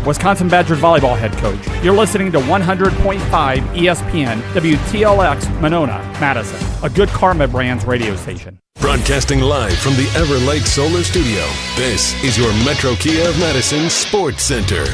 Wisconsin Badgers volleyball head coach. You're listening to 100.5 ESPN, WTLX, Monona, Madison, a Good Karma Brands radio station. Broadcasting live from the Everlight Solar Studio, this is your Metro Kia of Madison Sports Center.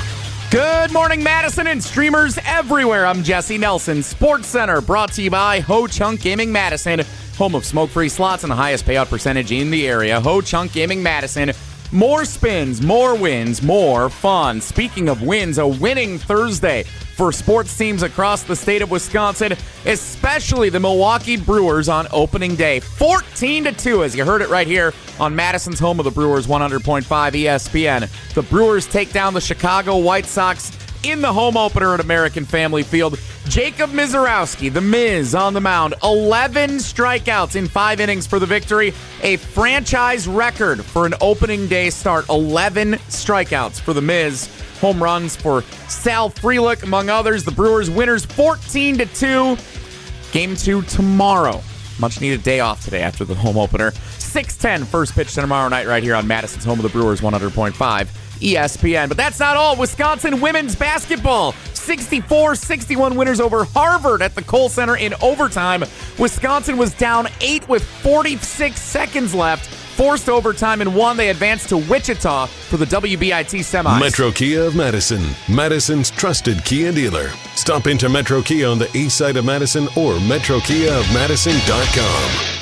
Good morning, Madison and streamers everywhere. I'm Jesse Nelson. Sports Center brought to you by Ho Chunk Gaming Madison, home of smoke-free slots and the highest payout percentage in the area. Ho Chunk Gaming Madison. More spins, more wins, more fun. Speaking of wins, a winning Thursday for sports teams across the state of Wisconsin, especially the Milwaukee Brewers on opening day. 14-2, as you heard it right here on Madison's home of the Brewers, 100.5 ESPN. The Brewers take down the Chicago White Sox in the home opener at American Family Field. Jacob Misiorowski, the Miz, on the mound. 11 strikeouts in 5 innings for the victory. A franchise record for an opening day start. 11 strikeouts for the Miz. Home runs for Sal Frelick, among others. The Brewers winners 14-2. Game 2 tomorrow. Much needed day off today after the home opener. 6:10 first pitch tomorrow night right here on Madison's home of the Brewers, 100.5 ESPN. But that's not all. Wisconsin women's basketball, 64-61 winners over Harvard at the Kohl Center in overtime. Wisconsin was down 8 with 46 seconds left, forced overtime and won. They advanced to Wichita for the WBIT semis. Metro Kia of Madison, Madison's trusted Kia dealer. Stop into Metro Kia on the east side of Madison or metrokiaofmadison.com.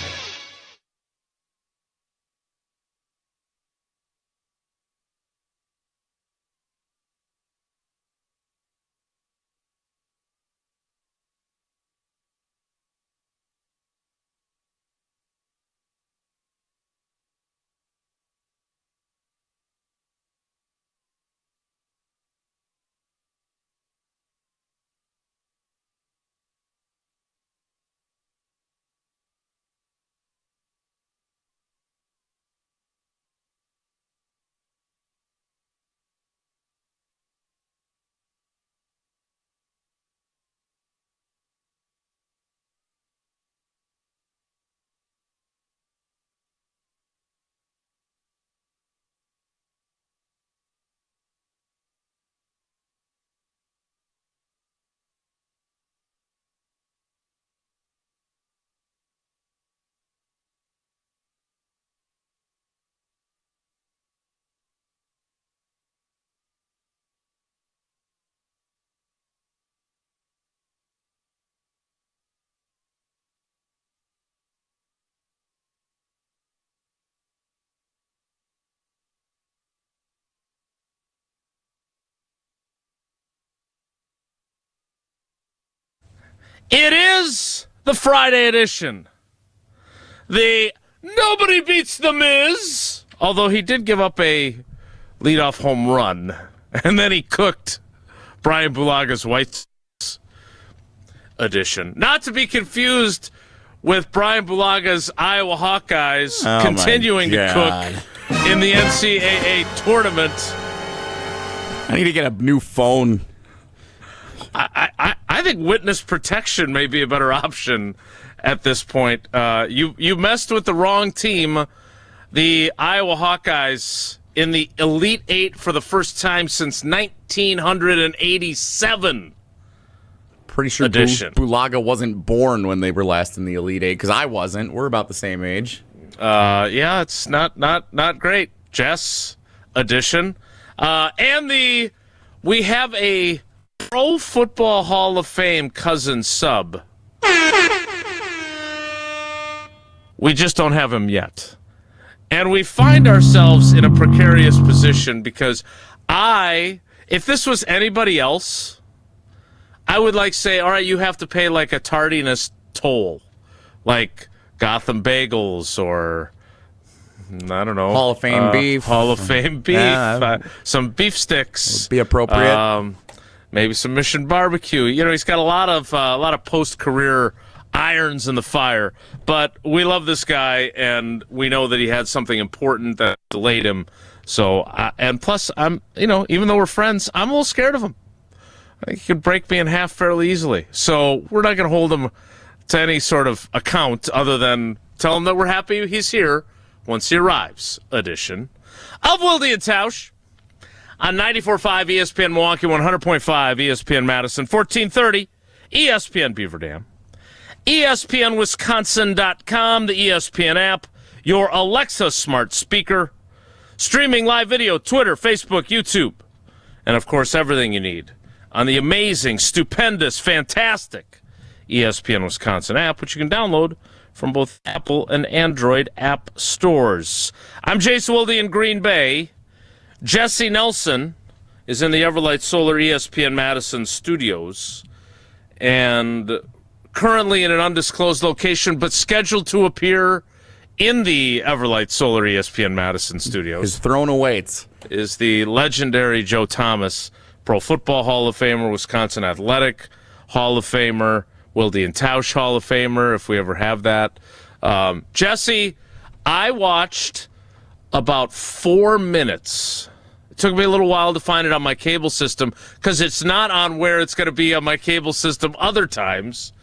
It is the Friday edition. The nobody beats the Miz, although he did give up a leadoff home run, and then he cooked Brian Bulaga's White Sox edition. Not to be confused with Brian Bulaga's Iowa Hawkeyes continuing to cook in the NCAA tournament. I need to get a new phone. I think witness protection may be a better option at this point. You messed with the wrong team. The Iowa Hawkeyes in the Elite Eight for the first time since 1987. Pretty sure edition. Bulaga wasn't born when they were last in the Elite Eight, because I wasn't. We're about the same age. Yeah, it's not great. Jess edition. And we have a Pro Football Hall of Fame cousin sub. We just don't have him yet. And we find ourselves in a precarious position because if this was anybody else, I would say, all right, you have to pay like a tardiness toll, like Gotham Bagels or, I don't know. Hall of Fame beef. Hall of Fame beef. Yeah, some beef sticks. Would be appropriate. Maybe some Mission Barbecue. He's got a lot of post-career irons in the fire. But we love this guy, and we know that he had something important that delayed him. So, and plus, even though we're friends, I'm a little scared of him. I think he could break me in half fairly easily. So we're not going to hold him to any sort of account other than tell him that we're happy he's here once he arrives edition of Wilde and Tausch on 94.5 ESPN Milwaukee, 100.5 ESPN Madison, 1430 ESPN Beaver Dam, ESPNWisconsin.com, the ESPN app, your Alexa smart speaker, streaming live video, Twitter, Facebook, YouTube, and, of course, everything you need on the amazing, stupendous, fantastic ESPN Wisconsin app, which you can download from both Apple and Android app stores. I'm Jason Wilde in Green Bay. Jesse Nelson is in the Everlight Solar ESPN Madison studios and currently in an undisclosed location, but scheduled to appear in the Everlight Solar ESPN Madison studios. His throne awaits. Is the legendary Joe Thomas, Pro Football Hall of Famer, Wisconsin Athletic Hall of Famer, Wilde and Tausch Hall of Famer, if we ever have that. Jesse, I watched about 4 minutes. It took me a little while to find it on my cable system because it's not on where it's going to be on my cable system other times.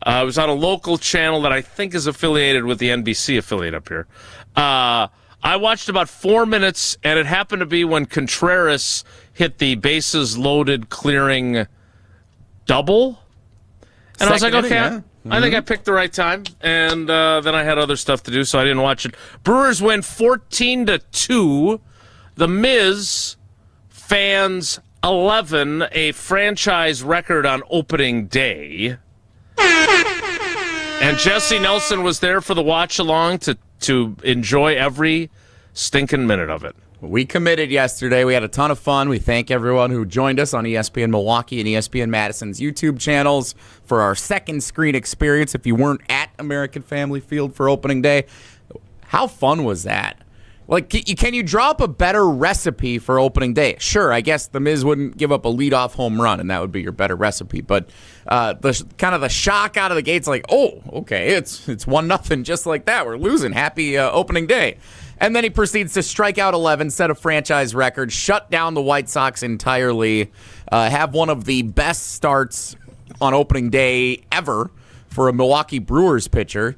It was on a local channel that I think is affiliated with the NBC affiliate up here. I watched about 4 minutes, and it happened to be when Contreras hit the bases loaded clearing double. And I was like, okay, I think I picked the right time. And then I had other stuff to do, so I didn't watch it. Brewers win 14-2. The Miz fans 11, a franchise record on opening day. And Jesse Nelson was there for the watch-along to enjoy every stinking minute of it. We committed yesterday. We had a ton of fun. We thank everyone who joined us on ESPN Milwaukee and ESPN Madison's YouTube channels for our second screen experience. If you weren't at American Family Field for opening day, how fun was that? Like, can you draw up a better recipe for opening day? Sure, I guess the Miz wouldn't give up a leadoff home run, and that would be your better recipe. But the shock out of the gates, like, oh, okay, it's 1-0, just like that. We're losing. Happy opening day. And then he proceeds to strike out 11, set a franchise record, shut down the White Sox entirely, have one of the best starts on opening day ever for a Milwaukee Brewers pitcher,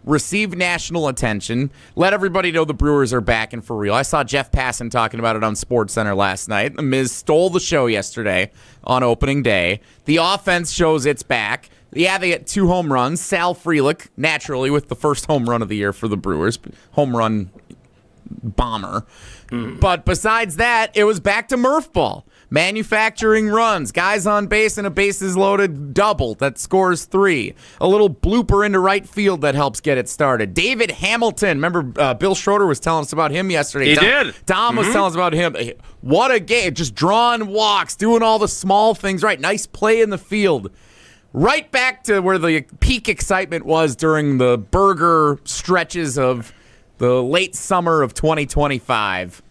received national attention, let everybody know the Brewers are back and for real. I saw Jeff Passan talking about it on SportsCenter last night. The Miz stole the show yesterday on opening day. The offense shows it's back. Yeah, they get 2 home runs. Sal Frelick, naturally, with the first home run of the year for the Brewers. Home run bomber. But besides that, it was back to Murph ball. Manufacturing runs, guys on base and a bases loaded double that scores 3. A little blooper into right field that helps get it started. David Hamilton, remember Bill Schroeder was telling us about him yesterday. He did. Tom was telling us about him. What a game. Just drawing walks, doing all the small things right. Nice play in the field. Right back to where the peak excitement was during the burger stretches of the late summer of 2025.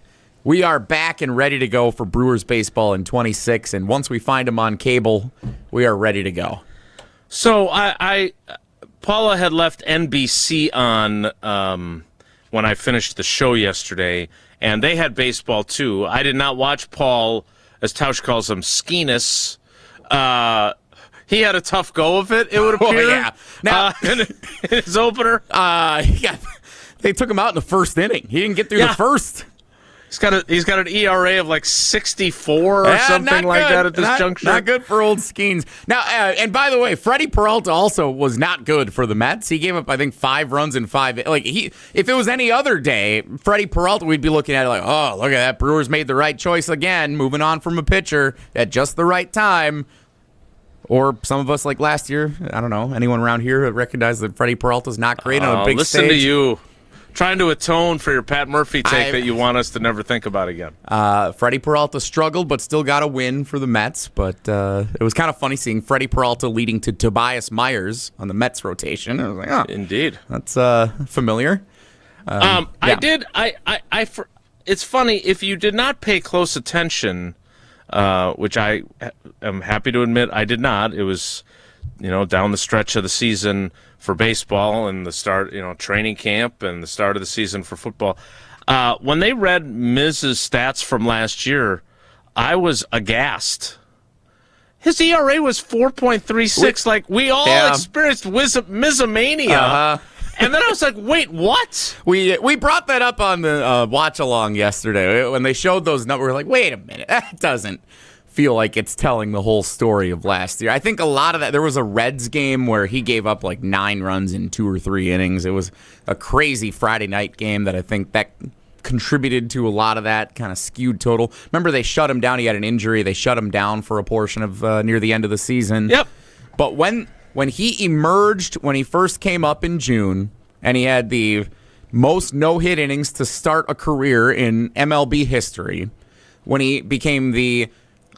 We are back and ready to go for Brewers baseball in 26, and once we find them on cable, we are ready to go. So Paula had left NBC on when I finished the show yesterday, and they had baseball too. I did not watch Paul, as Tausch calls him, Skenes. He had a tough go of it, it would appear. Oh, yeah. Now, in his opener. They took him out in the first inning. He didn't get through the first. He's got an ERA of like 64 or something like that at this juncture. Not good for old Skenes. Now, and by the way, Freddie Peralta also was not good for the Mets. He gave up, I think, 5 runs in 5. Like if it was any other day, Freddie Peralta, we'd be looking at it like, oh, look at that. Brewers made the right choice again, moving on from a pitcher at just the right time. Or some of us, like last year, I don't know, anyone around here recognize that Freddie Peralta's not great on a big stage? Listen to you. Trying to atone for your Pat Murphy take that you want us to never think about again. Freddie Peralta struggled, but still got a win for the Mets. But it was kind of funny seeing Freddie Peralta leading to Tobias Myers on the Mets rotation. I was like, oh, indeed, that's familiar. Yeah. It's funny if you did not pay close attention, which I am happy to admit I did not. It was, down the stretch of the season for baseball and the start, training camp and the start of the season for football. When they read Miz's stats from last year, I was aghast. His ERA was 4.36. Like, we all experienced Mizomania. And then I was like, wait, what? We brought that up on the watch-along yesterday. When they showed those numbers, we were like, wait a minute. That doesn't feel like it's telling the whole story of last year. I think a lot of that, there was a Reds game where he gave up like 9 runs in 2 or 3 innings. It was a crazy Friday night game that I think that contributed to a lot of that kind of skewed total. Remember, they shut him down. He had an injury. They shut him down for a portion of near the end of the season. Yep. But when he emerged, when he first came up in June, and he had the most no-hit innings to start a career in MLB history, when he became the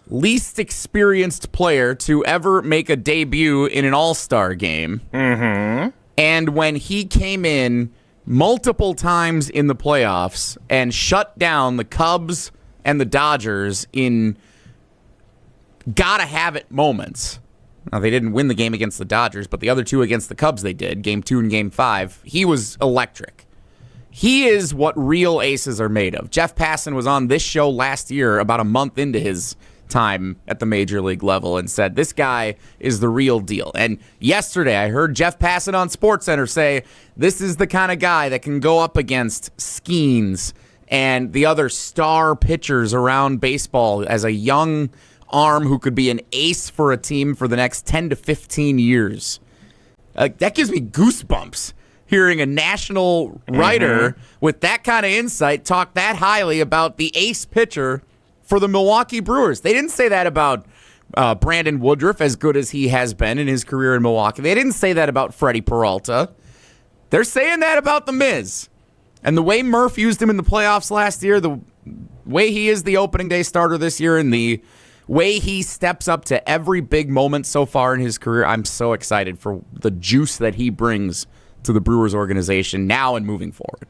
least experienced player to ever make a debut in an all-star game. Mm-hmm. And when he came in multiple times in the playoffs and shut down the Cubs and the Dodgers in gotta-have-it moments. Now, they didn't win the game against the Dodgers, but the other 2 against the Cubs they did, Game 2 and Game 5. He was electric. He is what real aces are made of. Jeff Passan was on this show last year, about a month into his time at the major league level, and said this guy is the real deal. And yesterday I heard Jeff Passan on SportsCenter say this is the kind of guy that can go up against Skeens and the other star pitchers around baseball as a young arm who could be an ace for a team for the next 10 to 15 years. That gives me goosebumps hearing a national writer with that kind of insight talk that highly about the ace pitcher for the Milwaukee Brewers. They didn't say that about Brandon Woodruff, as good as he has been in his career in Milwaukee. They didn't say that about Freddie Peralta. They're saying that about the Miz. And the way Murph used him in the playoffs last year, the way he is the opening day starter this year, and the way he steps up to every big moment so far in his career, I'm so excited for the juice that he brings to the Brewers organization now and moving forward.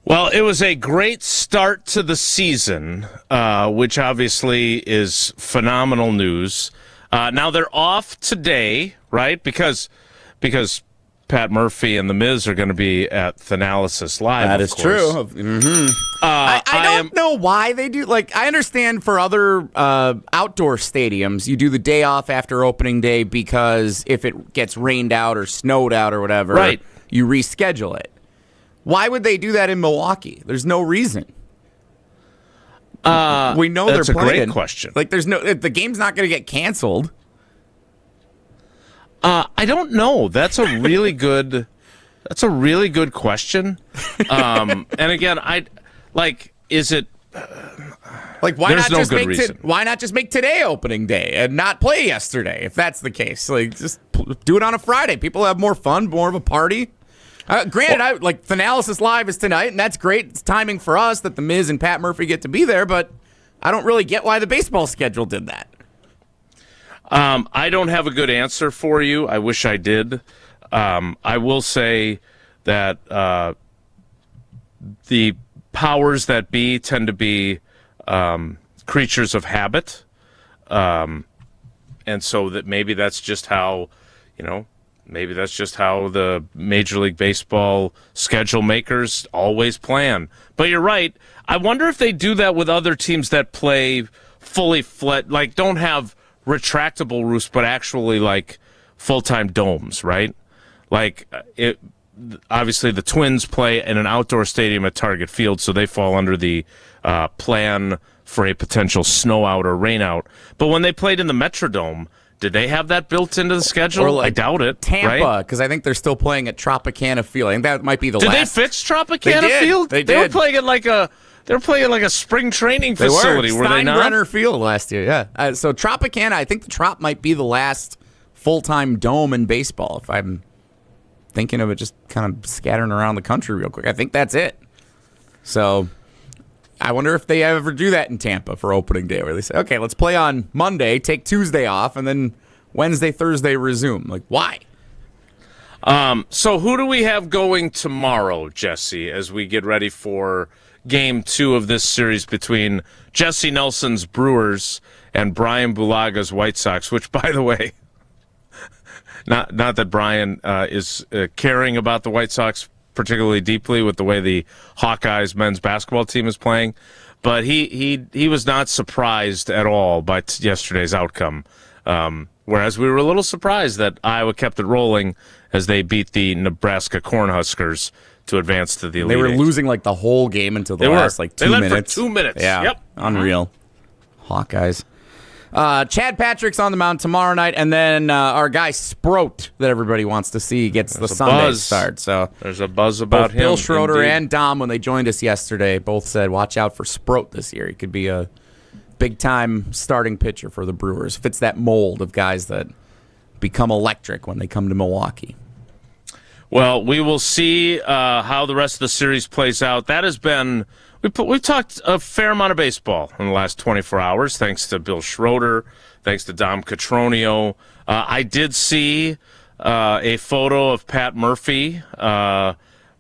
Well, it was a great start to the season, which obviously is phenomenal news. Now they're off today, right? Because Pat Murphy and The Miz are going to be at Tanalysis Live. That is true. Mm-hmm. I don't know why they do. Like, I understand for other outdoor stadiums, you do the day off after opening day because if it gets rained out or snowed out or whatever, right, you reschedule it. Why would they do that in Milwaukee? There's no reason. We know they're playing. That's a great question. Like, the game's not going to get canceled. I don't know. That's a really good. That's a really good question. And again, is it like why there's not just good reason. Why not just make today opening day and not play yesterday if that's the case? Like, just do it on a Friday. People have more fun, more of a party. Granted, Tanalysis Live is tonight, and that's great. It's timing for us that The Miz and Pat Murphy get to be there, but I don't really get why the baseball schedule did that. I don't have a good answer for you. I wish I did. I will say that the powers that be tend to be creatures of habit, and so that maybe that's just how, maybe that's just how the Major League Baseball schedule makers always plan. But you're right. I wonder if they do that with other teams that play fully like don't have retractable roofs, but actually like full-time domes, right? Like obviously the Twins play in an outdoor stadium at Target Field, so they fall under the plan for a potential snow out or rain out. But when they played in the Metrodome, did they have that built into the schedule? I doubt it. Tampa, because I think they're still playing at Tropicana Field. I think that might be the last. Did they fix Tropicana Field? They were playing at like a spring training facility. Were they not? Steinbrenner Field last year, yeah. So Tropicana, I think the Trop might be the last full-time dome in baseball, if I'm thinking of it just kind of scattering around the country real quick. I think that's it. So I wonder if they ever do that in Tampa for opening day, where they say, okay, let's play on Monday, take Tuesday off, and then Wednesday, Thursday resume. Like, why? So who do we have going tomorrow, Jesse, as we get ready for Game 2 of this series between Jesse Nelson's Brewers and Brian Bulaga's White Sox, which, by the way, not that Brian is caring about the White Sox particularly deeply with the way the Hawkeyes men's basketball team is playing, but he was not surprised at all by yesterday's outcome. Whereas we were a little surprised that Iowa kept it rolling as they beat the Nebraska Cornhuskers to advance to the Elite They were Eight. losing like the whole game until the last 2 They led minutes. for 2 minutes. Yeah, Yep. unreal. Hawkeyes. Chad Patrick's on the mound tomorrow night, and then our guy Sproat that everybody wants to see gets the Sunday start. So there's a buzz about both him. Bill Schroeder indeed. and Dom, when they joined us yesterday, both said, watch out for Sproat this year. He could be a big-time starting pitcher for the Brewers. Fits that mold of guys that become electric when they come to Milwaukee. Well, we will see how the rest of the series plays out. That has been we've talked a fair amount of baseball in the last 24 hours, thanks to Bill Schroeder, thanks to Dom Catronio. I did see a photo of Pat Murphy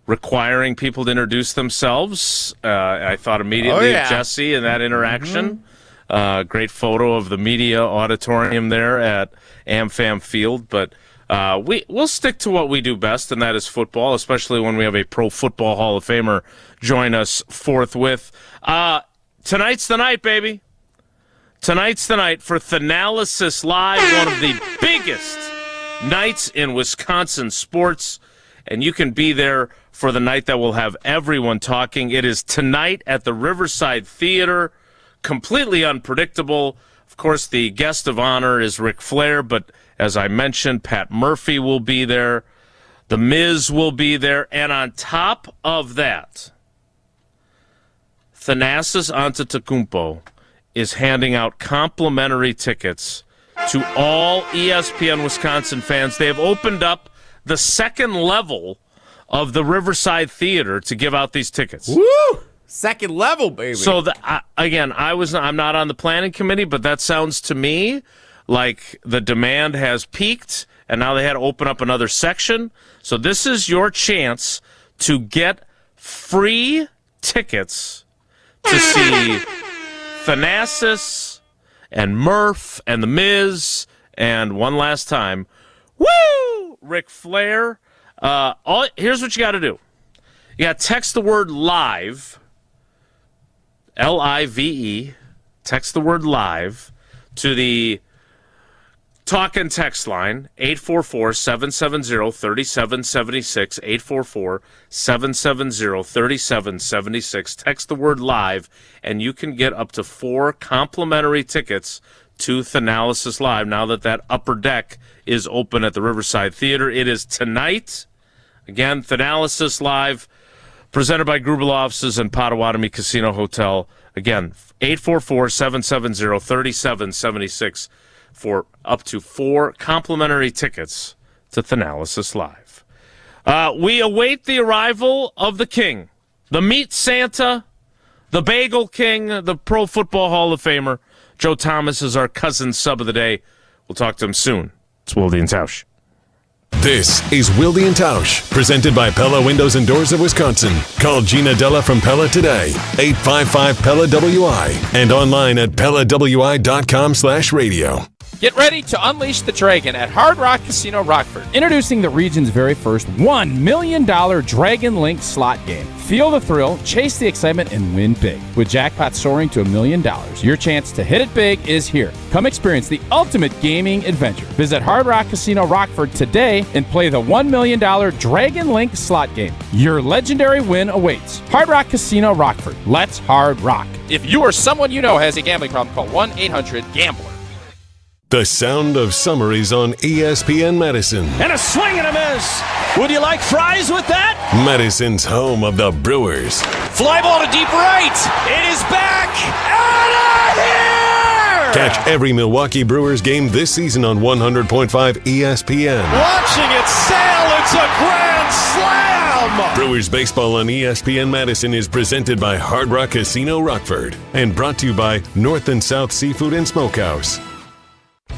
requiring people to introduce themselves. I thought immediately of Jesse in that interaction. Great photo of the media auditorium there at AmFam Field, but we'll stick to what we do best, and that is football, especially when we have a Pro Football Hall of Famer join us forthwith. Tonight's the night, baby. Tonight's the night for Tanalysis Live, one of the biggest nights in Wisconsin sports, and you can be there for the night that will have everyone talking. It is tonight at the Riverside Theater. Completely unpredictable. Of course, the guest of honor is Ric Flair, but as I mentioned, Pat Murphy will be there. The Miz will be there. And on top of that, Thanasis Antetokounmpo is handing out complimentary tickets to all ESPN Wisconsin fans. They have opened up the second level of the Riverside Theater to give out these tickets. Woo! Second level, baby. So, again, I'm not on the planning committee, but that sounds to me like the demand has peaked, and now they had to open up another section. So this is your chance to get free tickets to see Thanasis and Murph and The Miz and one last time, woo, Ric Flair. Here's what you got to do. You got to text the word live, L-I-V-E, text the word live to the talk and text line, 844-770-3776, 844-770-3776. Text the word live, and you can get up to 4 complimentary tickets to Thanalysis Live now that upper deck is open at the Riverside Theater. It is tonight. Again, Thanalysis Live, presented by Grubel Offices and Potawatomi Casino Hotel. Again, 844-770-3776 for up to 4 complimentary tickets to Thanalysis Live. We await the arrival of the King, the Meat Santa, the Bagel King, the Pro Football Hall of Famer. Joe Thomas is our cousin sub of the day. We'll talk to him soon. It's Wilde and Tausch. This is Wilde and Tausch, presented by Pella Windows and Doors of Wisconsin. Call Gina Della from Pella today, 855-PELLA-WI, and online at PellaWI.com/radio. Get ready to unleash the dragon at Hard Rock Casino Rockford. Introducing the region's very first $1 million Dragon Link slot game. Feel the thrill, chase the excitement, and win big. With jackpot soaring to $1 million, your chance to hit it big is here. Come experience the ultimate gaming adventure. Visit Hard Rock Casino Rockford today and play the $1 million Dragon Link slot game. Your legendary win awaits. Hard Rock Casino Rockford. Let's hard rock. If you or someone you know has a gambling problem, call 1-800-GAMBLER. The sound of summaries on ESPN Madison. And a swing and a miss. Would you like fries with that? Madison's home of the Brewers. Fly ball to deep right. It is back. Out of here! Catch every Milwaukee Brewers game this season on 100.5 ESPN. Watching it sail. It's a grand slam. Brewers baseball on ESPN Madison is presented by Hard Rock Casino Rockford and brought to you by North and South Seafood and Smokehouse.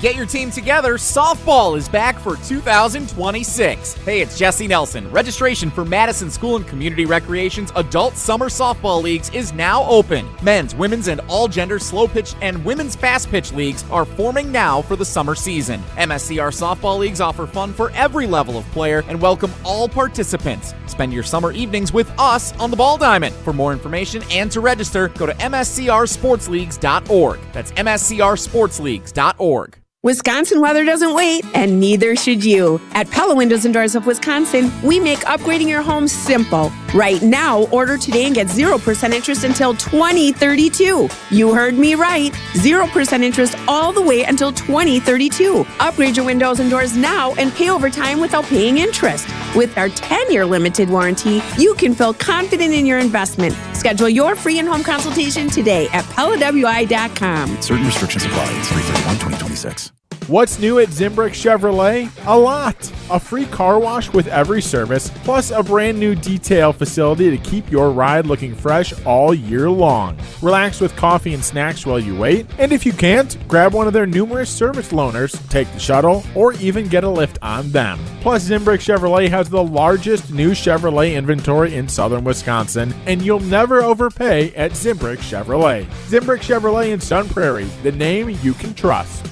Get your team together. Softball is back for 2026. Hey, it's Jesse Nelson. Registration for Madison School and Community Recreation's Adult Summer Softball Leagues is now open. Men's, women's, and all gender slow pitch and women's fast pitch leagues are forming now for the summer season. MSCR Softball Leagues offer fun for every level of player and welcome all participants. Spend your summer evenings with us on the Ball Diamond. For more information and to register, go to mscrsportsleagues.org. That's mscrsportsleagues.org. Wisconsin weather doesn't wait, and neither should you. At Pella Windows and Doors of Wisconsin, we make upgrading your home simple. Right now, order today and get 0% interest until 2032. You heard me right. 0% interest all the way until 2032. Upgrade your windows and doors now and pay over time without paying interest. With our 10-year limited warranty, you can feel confident in your investment. Schedule your free in-home consultation today at PellaWI.com. Certain restrictions apply. 3/31/2026. What's new at Zimbrick Chevrolet? A lot. A free car wash with every service, plus a brand new detail facility to keep your ride looking fresh all year long. Relax with coffee and snacks while you wait, and if you can't, grab one of their numerous service loaners, take the shuttle, or even get a lift on them. Plus, Zimbrick Chevrolet has the largest new Chevrolet inventory in southern Wisconsin, and you'll never overpay at Zimbrick Chevrolet. Zimbrick Chevrolet in Sun Prairie, the name you can trust.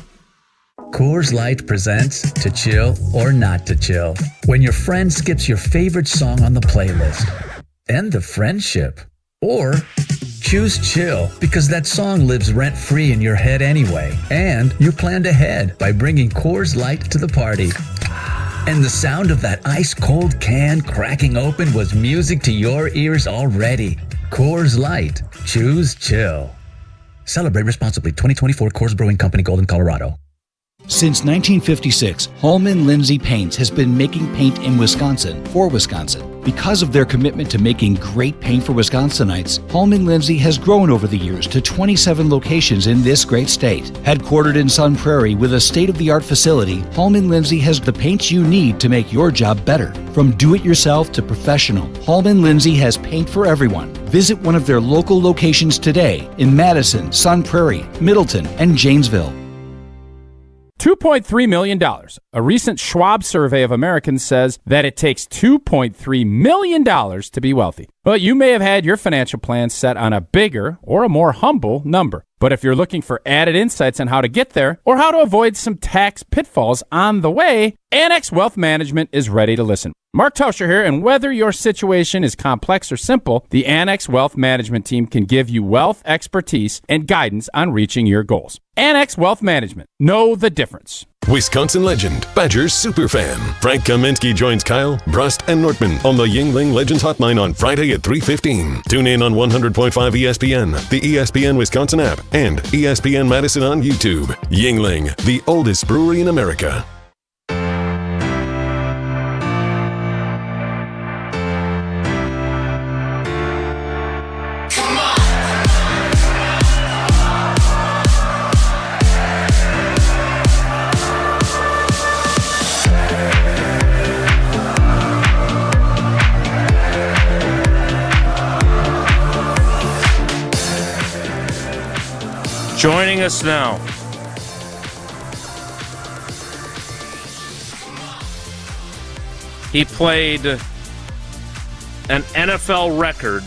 Coors Light presents To Chill or Not to Chill. When your friend skips your favorite song on the playlist. End the friendship. Or choose chill because that song lives rent-free in your head anyway. And you planned ahead by bringing Coors Light to the party. And the sound of that ice-cold can cracking open was music to your ears already. Coors Light. Choose chill. Celebrate responsibly. 2024 Coors Brewing Company, Golden, Colorado. Since 1956, Holman Lindsay Paints has been making paint in Wisconsin for Wisconsin. Because of their commitment to making great paint for Wisconsinites, Holman Lindsay has grown over the years to 27 locations in this great state. Headquartered in Sun Prairie with a state-of-the-art facility, Holman Lindsay has the paints you need to make your job better. From do-it-yourself to professional, Holman Lindsay has paint for everyone. Visit one of their local locations today in Madison, Sun Prairie, Middleton, and Janesville. $2.3 million. A recent Schwab survey of Americans says that it takes $2.3 million to be wealthy. Well, you may have had your financial plan set on a bigger or a more humble number. But if you're looking for added insights on how to get there or how to avoid some tax pitfalls on the way, Annex Wealth Management is ready to listen. Mark Tauscher here, and whether your situation is complex or simple, the Annex Wealth Management team can give you wealth expertise and guidance on reaching your goals. Annex Wealth Management. Know the difference. Wisconsin legend, Badgers superfan. Frank Kaminsky joins Kyle, Brust, and Nortman on the Yingling Legends Hotline on Friday at 3:15. Tune in on 100.5 ESPN, the ESPN Wisconsin app, and ESPN Madison on YouTube. Yingling, the oldest brewery in America. Joining us now, he played an NFL record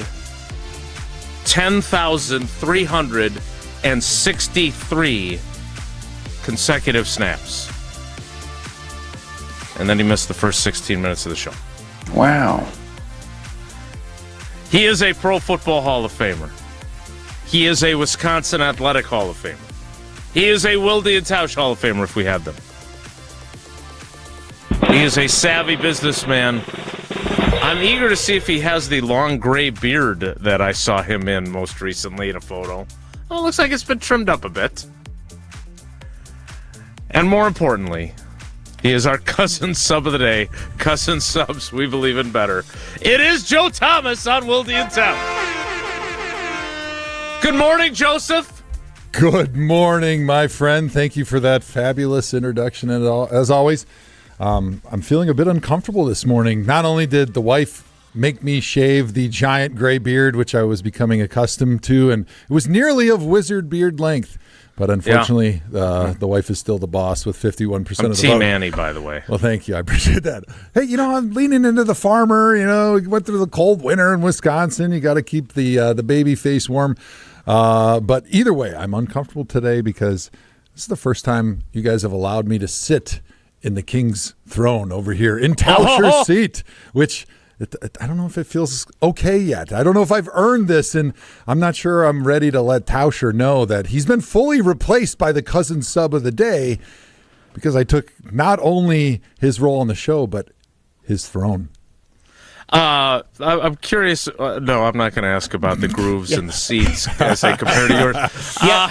10,363 consecutive snaps. And then he missed the first 16 minutes of the show. Wow. He is a Pro Football Hall of Famer. He is a Wisconsin Athletic Hall of Famer. He is a Wilde and Tausch Hall of Famer if we had them. He is a savvy businessman. I'm eager to see if he has the long gray beard that I saw him in most recently in a photo. Oh, it looks like it's been trimmed up a bit. And more importantly, he is our cousin sub of the day. Cousin subs, we believe in better. It is Joe Thomas on Wilde and Tausch. Good morning, Joseph. Good morning, my friend. Thank you for that fabulous introduction, as always. I'm feeling a bit uncomfortable this morning. Not only did the wife make me shave the giant gray beard, which I was becoming accustomed to, and it was nearly of wizard beard length, but unfortunately, the wife is still the boss with 51% of the vote. Team Annie, by the way. Well, thank you. I appreciate that. Hey, I'm leaning into the farmer. We went through the cold winter in Wisconsin. You got to keep the baby face warm. But either way, I'm uncomfortable today because this is the first time you guys have allowed me to sit in the king's throne over here in Tauscher's seat, which I don't know if it feels okay yet. I don't know if I've earned this, and I'm not sure I'm ready to let Tauscher know that he's been fully replaced by the cousin sub of the day, because I took not only his role on the show, but his throne. I'm curious. No, I'm not going to ask about the grooves and the seats as they compare to yours.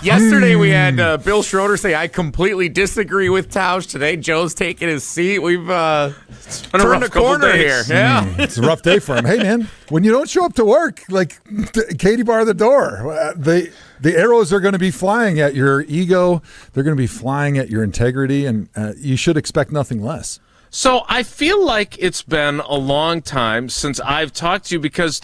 Yesterday we had Bill Schroeder say, I completely disagree with Tausch. Today Joe's taking his seat. We've turned a corner here. Yeah, it's a rough day for him. Hey, man, when you don't show up to work, like Katie bar the door, the arrows are going to be flying at your ego. They're going to be flying at your integrity, and you should expect nothing less. So I feel like it's been a long time since I've talked to you because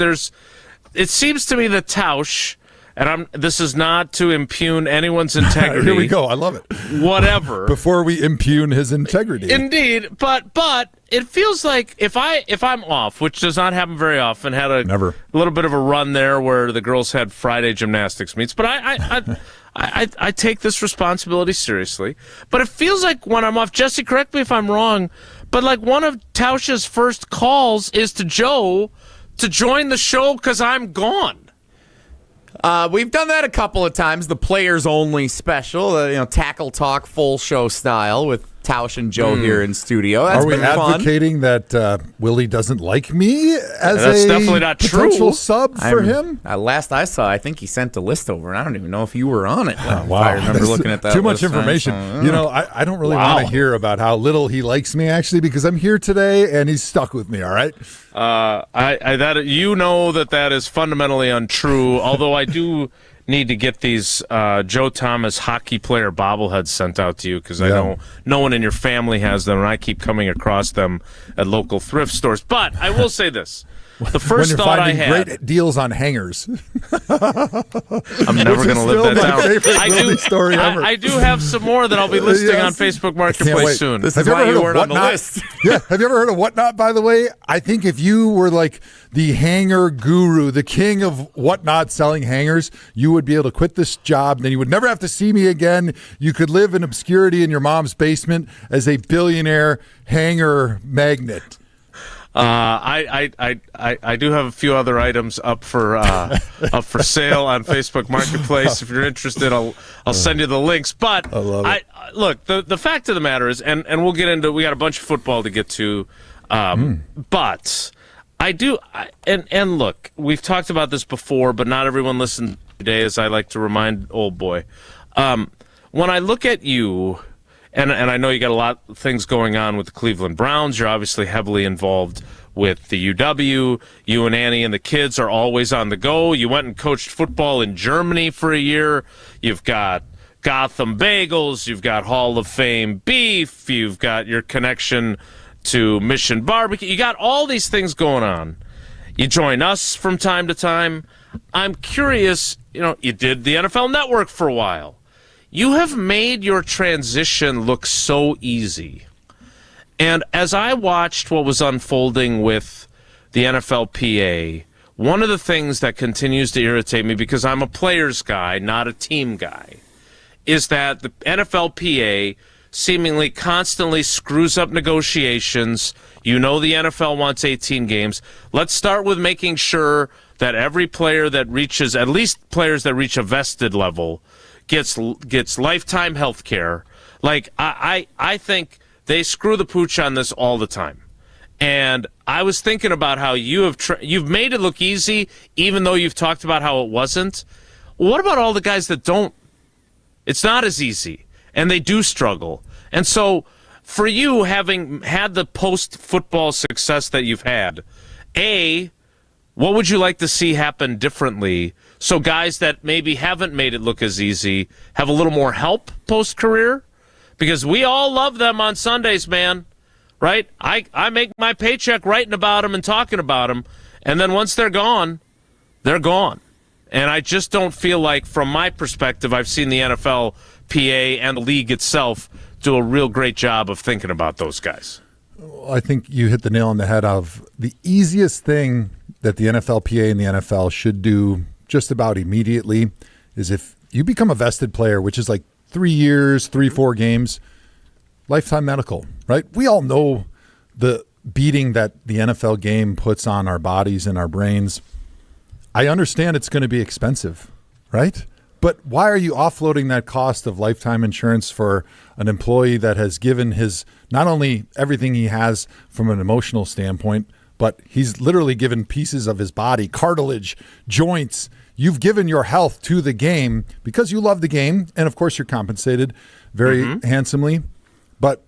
it seems to me that Tausch, and this is not to impugn anyone's integrity. Here we go. I love it. Whatever. Before we impugn his integrity. Indeed, but it feels like if I'm off, which does not happen very often, had a little bit of a run there where the girls had Friday gymnastics meets, but I take this responsibility seriously. But it feels like when I'm off, Jesse, correct me if I'm wrong, but like one of Tausch's first calls is to Joe to join the show because I'm gone. We've done that a couple of times. The players only special, tackle talk full show style with Tausch and Joe here in studio. That's Are we advocating that Willie doesn't like me as that's a definitely not potential true. sub for him? Last I saw, I think he sent a list over, and I don't even know if you were on it. Wow, I remember looking at that. Too much information. I don't really want to hear about how little he likes me, actually, because I'm here today and he's stuck with me. All right. That is fundamentally untrue. Although I do need to get these Joe Thomas hockey player bobbleheads sent out to you because I know no one in your family has them, and I keep coming across them at local thrift stores. But I will say this. The first thought I had, great deals on hangers. I'm never going to live that down. I do have some more that I'll be listing on Facebook Marketplace soon. This is why you weren't on the list. Yeah, have you ever heard of Whatnot, by the way? I think if you were like the hanger guru, the king of Whatnot selling hangers, you would be able to quit this job, and then you would never have to see me again. You could live in obscurity in your mom's basement as a billionaire hanger magnate. I do have a few other items up for sale on Facebook Marketplace. If you're interested, I'll send you the links. But I love it. Look, the fact of the matter is, and we'll get into. We got a bunch of football to get to, but I do. And look, we've talked about this before, but not everyone listened today, as I like to remind old boy. When I look at you. And I know you got a lot of things going on with the Cleveland Browns. You're obviously heavily involved with the UW. You and Annie and the kids are always on the go. You went and coached football in Germany for a year. You've got Gotham Bagels. You've got Hall of Fame beef. You've got your connection to Mission Barbecue. You got all these things going on. You join us from time to time. I'm curious, you did the NFL Network for a while. You have made your transition look so easy. And as I watched what was unfolding with the NFLPA, one of the things that continues to irritate me, because I'm a players guy, not a team guy, is that the NFLPA seemingly constantly screws up negotiations. The NFL wants 18 games. Let's start with making sure that every player that reaches, at least players that reach a vested level, gets lifetime health care. Like, I think they screw the pooch on this all the time. And I was thinking about how you've made it look easy, even though you've talked about how it wasn't. What about all the guys that don't? It's not as easy, and they do struggle. And so for you, having had the post-football success that you've had, what would you like to see happen differently so guys that maybe haven't made it look as easy have a little more help post-career? Because we all love them on Sundays, man, right? I make my paycheck writing about them and talking about them, and then once they're gone, they're gone. And I just don't feel like, from my perspective, I've seen the NFLPA and the league itself do a real great job of thinking about those guys. I think you hit the nail on the head of the easiest thing that the NFLPA and the NFL should do just about immediately is, if you become a vested player, which is like 3 years, 4 games, lifetime medical, right? We all know the beating that the NFL game puts on our bodies and our brains. I understand it's going to be expensive, right? But why are you offloading that cost of lifetime insurance for an employee that has given his not only everything he has from an emotional standpoint, but he's literally given pieces of his body, cartilage, joints. You've given your health to the game because you love the game, and of course you're compensated very handsomely. But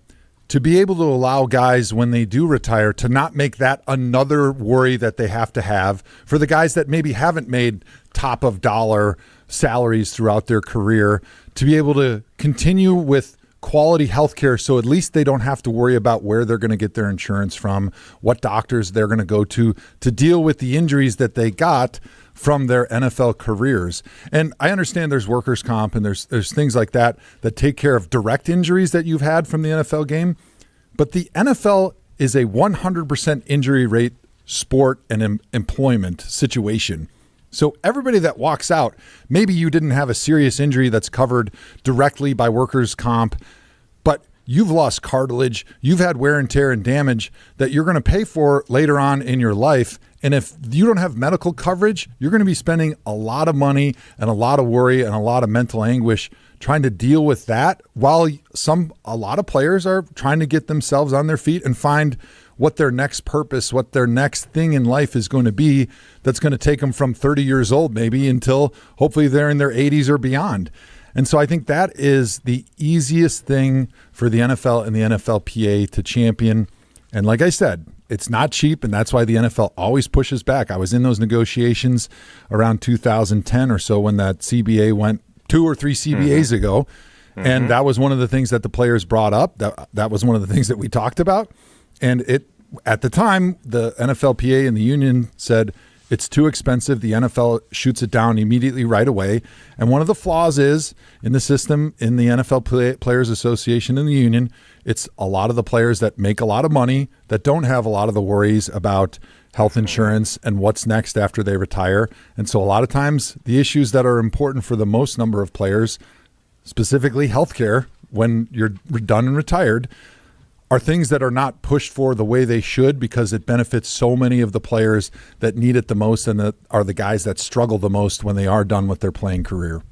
to be able to allow guys when they do retire to not make that another worry that they have to have for the guys that maybe haven't made top of dollar salaries throughout their career, to be able to continue with quality health care so at least they don't have to worry about where they're going to get their insurance from, what doctors they're going to go to deal with the injuries that they got from their NFL careers. And I understand there's workers' comp and there's things like that take care of direct injuries that you've had from the NFL game. But the NFL is a 100% injury rate sport and employment situation. So everybody that walks out, maybe you didn't have a serious injury that's covered directly by workers' comp, but you've lost cartilage, you've had wear and tear and damage that you're going to pay for later on in your life. And if you don't have medical coverage, you're going to be spending a lot of money and a lot of worry and a lot of mental anguish trying to deal with that, while a lot of players are trying to get themselves on their feet and find what their next purpose, what their next thing in life is going to be that's going to take them from 30 years old maybe until hopefully they're in their 80s or beyond. And so I think that is the easiest thing for the NFL and the NFLPA to champion. And like I said, it's not cheap, and that's why the NFL always pushes back. I was in those negotiations around 2010 or so when that CBA went 2 or 3 CBAs ago, and that was one of the things that the players brought up. That was one of the things that we talked about. And at the time, the NFLPA and the union said it's too expensive. The NFL shoots it down immediately right away. And one of the flaws is in the system, in the NFL Players Association and the union, it's a lot of the players that make a lot of money that don't have a lot of the worries about health insurance and what's next after they retire. And so a lot of times the issues that are important for the most number of players, specifically healthcare, when you're done and retired, are things that are not pushed for the way they should because it benefits so many of the players that need it the most and that are the guys that struggle the most when they are done with their playing career.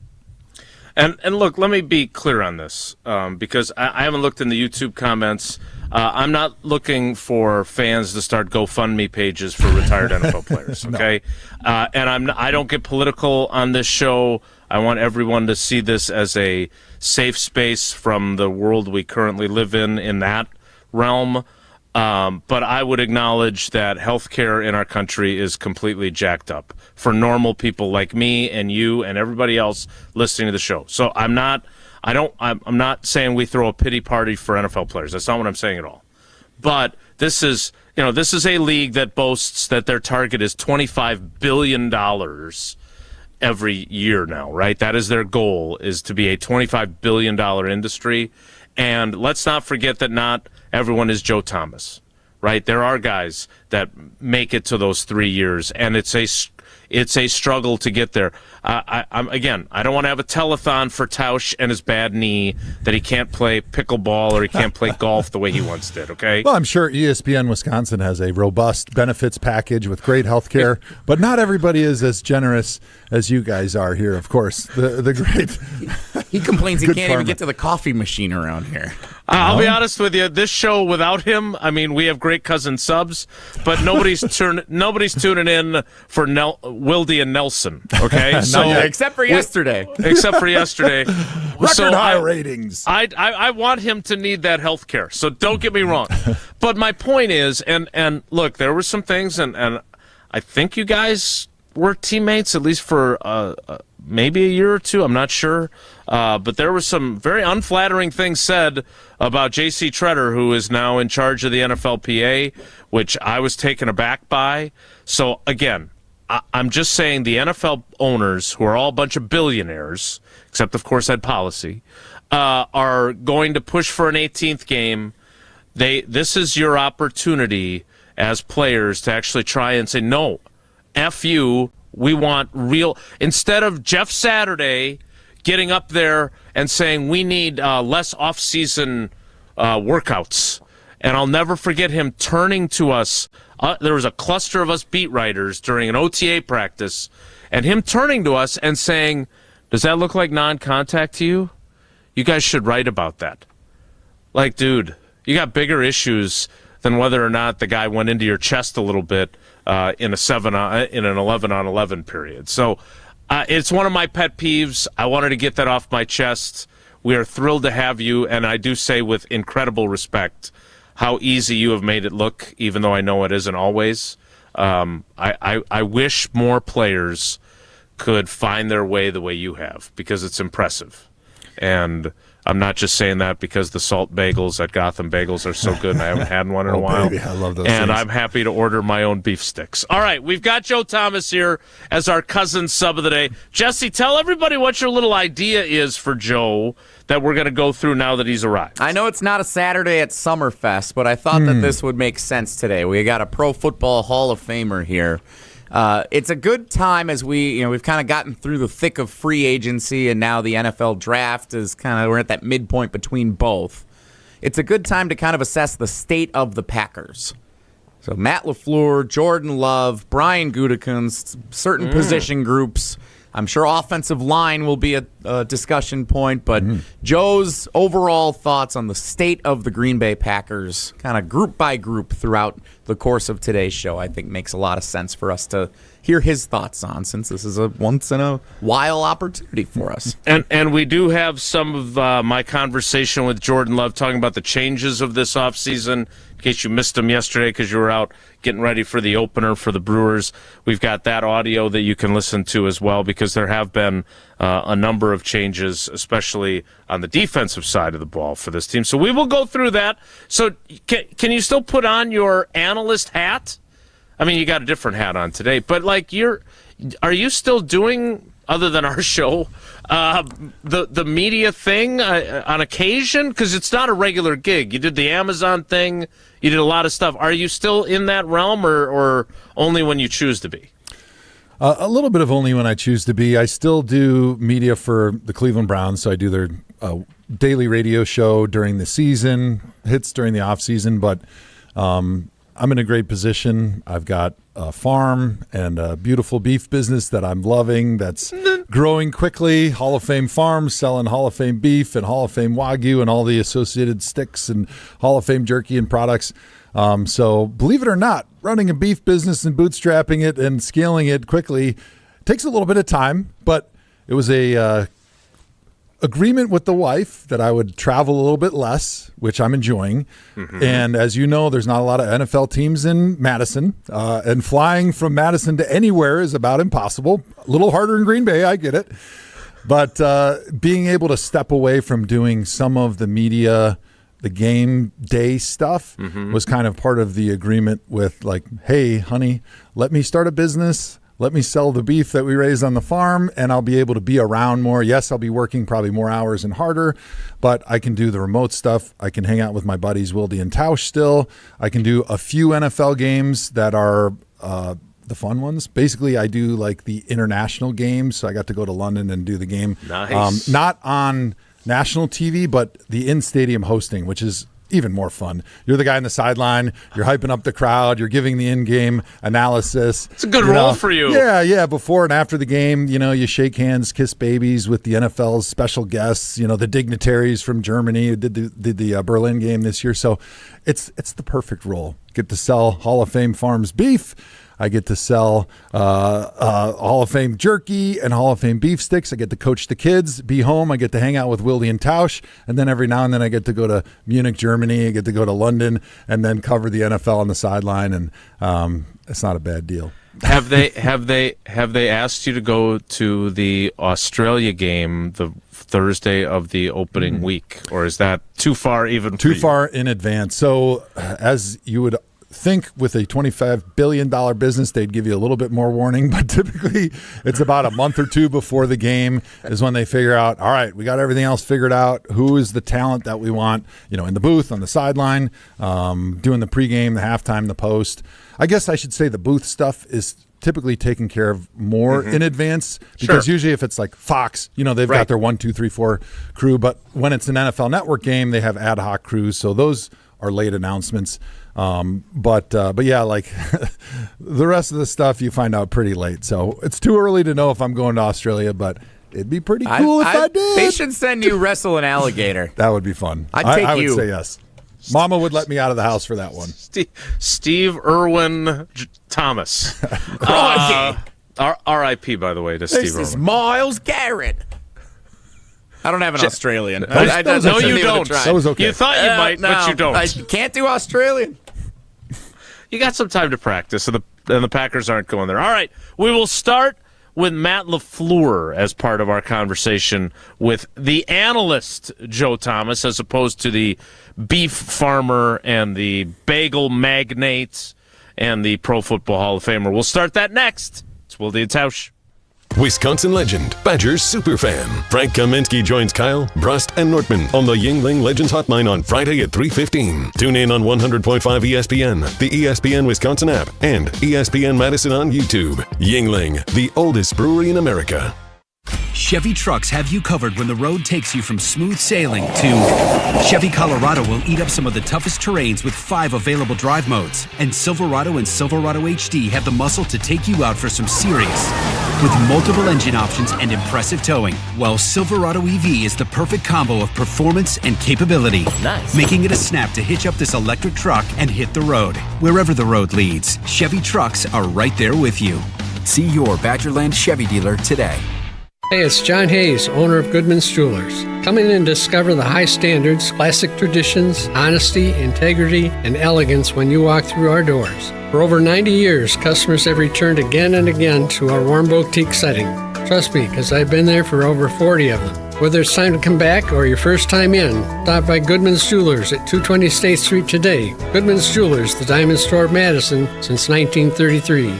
And look, let me be clear on this because I haven't looked in the YouTube comments. I'm not looking for fans to start GoFundMe pages for retired NFL players, okay? No. And I don't get political on this show. I want everyone to see this as a safe space from the world we currently live in that realm. But I would acknowledge that healthcare in our country is completely jacked up for normal people like me and you and everybody else listening to the show. So I'm not saying we throw a pity party for NFL players. That's not what I'm saying at all. But this is a league that boasts that their target is $25 billion every year now, right? That is their goal, is to be a $25 billion industry. And let's not forget that not everyone is Joe Thomas, right? There are guys that make it to those 3 years, and it's a struggle to get there. I don't want to have a telethon for Tausch and his bad knee that he can't play pickleball or he can't play golf the way he once did, okay? Well, I'm sure ESPN Wisconsin has a robust benefits package with great health care, but not everybody is as generous as you guys are here, of course. The great... He complains he can't even get to the coffee machine around here. I'll be honest with you. This show without him, I mean, we have great cousin subs, but nobody's tuning in for Wilde and Nelson. Okay, so except for yesterday. Record high ratings. I want him to need that health care. So don't get me wrong. But my point is, and look, there were some things, and I think you guys were teammates at least for maybe a year or two. I'm not sure. But there were some very unflattering things said about J.C. Tretter, who is now in charge of the NFLPA, which I was taken aback by. So, again, I'm just saying the NFL owners, who are all a bunch of billionaires, except, of course, Ed Policy, are going to push for an 18th game. This is your opportunity as players to actually try and say, no, F you, we want real. Instead of Jeff Saturday getting up there and saying we need less off-season workouts. And I'll never forget him turning to us. There was a cluster of us beat writers during an OTA practice, and him turning to us and saying, Does that look like non-contact to you? You guys should write about that. Like, dude, you got bigger issues than whether or not the guy went into your chest a little bit in an 11-on-11 period. So it's one of my pet peeves. I wanted to get that off my chest. We are thrilled to have you, and I do say with incredible respect how easy you have made it look, even though I know it isn't always. I wish more players could find their way the way you have, because it's impressive. And I'm not just saying that because the salt bagels at Gotham Bagels are so good and I haven't had one in a while. Baby, I love those and things. I'm happy to order my own beef sticks. All right, we've got Joe Thomas here as our cousin sub of the day. Jesse, tell everybody what your little idea is for Joe that we're going to go through now that he's arrived. I know it's not a Saturday at Summerfest, but I thought that this would make sense today. We got a Pro Football Hall of Famer here. It's a good time as we've kind of gotten through the thick of free agency, and now the NFL draft is we're at that midpoint between both. It's a good time to kind of assess the state of the Packers. So Matt LaFleur, Jordan Love, Brian Gutekunst, certain position groups. I'm sure offensive line will be a discussion point, but Joe's overall thoughts on the state of the Green Bay Packers, kind of group by group throughout the course of today's show, I think makes a lot of sense for us to hear his thoughts on, since this is a once-in-a-while opportunity for us. And we do have some of my conversation with Jordan Love talking about the changes of this offseason. In case you missed them yesterday because you were out getting ready for the opener for the Brewers, we've got that audio that you can listen to as well, because there have been a number of changes, especially on the defensive side of the ball for this team. So we will go through that. So can you still put on your analyst hat? I mean, you got a different hat on today, but are you still doing, other than our show, the media thing on occasion? Because it's not a regular gig. You did the Amazon thing. You did a lot of stuff. Are you still in that realm, or only when you choose to be? A little bit of only when I choose to be. I still do media for the Cleveland Browns, so I do their daily radio show during the season, hits during the off season, but I'm in a great position. I've got a farm and a beautiful beef business that I'm loving that's growing quickly. Hall of Fame farms selling Hall of Fame beef and Hall of Fame Wagyu and all the associated sticks and Hall of Fame jerky and products. So believe it or not, running a beef business and bootstrapping it and scaling it quickly takes a little bit of time, but it was a agreement with the wife that I would travel a little bit less, which I'm enjoying. And as you know, there's not a lot of NFL teams in Madison, and flying from Madison to anywhere is about impossible. A little harder in Green Bay, I get it. But being able to step away from doing some of the media, the game day stuff was kind of part of the agreement with, like, hey, honey, let me start a business. Let me sell the beef that we raise on the farm, and I'll be able to be around more. Yes, I'll be working probably more hours and harder, but I can do the remote stuff. I can hang out with my buddies Wilde and Tausch still. I can do a few NFL games that are the fun ones. Basically, I do like the international games, so I got to go to London and do the game. Nice. Not on national TV, but the in-stadium hosting, which is even more fun. You're the guy on the sideline. You're hyping up the crowd. You're giving the in-game analysis. It's a good role for you. Yeah. Before and after the game, you shake hands, kiss babies with the NFL's special guests. The dignitaries from Germany who did the Berlin game this year. So it's the perfect role. Get to sell Hall of Fame Farms beef. I get to sell Hall of Fame jerky and Hall of Fame beef sticks. I get to coach the kids, be home. I get to hang out with Wilde and Tausch. And then every now and then I get to go to Munich, Germany. I get to go to London and then cover the NFL on the sideline. And it's not a bad deal. Have they asked you to go to the Australia game the Thursday of the opening week? Or is that too far even Too far in advance. So as you would think, with a $25 billion business, they'd give you a little bit more warning, but typically it's about a month or two before the game is when they figure out, all right, we got everything else figured out. Who is the talent that we want, in the booth, on the sideline, doing the pregame, the halftime, the post. I guess I should say the booth stuff is typically taken care of more in advance, because usually if it's like Fox, they've got their 1, 2, 3, 4 crew, but when it's an NFL Network game, they have ad hoc crews. So those are late announcements. But yeah, like the rest of the stuff you find out pretty late. So it's too early to know if I'm going to Australia, but It'd be pretty cool if I did. They should send you wrestle an alligator. That would be fun. I would say yes. Mama would let me out of the house for that one. Steve Irwin Thomas. R.I.P. by the way to Steve Irwin. This is Miles Garrett. I don't have an Australian. No, you don't. That was okay. You thought you might, but you don't. I can't do Australian. You got some time to practice, and the Packers aren't going there. All right, we will start with Matt LaFleur as part of our conversation with the analyst, Joe Thomas, as opposed to the beef farmer and the bagel magnate and the Pro Football Hall of Famer. We'll start that next. It's Wilde and Tausch. Wisconsin legend, Badgers superfan. Frank Kaminsky joins Kyle, Brust, and Nortman on the Yingling Legends Hotline on Friday at 3:15. Tune in on 100.5 ESPN, the ESPN Wisconsin app, and ESPN Madison on YouTube. Yingling, the oldest brewery in America. Chevy trucks have you covered when the road takes you from smooth sailing to Chevy Colorado will eat up some of the toughest terrains with 5 available drive modes. And Silverado and Silverado HD have the muscle to take you out for some serious with multiple engine options and impressive towing. While Silverado EV is the perfect combo of performance and capability. Nice. Making it a snap to hitch up this electric truck and hit the road. Wherever the road leads, Chevy trucks are right there with you. See your Badgerland Chevy dealer today. Hey, it's John Hayes, owner of Goodman's Jewelers. Come in and discover the high standards, classic traditions, honesty, integrity, and elegance when you walk through our doors. For over 90 years, customers have returned again and again to our warm boutique setting. Trust me, because I've been there for over 40 of them. Whether it's time to come back or your first time in, stop by Goodman's Jewelers at 220 State Street today. Goodman's Jewelers, the diamond store of Madison since 1933.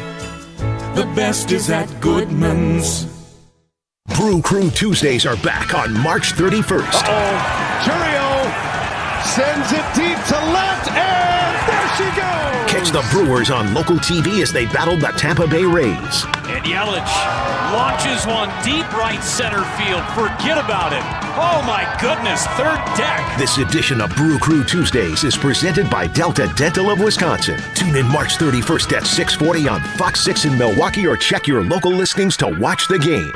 The best is at Goodman's. Brew Crew Tuesdays are back on March 31st. Churio sends it deep to left, and there she goes! Catch the Brewers on local TV as they battle the Tampa Bay Rays. And Yelich launches one deep right center field. Forget about it. Oh my goodness, third deck. This edition of Brew Crew Tuesdays is presented by Delta Dental of Wisconsin. Tune in March 31st at 6:40 on Fox 6 in Milwaukee or check your local listings to watch the game.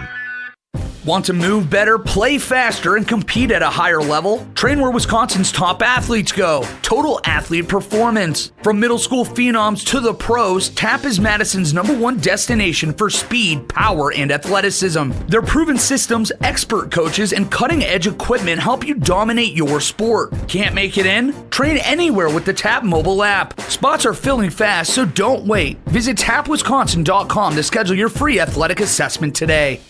Want to move better, play faster, and compete at a higher level? Train where Wisconsin's top athletes go. Total Athlete Performance. From middle school phenoms to the pros, TAP is Madison's #1 destination for speed, power, and athleticism. Their proven systems, expert coaches, and cutting-edge equipment help you dominate your sport. Can't make it in? Train anywhere with the TAP mobile app. Spots are filling fast, so don't wait. Visit tapwisconsin.com to schedule your free athletic assessment today.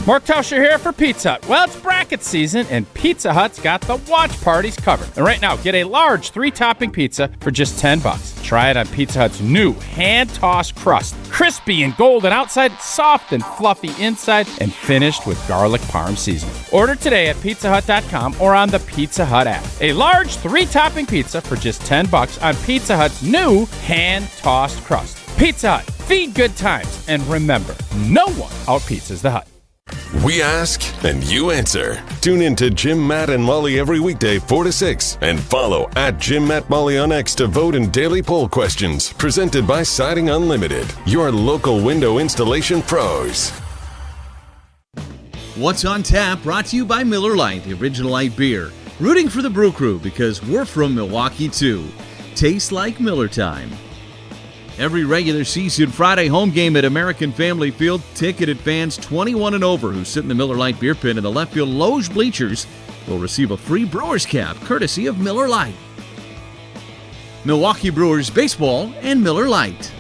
Mark Tauscher here for Pizza Hut. Well, it's bracket season, and Pizza Hut's got the watch parties covered. And right now, get a large 3-topping pizza for just $10. Try it on Pizza Hut's new hand-tossed crust. Crispy and golden outside, soft and fluffy inside, and finished with garlic parm seasoning. Order today at pizzahut.com or on the Pizza Hut app. A large 3-topping pizza for just $10 on Pizza Hut's new hand-tossed crust. Pizza Hut, feed good times. And remember, no one out-pizzas the Hut. We ask and you answer. Tune in to Jim, Matt, and Molly every weekday 4 to 6 and follow at Jim, Matt, Molly on X to vote in daily poll questions presented by Siding Unlimited, your local window installation pros. What's on Tap brought to you by Miller Lite, the original light beer. Rooting for the Brew Crew because we're from Milwaukee too. Tastes like Miller time. Every regular season Friday home game at American Family Field, ticketed fans 21 and over who sit in the Miller Lite beer pit in the left field loge bleachers will receive a free Brewers cap courtesy of Miller Lite. Milwaukee Brewers baseball and Miller Lite.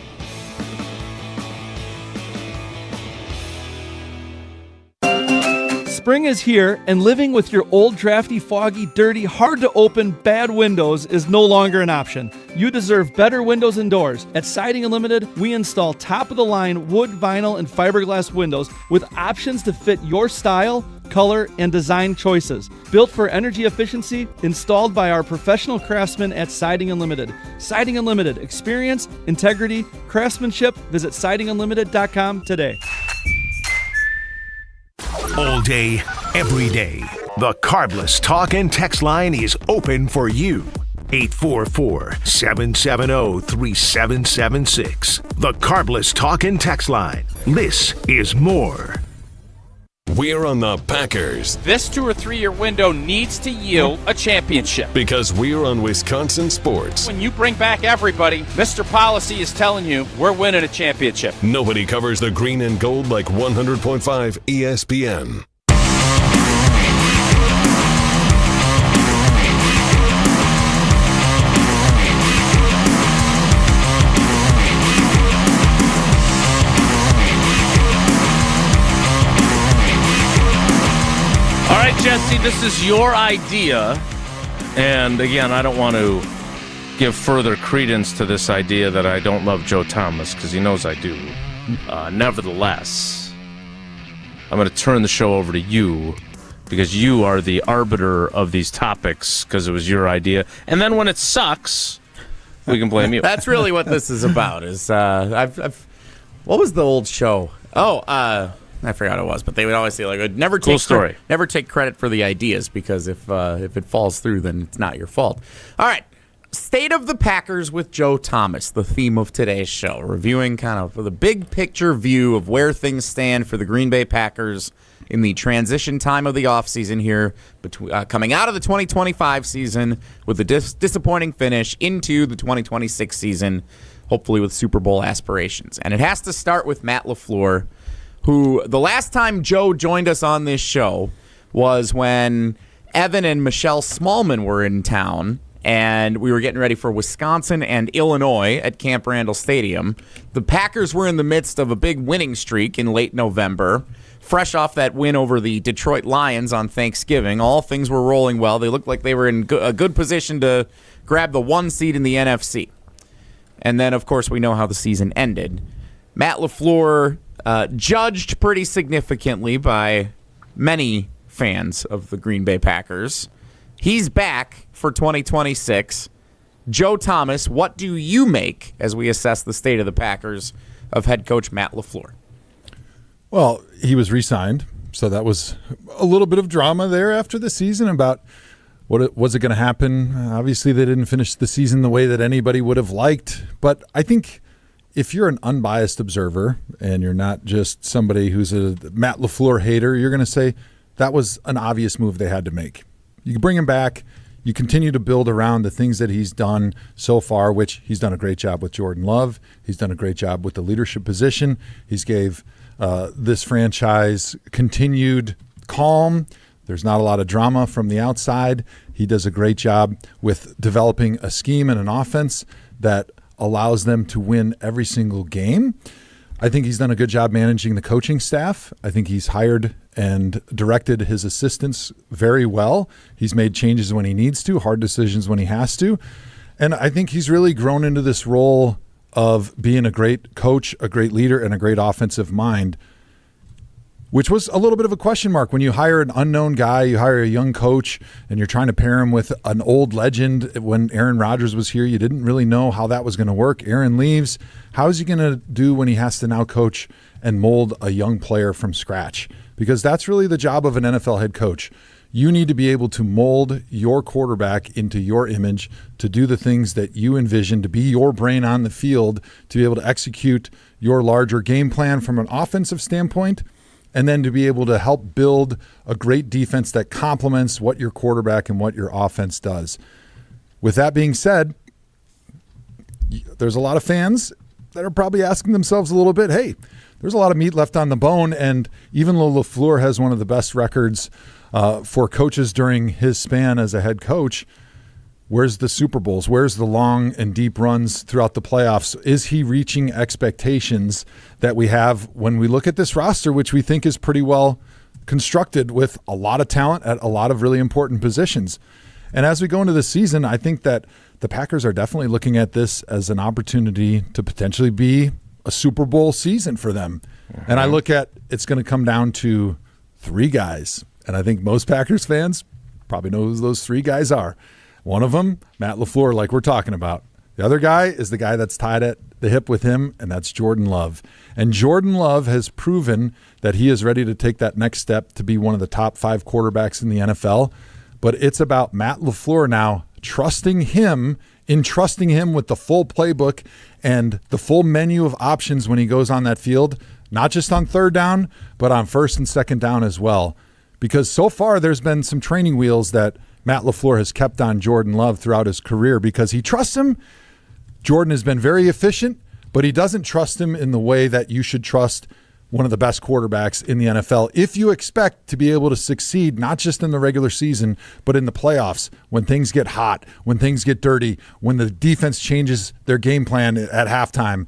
Spring is here, and living with your old, drafty, foggy, dirty, hard-to-open, bad windows is no longer an option. You deserve better windows and doors. At Siding Unlimited, we install top-of-the-line wood, vinyl, and fiberglass windows with options to fit your style, color, and design choices. Built for energy efficiency, installed by our professional craftsmen at Siding Unlimited. Siding Unlimited. Experience, integrity, craftsmanship. Visit sidingunlimited.com today. All day, every day. The Carbless Talk and Text line is open for you. 844-770-3776. The Carbless Talk and Text line. This is more. We're on the Packers. This 2 or 3 year window needs to yield a championship. Because we're on Wisconsin sports. When you bring back everybody, Mr. Policy is telling you we're winning a championship. Nobody covers the green and gold like 100.5 ESPN. All right, Jesse, this is your idea. And again, I don't want to give further credence to this idea that I don't love Joe Thomas, because he knows I do. Nevertheless, I'm going to turn the show over to you, because you are the arbiter of these topics, because it was your idea. And then when it sucks, we can blame you. That's really what this is about. Is what was the old show? I forgot what it was, but they would always say, like, never take credit for the ideas, because if it falls through, then it's not your fault. All right, State of the Packers with Joe Thomas, the theme of today's show, reviewing kind of the big picture view of where things stand for the Green Bay Packers in the transition time of the offseason here, coming out of the 2025 season with a disappointing finish into the 2026 season, hopefully with Super Bowl aspirations. And it has to start with Matt LaFleur, who the last time Joe joined us on this show was when Evan and Michelle Smallman were in town, and we were getting ready for Wisconsin and Illinois at Camp Randall Stadium. The Packers were in the midst of a big winning streak in late November, fresh off that win over the Detroit Lions on Thanksgiving. All things were rolling well. They looked like they were in a good position to grab the 1 seed in the NFC. And then, of course, we know how the season ended. Matt LaFleur judged pretty significantly by many fans of the Green Bay Packers. He's back for 2026. Joe Thomas, what do you make as we assess the state of the Packers of head coach Matt LaFleur? Well, he was re-signed, so that was a little bit of drama there after the season about was it going to happen. Obviously, they didn't finish the season the way that anybody would have liked, but I think if you're an unbiased observer and you're not just somebody who's a Matt LaFleur hater, you're going to say that was an obvious move they had to make. You bring him back. You continue to build around the things that he's done so far, which he's done a great job with Jordan Love. He's done a great job with the leadership position. He's gave this franchise continued calm. There's not a lot of drama from the outside. He does a great job with developing a scheme and an offense that allows them to win every single game. I think he's done a good job managing the coaching staff. I think he's hired and directed his assistants very well. He's made changes when he needs to, hard decisions when he has to. And I think he's really grown into this role of being a great coach, a great leader, and a great offensive mind, which was a little bit of a question mark. When you hire an unknown guy, you hire a young coach, and you're trying to pair him with an old legend. When Aaron Rodgers was here, you didn't really know how that was going to work. Aaron leaves. How is he going to do when he has to now coach and mold a young player from scratch? Because that's really the job of an NFL head coach. You need to be able to mold your quarterback into your image, to do the things that you envision, to be your brain on the field, to be able to execute your larger game plan from an offensive standpoint, and then to be able to help build a great defense that complements what your quarterback and what your offense does. With that being said, there's a lot of fans that are probably asking themselves a little bit, hey, there's a lot of meat left on the bone, and even though LaFleur has one of the best records for coaches during his span as a head coach, where's the Super Bowls? Where's the long and deep runs throughout the playoffs? Is he reaching expectations that we have when we look at this roster, which we think is pretty well constructed with a lot of talent at a lot of really important positions? And as we go into the season, I think that the Packers are definitely looking at this as an opportunity to potentially be a Super Bowl season for them. And I look at it's going to come down to 3 guys. And I think most Packers fans probably know who those 3 guys are. One of them, Matt LaFleur, like we're talking about. The other guy is the guy that's tied at the hip with him, and that's Jordan Love. And Jordan Love has proven that he is ready to take that next step to be one of the top 5 quarterbacks in the NFL. But it's about Matt LaFleur now entrusting him with the full playbook and the full menu of options when he goes on that field not just on third down, but on first and second down as well. Because so far there's been some training wheels that Matt LaFleur has kept on Jordan Love throughout his career because he trusts him. Jordan has been very efficient, but he doesn't trust him in the way that you should trust one of the best quarterbacks in the NFL if you expect to be able to succeed not just in the regular season but in the playoffs, when things get hot, when things get dirty, when the defense changes their game plan at halftime,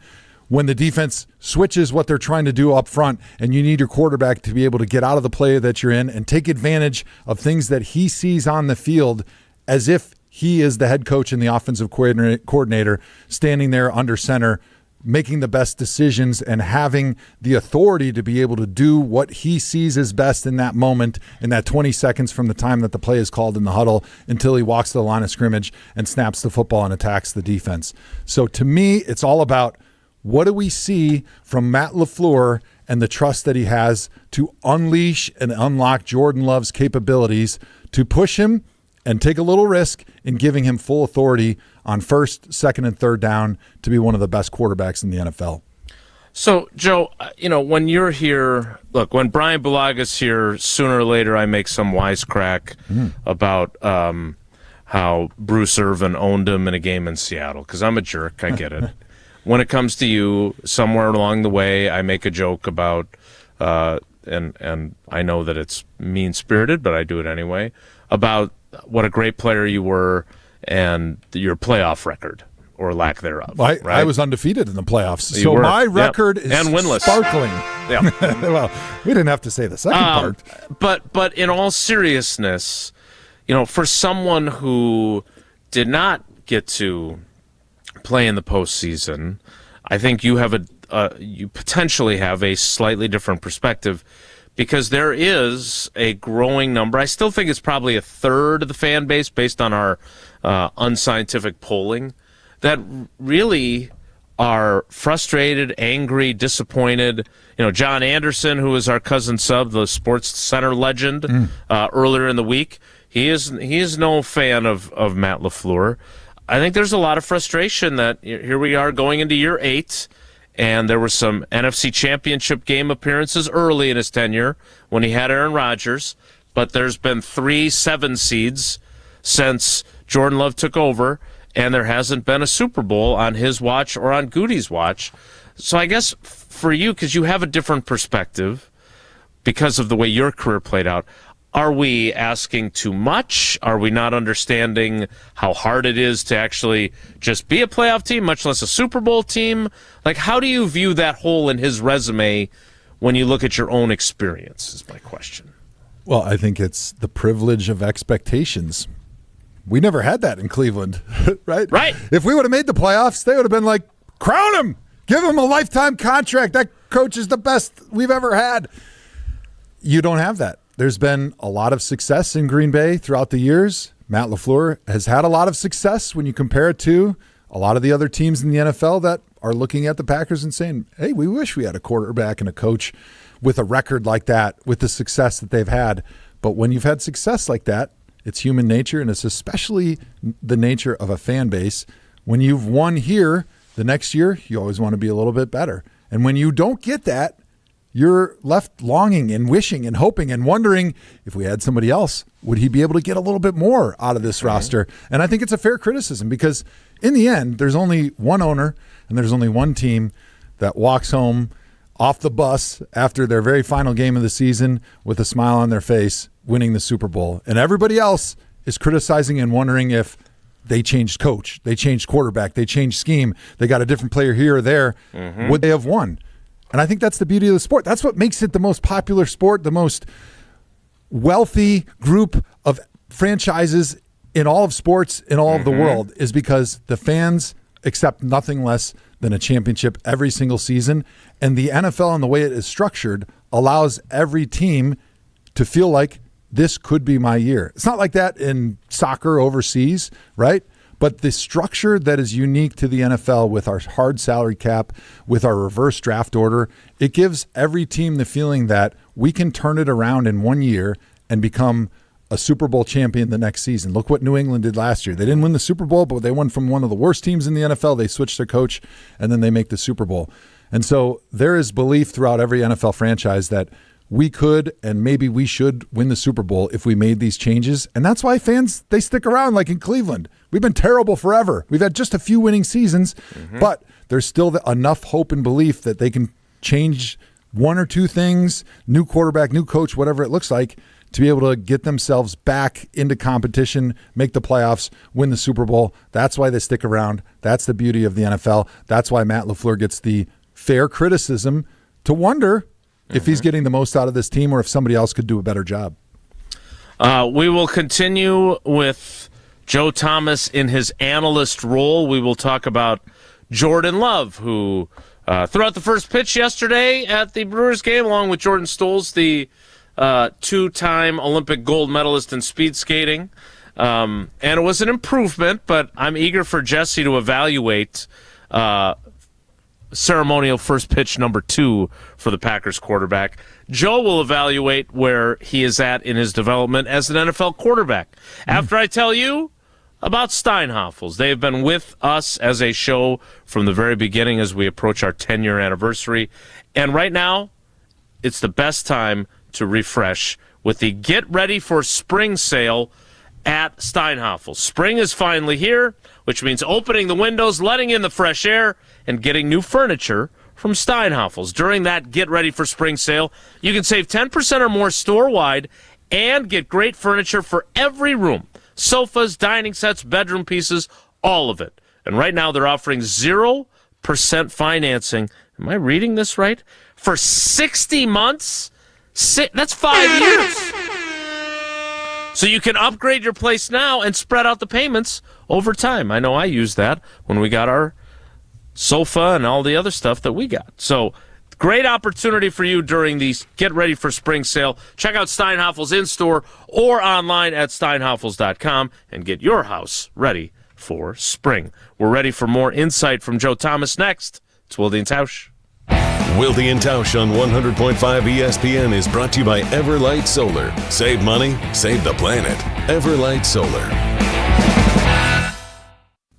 when the defense switches what they're trying to do up front and you need your quarterback to be able to get out of the play that you're in and take advantage of things that he sees on the field as if he is the head coach and the offensive coordinator standing there under center, making the best decisions and having the authority to be able to do what he sees as best in that moment, in that 20 seconds from the time that the play is called in the huddle until he walks to the line of scrimmage and snaps the football and attacks the defense. So to me, it's all about what do we see from Matt LaFleur and the trust that he has to unleash and unlock Jordan Love's capabilities to push him and take a little risk in giving him full authority on first, second, and third down to be one of the best quarterbacks in the NFL. So, Joe, when you're here, look, when Brian Bulaga's here, sooner or later I make some wisecrack about how Bruce Irvin owned him in a game in Seattle, because I'm a jerk, I get it. When it comes to you, somewhere along the way, I make a joke about, and I know that it's mean-spirited, but I do it anyway, about what a great player you were and your playoff record or lack thereof. Right? I was undefeated in the playoffs, so my record is and winless. Sparkling. Yeah. Well, we didn't have to say the second part. But in all seriousness, for someone who did not get to play in the postseason, I think you have you potentially have a slightly different perspective, because there is a growing number. I still think it's probably a third of the fan base, based on our unscientific polling, that really are frustrated, angry, disappointed. John Anderson, who is our cousin Sub, the Sports Center legend, earlier in the week, he is no fan of Matt LaFleur. I think there's a lot of frustration that here we are going into year 8, and there were some NFC Championship game appearances early in his tenure when he had Aaron Rodgers, but there's been 3 7 seeds since Jordan Love took over, and there hasn't been a Super Bowl on his watch or on Goody's watch. So I guess for you, because you have a different perspective because of the way your career played out, are we asking too much? Are we not understanding how hard it is to actually just be a playoff team, much less a Super Bowl team? Like, how do you view that hole in his resume when you look at your own experience, is my question. Well, I think it's the privilege of expectations. We never had that in Cleveland, right? Right. If we would have made the playoffs, they would have been like, crown him, give him a lifetime contract. That coach is the best we've ever had. You don't have that. There's been a lot of success in Green Bay throughout the years. Matt LaFleur has had a lot of success when you compare it to a lot of the other teams in the NFL that are looking at the Packers and saying, hey, we wish we had a quarterback and a coach with a record like that, with the success that they've had. But when you've had success like that, it's human nature, and it's especially the nature of a fan base. When you've won here, the next year, you always want to be a little bit better. And when you don't get that, you're left longing and wishing and hoping and wondering, if we had somebody else, would he be able to get a little bit more out of this roster? And I think it's a fair criticism, because in the end, there's only one owner and there's only one team that walks home off the bus after their very final game of the season with a smile on their face, winning the Super Bowl. And everybody else is criticizing and wondering if they changed coach, they changed quarterback, they changed scheme, they got a different player here or there, would they have won? And I think that's the beauty of the sport. That's what makes it the most popular sport, the most wealthy group of franchises in all of sports, in all of the world, is because the fans accept nothing less than a championship every single season. And the NFL and the way it is structured allows every team to feel like this could be my year. It's not like that in soccer overseas, right? But the structure that is unique to the NFL, with our hard salary cap, with our reverse draft order, it gives every team the feeling that we can turn it around in 1 year and become a Super Bowl champion the next season. Look what New England did last year. They didn't win the Super Bowl, but they won from one of the worst teams in the NFL. They switched their coach, and then they make the Super Bowl. And so there is belief throughout every NFL franchise that we could and maybe we should win the Super Bowl if we made these changes. And that's why fans, they stick around, like in Cleveland. We've been terrible forever. We've had just a few winning seasons, but there's still enough hope and belief that they can change one or two things, new quarterback, new coach, whatever it looks like, to be able to get themselves back into competition, make the playoffs, win the Super Bowl. That's why they stick around. That's the beauty of the NFL. That's why Matt LaFleur gets the fair criticism to wonder if he's getting the most out of this team or if somebody else could do a better job. We will continue with Joe Thomas in his analyst role. We will talk about Jordan Love, who threw out the first pitch yesterday at the Brewers game, along with Jordan Stolz, the two-time Olympic gold medalist in speed skating. And it was an improvement, but I'm eager for Jesse to evaluate ceremonial first pitch number 2 for the Packers quarterback. Joe will evaluate where he is at in his development as an NFL quarterback. After I tell you about Steinhoffels. They've been with us as a show from the very beginning as we approach our 10-year anniversary. And right now, it's the best time to refresh with the Get Ready for Spring sale at Steinhoffels. Spring is finally here, which means opening the windows, letting in the fresh air, and getting new furniture from Steinhoffels. During that Get Ready for Spring sale, you can save 10% or more store-wide and get great furniture for every room. Sofas, dining sets, bedroom pieces, all of it. And right now they're offering 0% financing. Am I reading this right? For 60 months? That's 5 years. So you can upgrade your place now and spread out the payments over time. I know I used that when we got our sofa and all the other stuff that we got. So great opportunity for you during the Get Ready for Spring sale. Check out Steinhoffels in-store or online at steinhoffels.com and get your house ready for spring. We're ready for more insight from Joe Thomas next. It's Wilde and Tausch. Wilde and Tausch on 100.5 ESPN is brought to you by Everlight Solar. Save money, save the planet. Everlight Solar.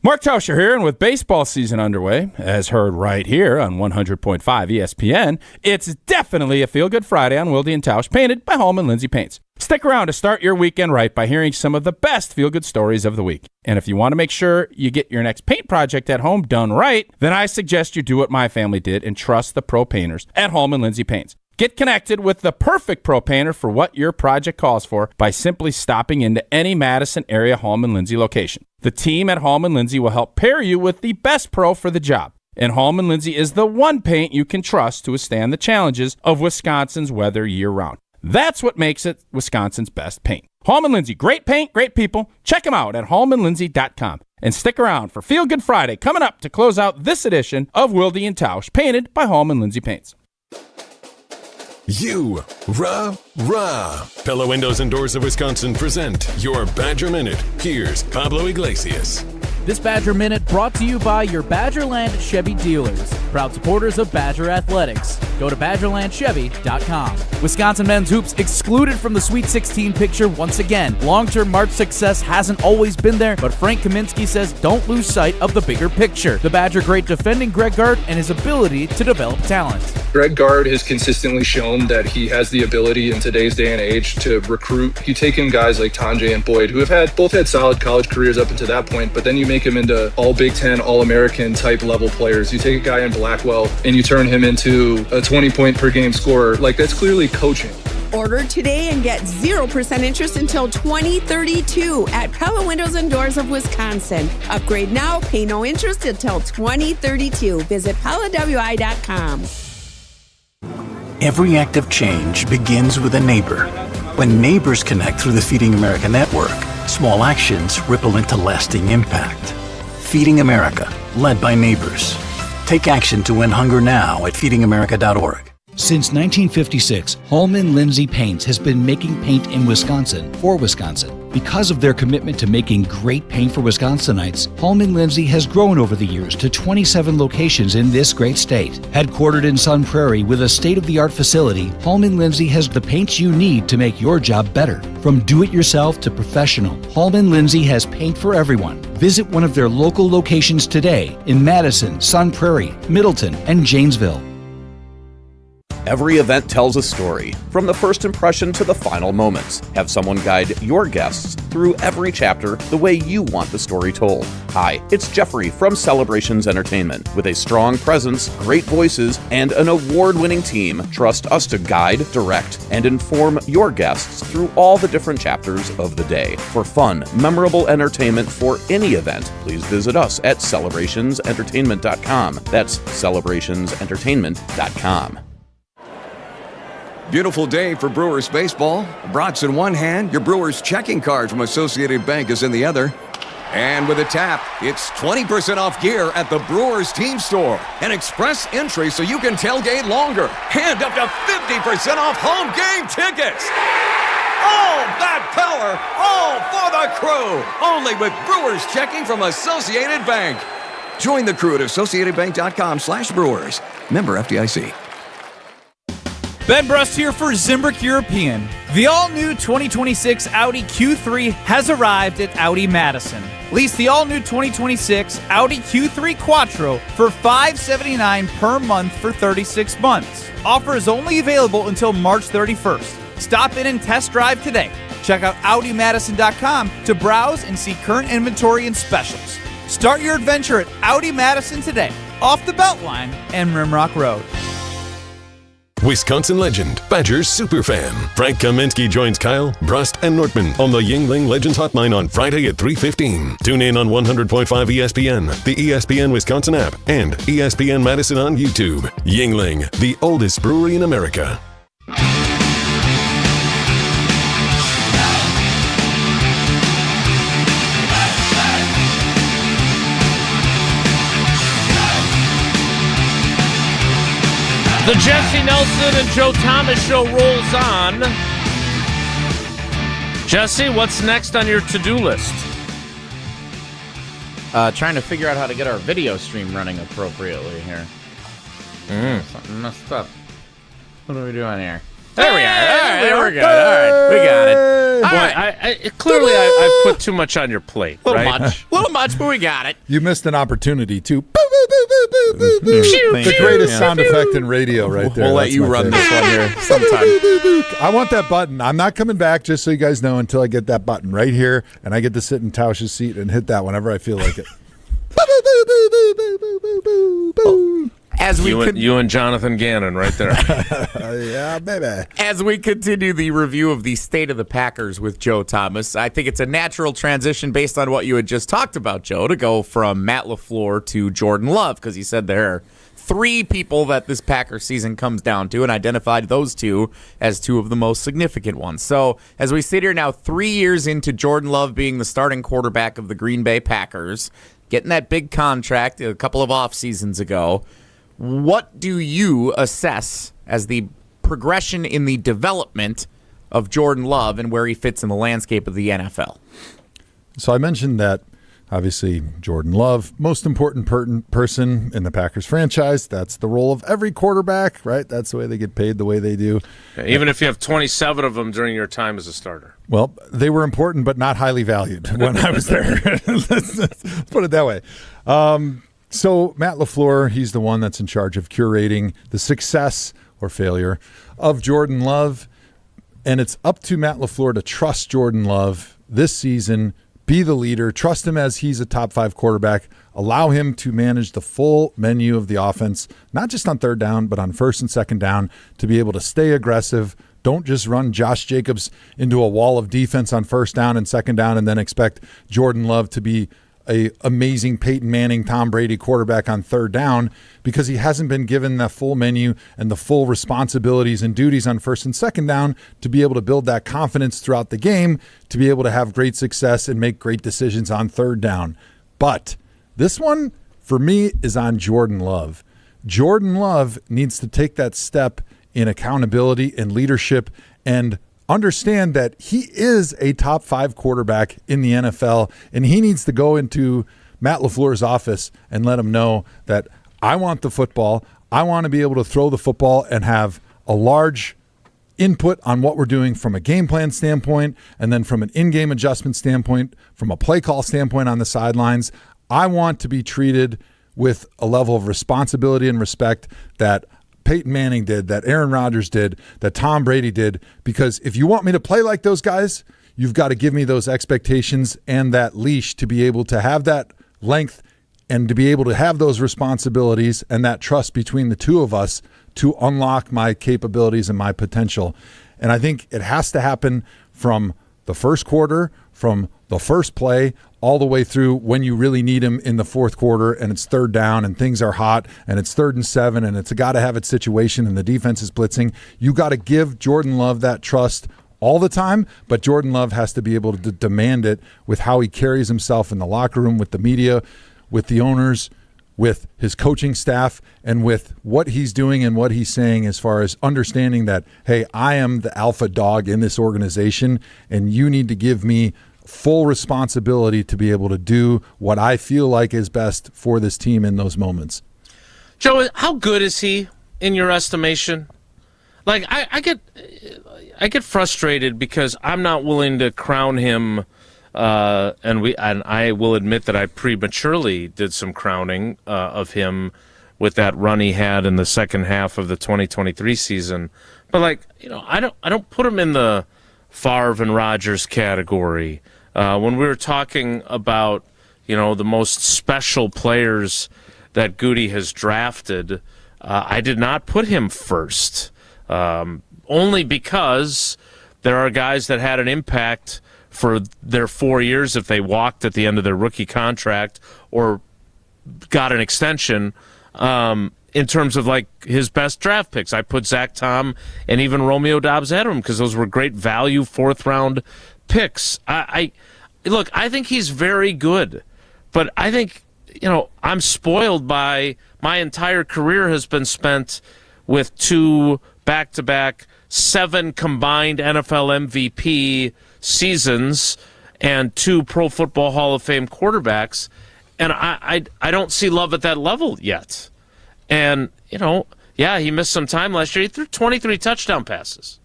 Mark Tauscher here, and with baseball season underway, as heard right here on 100.5 ESPN, it's definitely a Feelgood Friday on Wilde and Tausch, painted by Holman Lindsay Paints. Stick around to start your weekend right by hearing some of the best Feelgood stories of the week. And if you want to make sure you get your next paint project at home done right, then I suggest you do what my family did and trust the pro painters at Holman Lindsay Paints. Get connected with the perfect pro painter for what your project calls for by simply stopping into any Madison area Holman Lindsay location. The team at Holman Lindsay will help pair you with the best pro for the job. And Holman Lindsay is the one paint you can trust to withstand the challenges of Wisconsin's weather year-round. That's what makes it Wisconsin's best paint. Holman Lindsay, great paint, great people. Check them out at holmanlindsay.com. And stick around for Feel Good Friday coming up to close out this edition of Wilde and Tausch, painted by Holman Lindsay Paints. Rah. Pella Windows and Doors of Wisconsin present your Badger Minute. Here's Pablo Iglesias. This Badger Minute brought to you by your Badgerland Chevy dealers, proud supporters of Badger Athletics. Go to BadgerlandChevy.com. Wisconsin men's hoops excluded from the Sweet 16 picture once again. Long-term March success hasn't always been there, but Frank Kaminsky says don't lose sight of the bigger picture. The Badger great defending Greg Gard and his ability to develop talent. Greg Gard has consistently shown that he has the ability in today's day and age to recruit. You take in guys like Tanjay and Boyd, who have both had solid college careers up until that point, but then you make him into all Big Ten, All-American type level players. You take a guy in Blackwell and you turn him into a 20-point per game scorer. Like, that's clearly coaching. Order today and get 0% interest until 2032 at Pella Windows and Doors of Wisconsin. Upgrade now, pay no interest until 2032. Visit PellaWI.com. Every act of change begins with a neighbor. When neighbors connect through the Feeding America network, small actions ripple into lasting impact. Feeding America, led by neighbors. Take action to end hunger now at feedingamerica.org. Since 1956, Holman Lindsay Paints has been making paint in Wisconsin for Wisconsin. Because of their commitment to making great paint for Wisconsinites, Hallman Lindsay has grown over the years to 27 locations in this great state. Headquartered in Sun Prairie with a state-of-the-art facility, Hallman Lindsay has the paints you need to make your job better. From do-it-yourself to professional, Hallman Lindsay has paint for everyone. Visit one of their local locations today in Madison, Sun Prairie, Middleton, and Janesville. Every event tells a story, from the first impression to the final moments. Have someone guide your guests through every chapter the way you want the story told. Hi, it's Jeffrey from Celebrations Entertainment. With a strong presence, great voices, and an award-winning team, trust us to guide, direct, and inform your guests through all the different chapters of the day. For fun, memorable entertainment for any event, please visit us at celebrationsentertainment.com. That's celebrationsentertainment.com. Beautiful day for Brewers baseball. Brats in one hand, your Brewers checking card from Associated Bank is in the other. And with a tap, it's 20% off gear at the Brewers team store. An express entry so you can tailgate longer. And up to 50% off home game tickets. All that power, all for the crew. Only with Brewers checking from Associated Bank. Join the crew at AssociatedBank.com/Brewers. Member FDIC. Ben Brust here for Zimbrick European. The all-new 2026 Audi Q3 has arrived at Audi Madison. Lease the all-new 2026 Audi Q3 Quattro for $579 per month for 36 months. Offer is only available until March 31st. Stop in and test drive today. Check out AudiMadison.com to browse and see current inventory and specials. Start your adventure at Audi Madison today, off the Beltline and Rimrock Road. Wisconsin legend, Badgers superfan. Frank Kaminsky joins Kyle, Brust, and Nortman on the Yuengling Legends Hotline on Friday at 3:15. Tune in on 100.5 ESPN, the ESPN Wisconsin app, and ESPN Madison on YouTube. Yuengling, the oldest brewery in America. The Jesse Nelson and Joe Thomas show rolls on. Jesse, what's next on your to-do list? Trying to figure out how to get our video stream running appropriately here. Something messed up. What are we doing here? There we are. All right, there we go. All right, we got it. All right. Clearly, I put too much on your plate. A little much, but we got it. You missed an opportunity to the greatest sound effect in radio right there. We'll let you run this one here sometime. I want that button. I'm not coming back, just so you guys know, until I get that button right here, and I get to sit in Tausch's seat and hit that whenever I feel like it. You and Jonathan Gannon right there. Yeah, baby. As we continue the review of the state of the Packers with Joe Thomas, I think it's a natural transition based on what you had just talked about, Joe, to go from Matt LaFleur to Jordan Love, because he said there are three people that this Packers season comes down to and identified those two as two of the most significant ones. So as we sit here now 3 years into Jordan Love being the starting quarterback of the Green Bay Packers, getting that big contract a couple of off seasons ago, what do you assess as the progression in the development of Jordan Love and where he fits in the landscape of the NFL? So I mentioned that, obviously, Jordan Love, most important person in the Packers franchise. That's the role of every quarterback, right? That's the way they get paid the way they do. Even if you have 27 of them during your time as a starter. Well, they were important but not highly valued when I was there. Let's put it that way. So Matt LaFleur, he's the one that's in charge of curating the success or failure of Jordan Love. And it's up to Matt LaFleur to trust Jordan Love this season, be the leader, trust him as he's a top 5 quarterback, allow him to manage the full menu of the offense, not just on third down, but on first and second down, to be able to stay aggressive. Don't just run Josh Jacobs into a wall of defense on first down and second down and then expect Jordan Love to be a amazing Peyton Manning, Tom Brady quarterback on third down, because he hasn't been given the full menu and the full responsibilities and duties on first and second down to be able to build that confidence throughout the game, to be able to have great success and make great decisions on third down. But this one, for me, is on Jordan Love. Jordan Love needs to take that step in accountability and leadership and understand that he is a top 5 quarterback in the NFL, and he needs to go into Matt LaFleur's office and let him know that I want the football. I want to be able to throw the football and have a large input on what we're doing from a game plan standpoint, and then from an in-game adjustment standpoint, from a play call standpoint on the sidelines. I want to be treated with a level of responsibility and respect that Peyton Manning did, that Aaron Rodgers did, that Tom Brady did, because if you want me to play like those guys, you've got to give me those expectations and that leash to be able to have that length and to be able to have those responsibilities and that trust between the two of us to unlock my capabilities and my potential. And I think it has to happen from the first quarter, from the first play, all the way through when you really need him in the fourth quarter and it's third down and things are hot and it's 3rd and 7 and it's a got-to-have-it situation and the defense is blitzing. You got to give Jordan Love that trust all the time, but Jordan Love has to be able to demand it with how he carries himself in the locker room, with the media, with the owners, with his coaching staff, and with what he's doing and what he's saying as far as understanding that, hey, I am the alpha dog in this organization, and you need to give me full responsibility to be able to do what I feel like is best for this team in those moments. Joe, how good is he in your estimation? Like, I get frustrated because I'm not willing to crown him. And I will admit that I prematurely did some crowning of him with that run he had in the second half of the 2023 season. But I don't put him in the Favre and Rodgers category. When we were talking about the most special players that Goody has drafted, I did not put him first, only because there are guys that had an impact for their 4 years if they walked at the end of their rookie contract or got an extension, in terms of his best draft picks. I put Zach Tom and even Romeo Doubs ahead of him because those were great value 4th-round picks. I think he's very good, but I think, I'm spoiled by my entire career has been spent with 2 back-to-back 7 combined NFL MVP seasons and 2 Pro Football Hall of Fame quarterbacks, and I don't see Love at that level yet. And he missed some time last year. He threw 23 touchdown passes.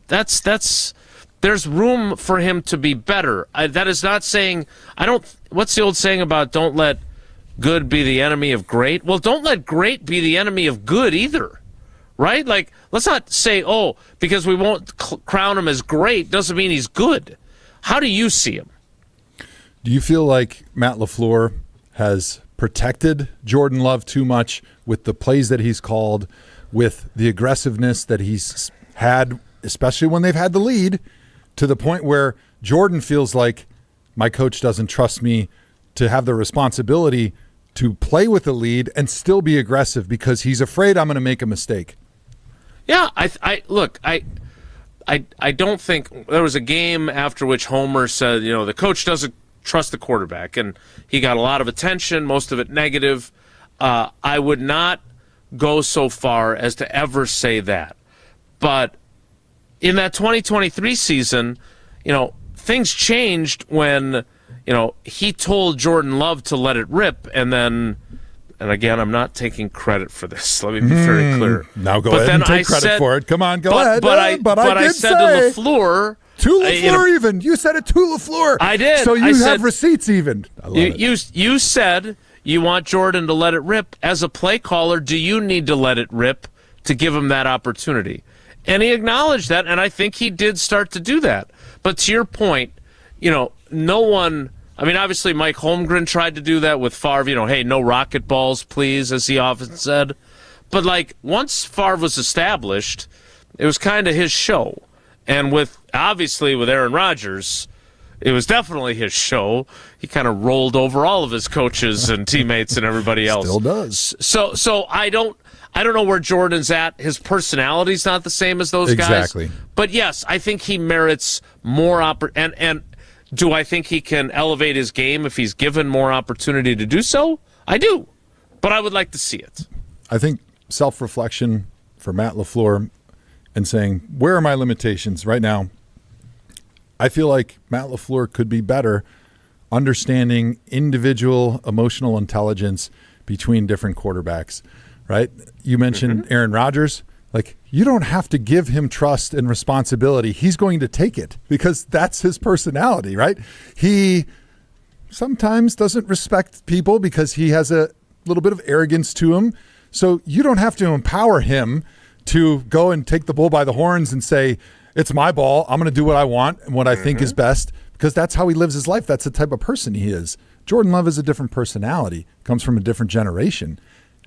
That's there's room for him to be better. That is not saying what's the old saying about don't let good be the enemy of great? Well, don't let great be the enemy of good either. Right? Let's not say, because we won't crown him as great doesn't mean he's good. How do you see him? Do you feel like Matt LaFleur has protected Jordan Love too much with the plays that he's called, with the aggressiveness that he's had, especially when they've had the lead, to the point where Jordan feels like my coach doesn't trust me to have the responsibility to play with the lead and still be aggressive because he's afraid I'm going to make a mistake? Yeah, I don't think there was a game after which Homer said, the coach doesn't trust the quarterback, and he got a lot of attention, most of it negative. I would not go so far as to ever say that. But in that 2023 season, things changed when, he told Jordan Love to let it rip, and again, I'm not taking credit for this. Let me be very clear. Now go ahead and take credit for it. Come on, go ahead. But I said to LaFleur. To LaFleur even. You said it to LaFleur. I did. So you have receipts even. I love it. You said you want Jordan to let it rip. As a play caller, do you need to let it rip to give him that opportunity? And he acknowledged that, and I think he did start to do that. But to your point, no one... obviously Mike Holmgren tried to do that with Favre, hey, no rocket balls, please, as he often said. But, once Favre was established, it was kind of his show. And obviously with Aaron Rodgers, it was definitely his show. He kind of rolled over all of his coaches and teammates and everybody else. Still does. So I don't know where Jordan's at. His personality's not the same as those guys. Exactly. But, yes, I think he merits more and do I think he can elevate his game if he's given more opportunity to do so? I do, but I would like to see it. I think self-reflection for Matt LaFleur and saying, where are my limitations right now? I feel like Matt LaFleur could be better understanding individual emotional intelligence between different quarterbacks, right? You mentioned Aaron Rodgers. Like, you don't have to give him trust and responsibility. He's going to take it because that's his personality, right? He sometimes doesn't respect people because he has a little bit of arrogance to him. So you don't have to empower him to go and take the bull by the horns and say, it's my ball. I'm going to do what I want and what I think is best, because that's how he lives his life. That's the type of person he is. Jordan Love is a different personality, comes from a different generation.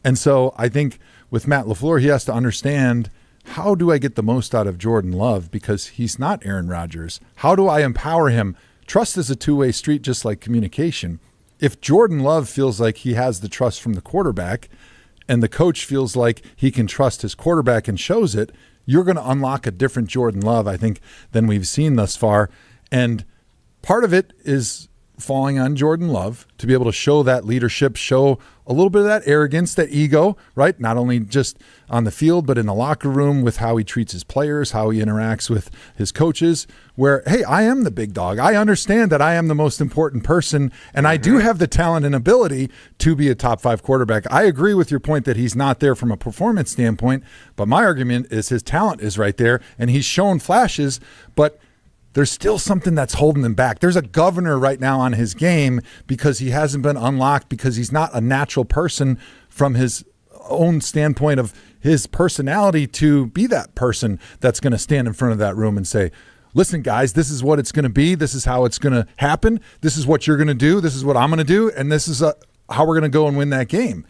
And so I think with Matt LaFleur, he has to understand, how do I get the most out of Jordan Love? Because he's not Aaron Rodgers. How do I empower him? Trust is a two-way street, just like communication. If Jordan Love feels like he has the trust from the quarterback and the coach feels like he can trust his quarterback and shows it, you're going to unlock a different Jordan Love, I think, than we've seen thus far. And part of it is falling on Jordan Love to be able to show that leadership, show a little bit of that arrogance, that ego, right? Not only just on the field, but in the locker room with how he treats his players, how he interacts with his coaches, where, hey, I am the big dog. I understand that I am the most important person, and I do have the talent and ability to be a top 5 quarterback. I agree with your point that he's not there from a performance standpoint, but my argument is his talent is right there, and he's shown flashes, but there's still something that's holding him back. There's a governor right now on his game because he hasn't been unlocked, because he's not a natural person from his own standpoint of his personality to be that person that's going to stand in front of that room and say, listen, guys, this is what it's going to be. This is how it's going to happen. This is what you're going to do. This is what I'm going to do. And this is how we're going to go and win that game.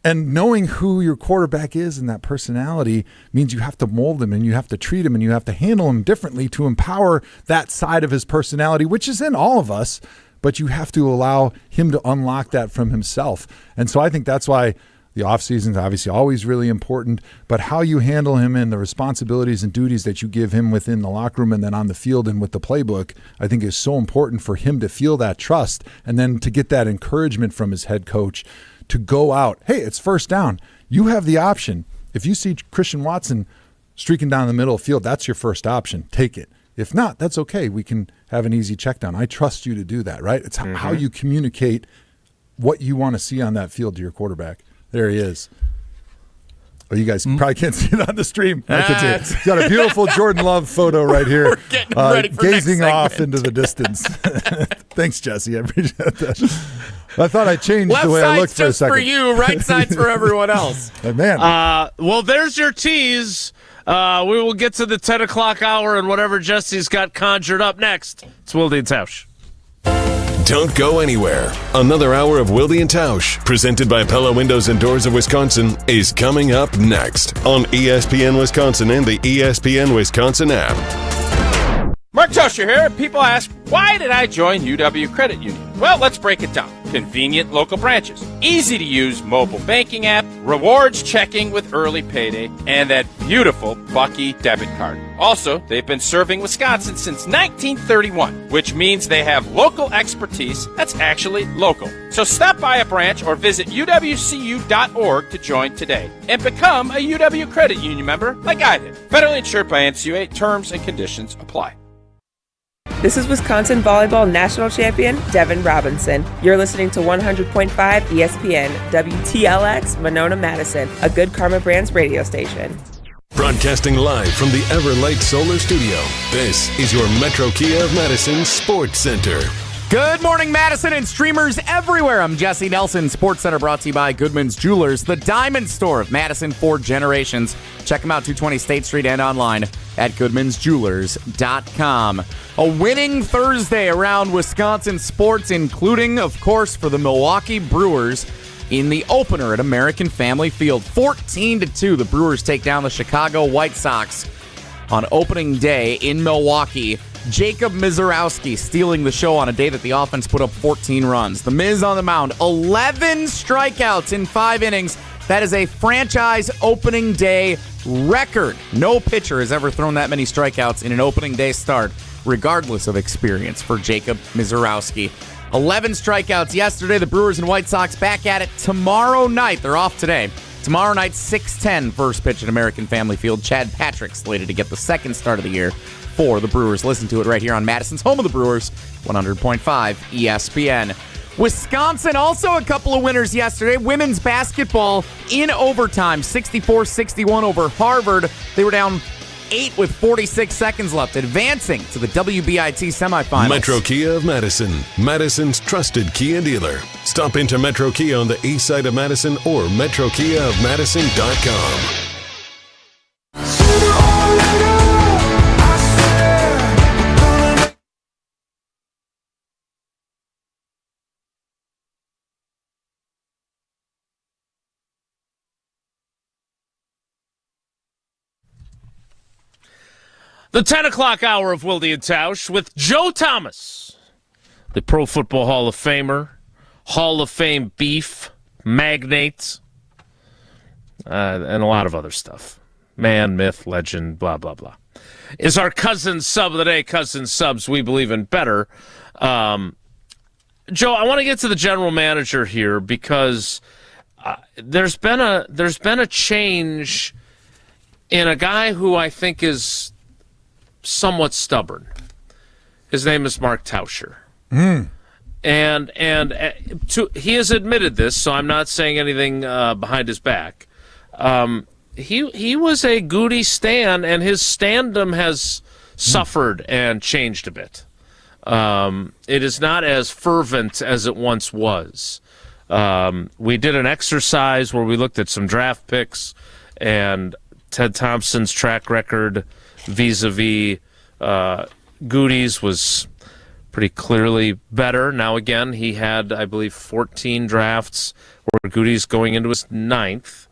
And knowing who your quarterback is and that personality means you have to mold him and you have to treat him and you have to handle him differently to empower that side of his personality, which is in all of us, but you have to allow him to unlock that from himself. And so I think that's why the offseason is obviously always really important, but how you handle him and the responsibilities and duties that you give him within the locker room and then on the field and with the playbook, I think is so important for him to feel that trust and then to get that encouragement from his head coach to go out. Hey, it's first down. You have the option. If you see Christian Watson streaking down the middle of the field, that's your first option. Take it. If not, that's okay. We can have an easy check down. I trust you to do that, right? It's how you communicate what you want to see on that field to your quarterback. There he is. Oh, you guys probably can't see it on the stream. I can see it. He's got a beautiful Jordan Love photo right here. We're getting ready for gazing next off segment. into the distance. Thanks, Jesse. I appreciate that. I thought I changed Left the way I looked for a side's just second. for you, right side's for everyone else. Man. Well, there's your tease. We will get to the 10 o'clock hour and whatever Jesse's got conjured up next. It's Wilde and Tausch. Don't go anywhere. Another hour of Wilde and Tausch, presented by Pella Windows and Doors of Wisconsin, is coming up next on ESPN Wisconsin and the ESPN Wisconsin app. Mark Tosher here. People ask, why did I join UW Credit Union? Well, let's break it down. Convenient local branches, easy to use mobile banking app, rewards checking with early payday, and that beautiful Bucky debit card. Also, they've been serving Wisconsin since 1931, which means they have local expertise that's actually local. So stop by a branch or visit uwcu.org to join today and become a UW Credit Union member like I did. Federally insured by NCUA. Terms and conditions apply. This is Wisconsin Volleyball National Champion Devin Robinson. You're listening to 100.5 ESPN, WTLX, Monona, Madison, a Good Karma Brands radio station. Broadcasting live from the Everlight Solar Studio, this is your Metro Kia of Madison Sports Center. Good morning, Madison and streamers everywhere. I'm Jesse Nelson. Sports Center brought to you by Goodman's Jewelers, the diamond store of Madison for generations. Check them out, 220 State Street and online at goodmansjewelers.com. A winning Thursday around Wisconsin sports, including, of course, for the Milwaukee Brewers in the opener at American Family Field. 14-2, the Brewers take down the Chicago White Sox on opening day in Milwaukee. Jacob Mizorowski stealing the show on a day that the offense put up 14 runs. The Miz on the mound, 11 strikeouts in 5 innings. That is a franchise opening day record. No pitcher has ever thrown that many strikeouts in an opening day start, regardless of experience, for Jacob Mizorowski. 11 strikeouts yesterday. The Brewers and White Sox back at it tomorrow night. They're off today. Tomorrow night, 6:10, first pitch at American Family Field. Chad Patrick slated to get the second start of the year for the Brewers. Listen to it right here on Madison's home of the Brewers, 100.5 ESPN. Wisconsin, also a couple of winners yesterday. Women's basketball in overtime, 64-61 over Harvard. They were down 8 with 46 seconds left, advancing to the WBIT semifinals. Metro Kia of Madison, Madison's trusted Kia dealer. Stop into Metro Kia on the east side of Madison or metrokiaofmadison.com. The 10 o'clock hour of Wilde and Tausch with Joe Thomas, the Pro Football Hall of Famer, Hall of Fame beef, magnate, and a lot of other stuff. Man, myth, legend, blah, blah, blah. Is our cousin sub of the day. Cousin subs, we believe in better. Joe, I want to get to the general manager here because there's been a change in a guy who I think is somewhat stubborn. His name is Mark Tauscher. And he has admitted this, so I'm not saying anything behind his back. He was a Goody stan, and his standom has suffered and changed a bit. It is not as fervent as it once was. We did an exercise where we looked at some draft picks and Ted Thompson's track record vis-a-vis Goody's was pretty clearly better. Now, again, he had, I believe, 14 drafts where Goody's going into his 9th.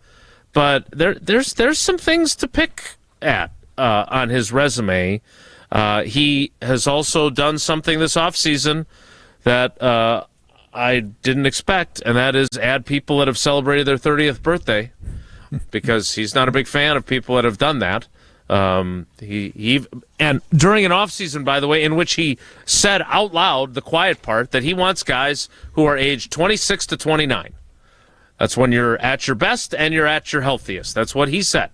But there's some things to pick at on his resume. He has also done something this offseason that I didn't expect, and that is add people that have celebrated their 30th birthday, because he's not a big fan of people that have done that. He and during an offseason, by the way, in which he said out loud, the quiet part, that he wants guys who are aged 26 to 29. That's when you're at your best and you're at your healthiest. That's what he said.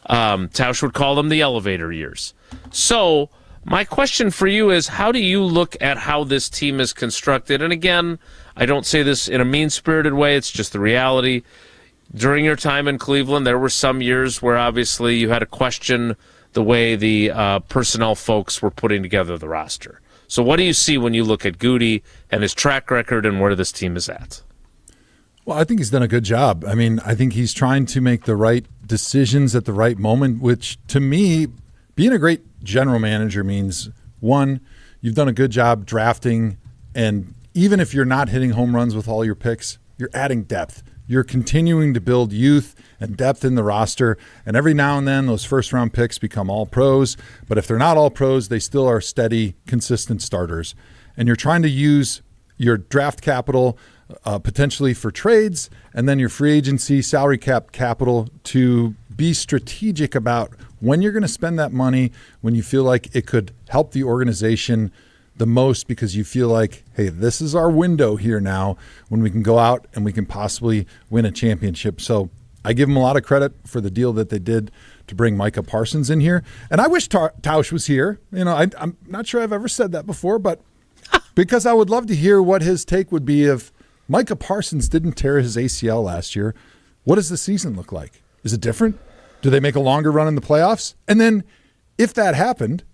Tausch would call them the elevator years. So my question for you is, how do you look at how this team is constructed? And again, I don't say this in a mean-spirited way. It's just the reality. During your time in Cleveland, there were some years where obviously you had to question the way the personnel folks were putting together the roster. So what do you see when you look at Goody and his track record and where this team is at? Well, I think he's done a good job. I mean, I think he's trying to make the right decisions at the right moment, which to me, being a great general manager means, one, you've done a good job drafting, and even if you're not hitting home runs with all your picks, you're adding depth. You're continuing to build youth and depth in the roster, and every now and then those first-round picks become all pros, but if they're not all pros, they still are steady, consistent starters. And you're trying to use your draft capital potentially for trades, and then your free agency salary cap capital to be strategic about when you're going to spend that money, when you feel like it could help the organization the most, because you feel like, hey, this is our window here now when we can go out and we can possibly win a championship. So I give them a lot of credit for the deal that they did to bring Micah Parsons in here. And I wish Tausch was here. You know, I'm not sure I've ever said that before, but because I would love to hear what his take would be if Micah Parsons didn't tear his ACL last year. What does the season look like? Is it different? Do they make a longer run in the playoffs? And then if that happened,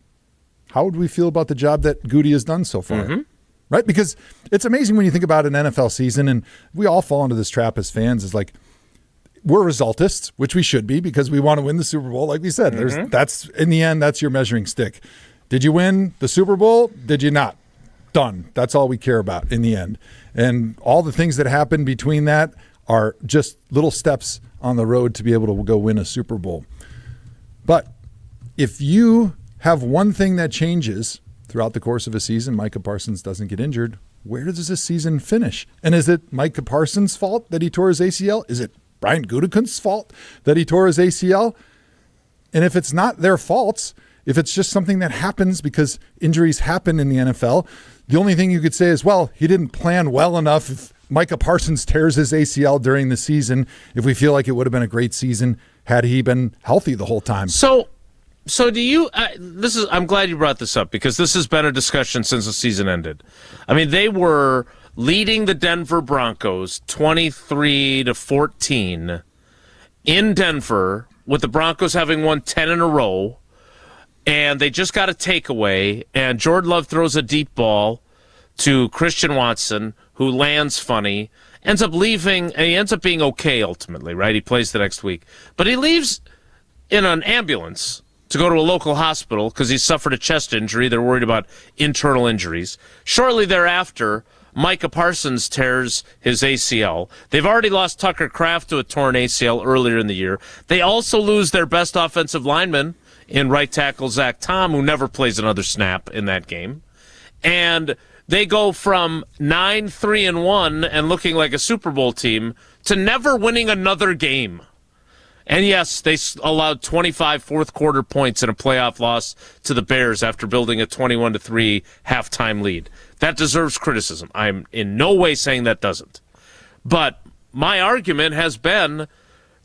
how would we feel about the job that Goody has done so far? Right? Because it's amazing when you think about an NFL season, and we all fall into this trap as fans, is like, we're resultists, which we should be because we want to win the Super Bowl. Like we said, that's in the end, that's your measuring stick. Did you win the Super Bowl? Did you not? Done. That's all we care about in the end. And all the things that happen between that are just little steps on the road to be able to go win a Super Bowl. But if you have one thing that changes throughout the course of a season, Micah Parsons doesn't get injured, where does this season finish? And is it Micah Parsons' fault that he tore his ACL? Is it Brian Gutekunst's fault that he tore his ACL? And if it's not their faults, if it's just something that happens because injuries happen in the NFL, the only thing you could say is, well, he didn't plan well enough. If Micah Parsons tears his ACL during the season, if we feel like it would have been a great season had he been healthy the whole time. So do you? I'm glad you brought this up because this has been a discussion since the season ended. I mean, they were leading the Denver Broncos 23-14 in Denver, with the Broncos having won 10 in a row, and they just got a takeaway. And Jordan Love throws a deep ball to Christian Watson, who lands funny, ends up leaving, and he ends up being okay ultimately, right? He plays the next week, but he leaves in an ambulance to go to a local hospital because he suffered a chest injury. They're worried about internal injuries. Shortly thereafter, Micah Parsons tears his ACL. They've already lost Tucker Kraft to a torn ACL earlier in the year. They also lose their best offensive lineman in right tackle Zach Tom, who never plays another snap in that game. And they go from 9-3-1 and looking like a Super Bowl team to never winning another game. And yes, they allowed 25 fourth-quarter points in a playoff loss to the Bears after building a 21-3 halftime lead. That deserves criticism. I'm in no way saying that doesn't. But my argument has been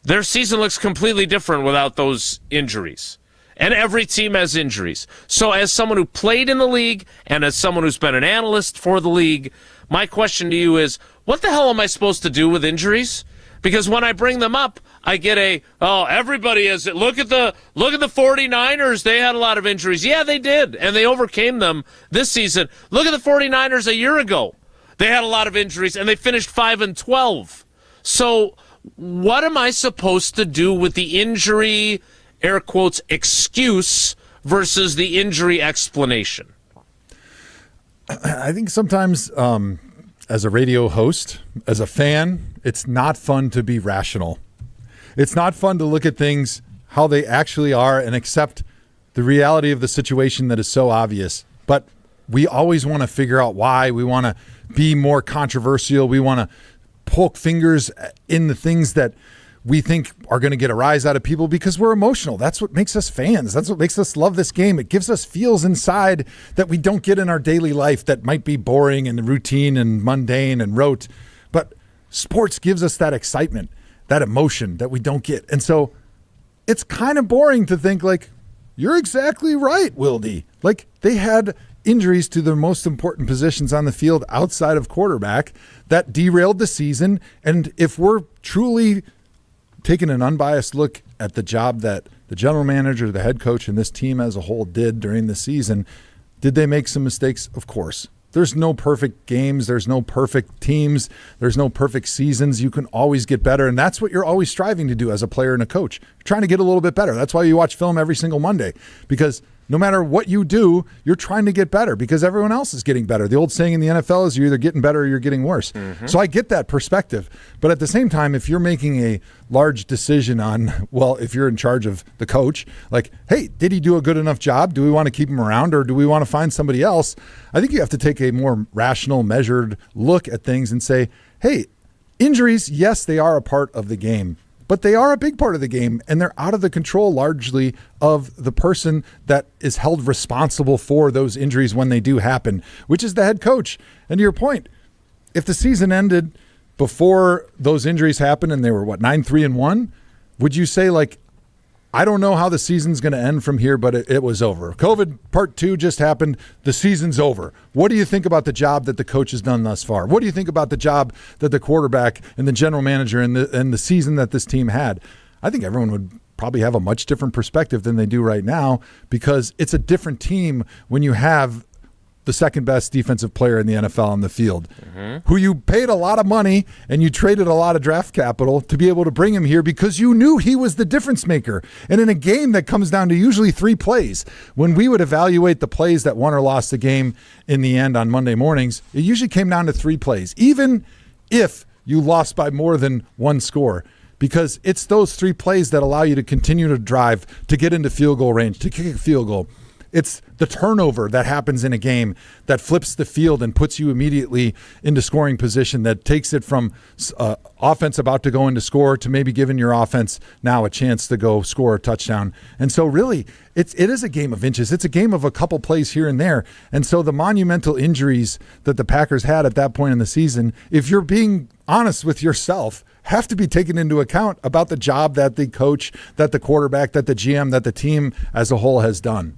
their season looks completely different without those injuries. And every team has injuries. So as someone who played in the league and as someone who's been an analyst for the league, my question to you is, what the hell am I supposed to do with injuries? Because when I bring them up, I get everybody has it. Look at the 49ers. They had a lot of injuries. Yeah, they did, and they overcame them this season. Look at the 49ers a year ago. They had a lot of injuries, and they finished 5-12. So what am I supposed to do with the injury, air quotes, excuse versus the injury explanation? I think sometimes as a radio host, as a fan, it's not fun to be rational. It's not fun to look at things how they actually are and accept the reality of the situation that is so obvious. But we always want to figure out why. We want to be more controversial. We want to poke fingers in the things that we think are going to get a rise out of people because we're emotional. That's what makes us fans. That's what makes us love this game. It gives us feels inside that we don't get in our daily life that might be boring and routine and mundane and rote. But sports gives us that excitement, that emotion that we don't get. And so it's kind of boring to think like, you're exactly right, Wilde. Like they had injuries to their most important positions on the field outside of quarterback that derailed the season. And if we're truly taking an unbiased look at the job that the general manager, the head coach, and this team as a whole did during the season, did they make some mistakes? Of course. There's no perfect games. There's no perfect teams. There's no perfect seasons. You can always get better, and that's what you're always striving to do as a player and a coach. You're trying to get a little bit better. That's why you watch film every single Monday, because no matter what you do, you're trying to get better because everyone else is getting better. The old saying in the NFL is you're either getting better or you're getting worse. Mm-hmm. So I get that perspective. But at the same time, if you're making a large decision on, well, if you're in charge of the coach, like, hey, did he do a good enough job? Do we want to keep him around or do we want to find somebody else? I think you have to take a more rational, measured look at things and say, hey, injuries, yes, they are a part of the game. But they are a big part of the game, and they're out of the control largely of the person that is held responsible for those injuries when they do happen, which is the head coach. And to your point, if the season ended before those injuries happened and they were, 9-3-1, would you say, like, I don't know how the season's going to end from here, but it was over. COVID part 2 just happened. The season's over. What do you think about the job that the coach has done thus far? What do you think about the job that the quarterback and the general manager and the season that this team had? I think everyone would probably have a much different perspective than they do right now because it's a different team when you have the second best defensive player in the NFL on the field, who you paid a lot of money and you traded a lot of draft capital to be able to bring him here because you knew he was the difference maker. And in a game that comes down to usually 3 plays, when we would evaluate the plays that won or lost the game in the end on Monday mornings, it usually came down to 3 plays, even if you lost by more than 1 score. Because it's those 3 plays that allow you to continue to drive, to get into field goal range, to kick a field goal. It's the turnover that happens in a game that flips the field and puts you immediately into scoring position, that takes it from offense about to go into score to maybe giving your offense now a chance to go score a touchdown. And so really, it is a game of inches. It's a game of a couple plays here and there. And so the monumental injuries that the Packers had at that point in the season, if you're being honest with yourself, have to be taken into account about the job that the coach, that the quarterback, that the GM, that the team as a whole has done.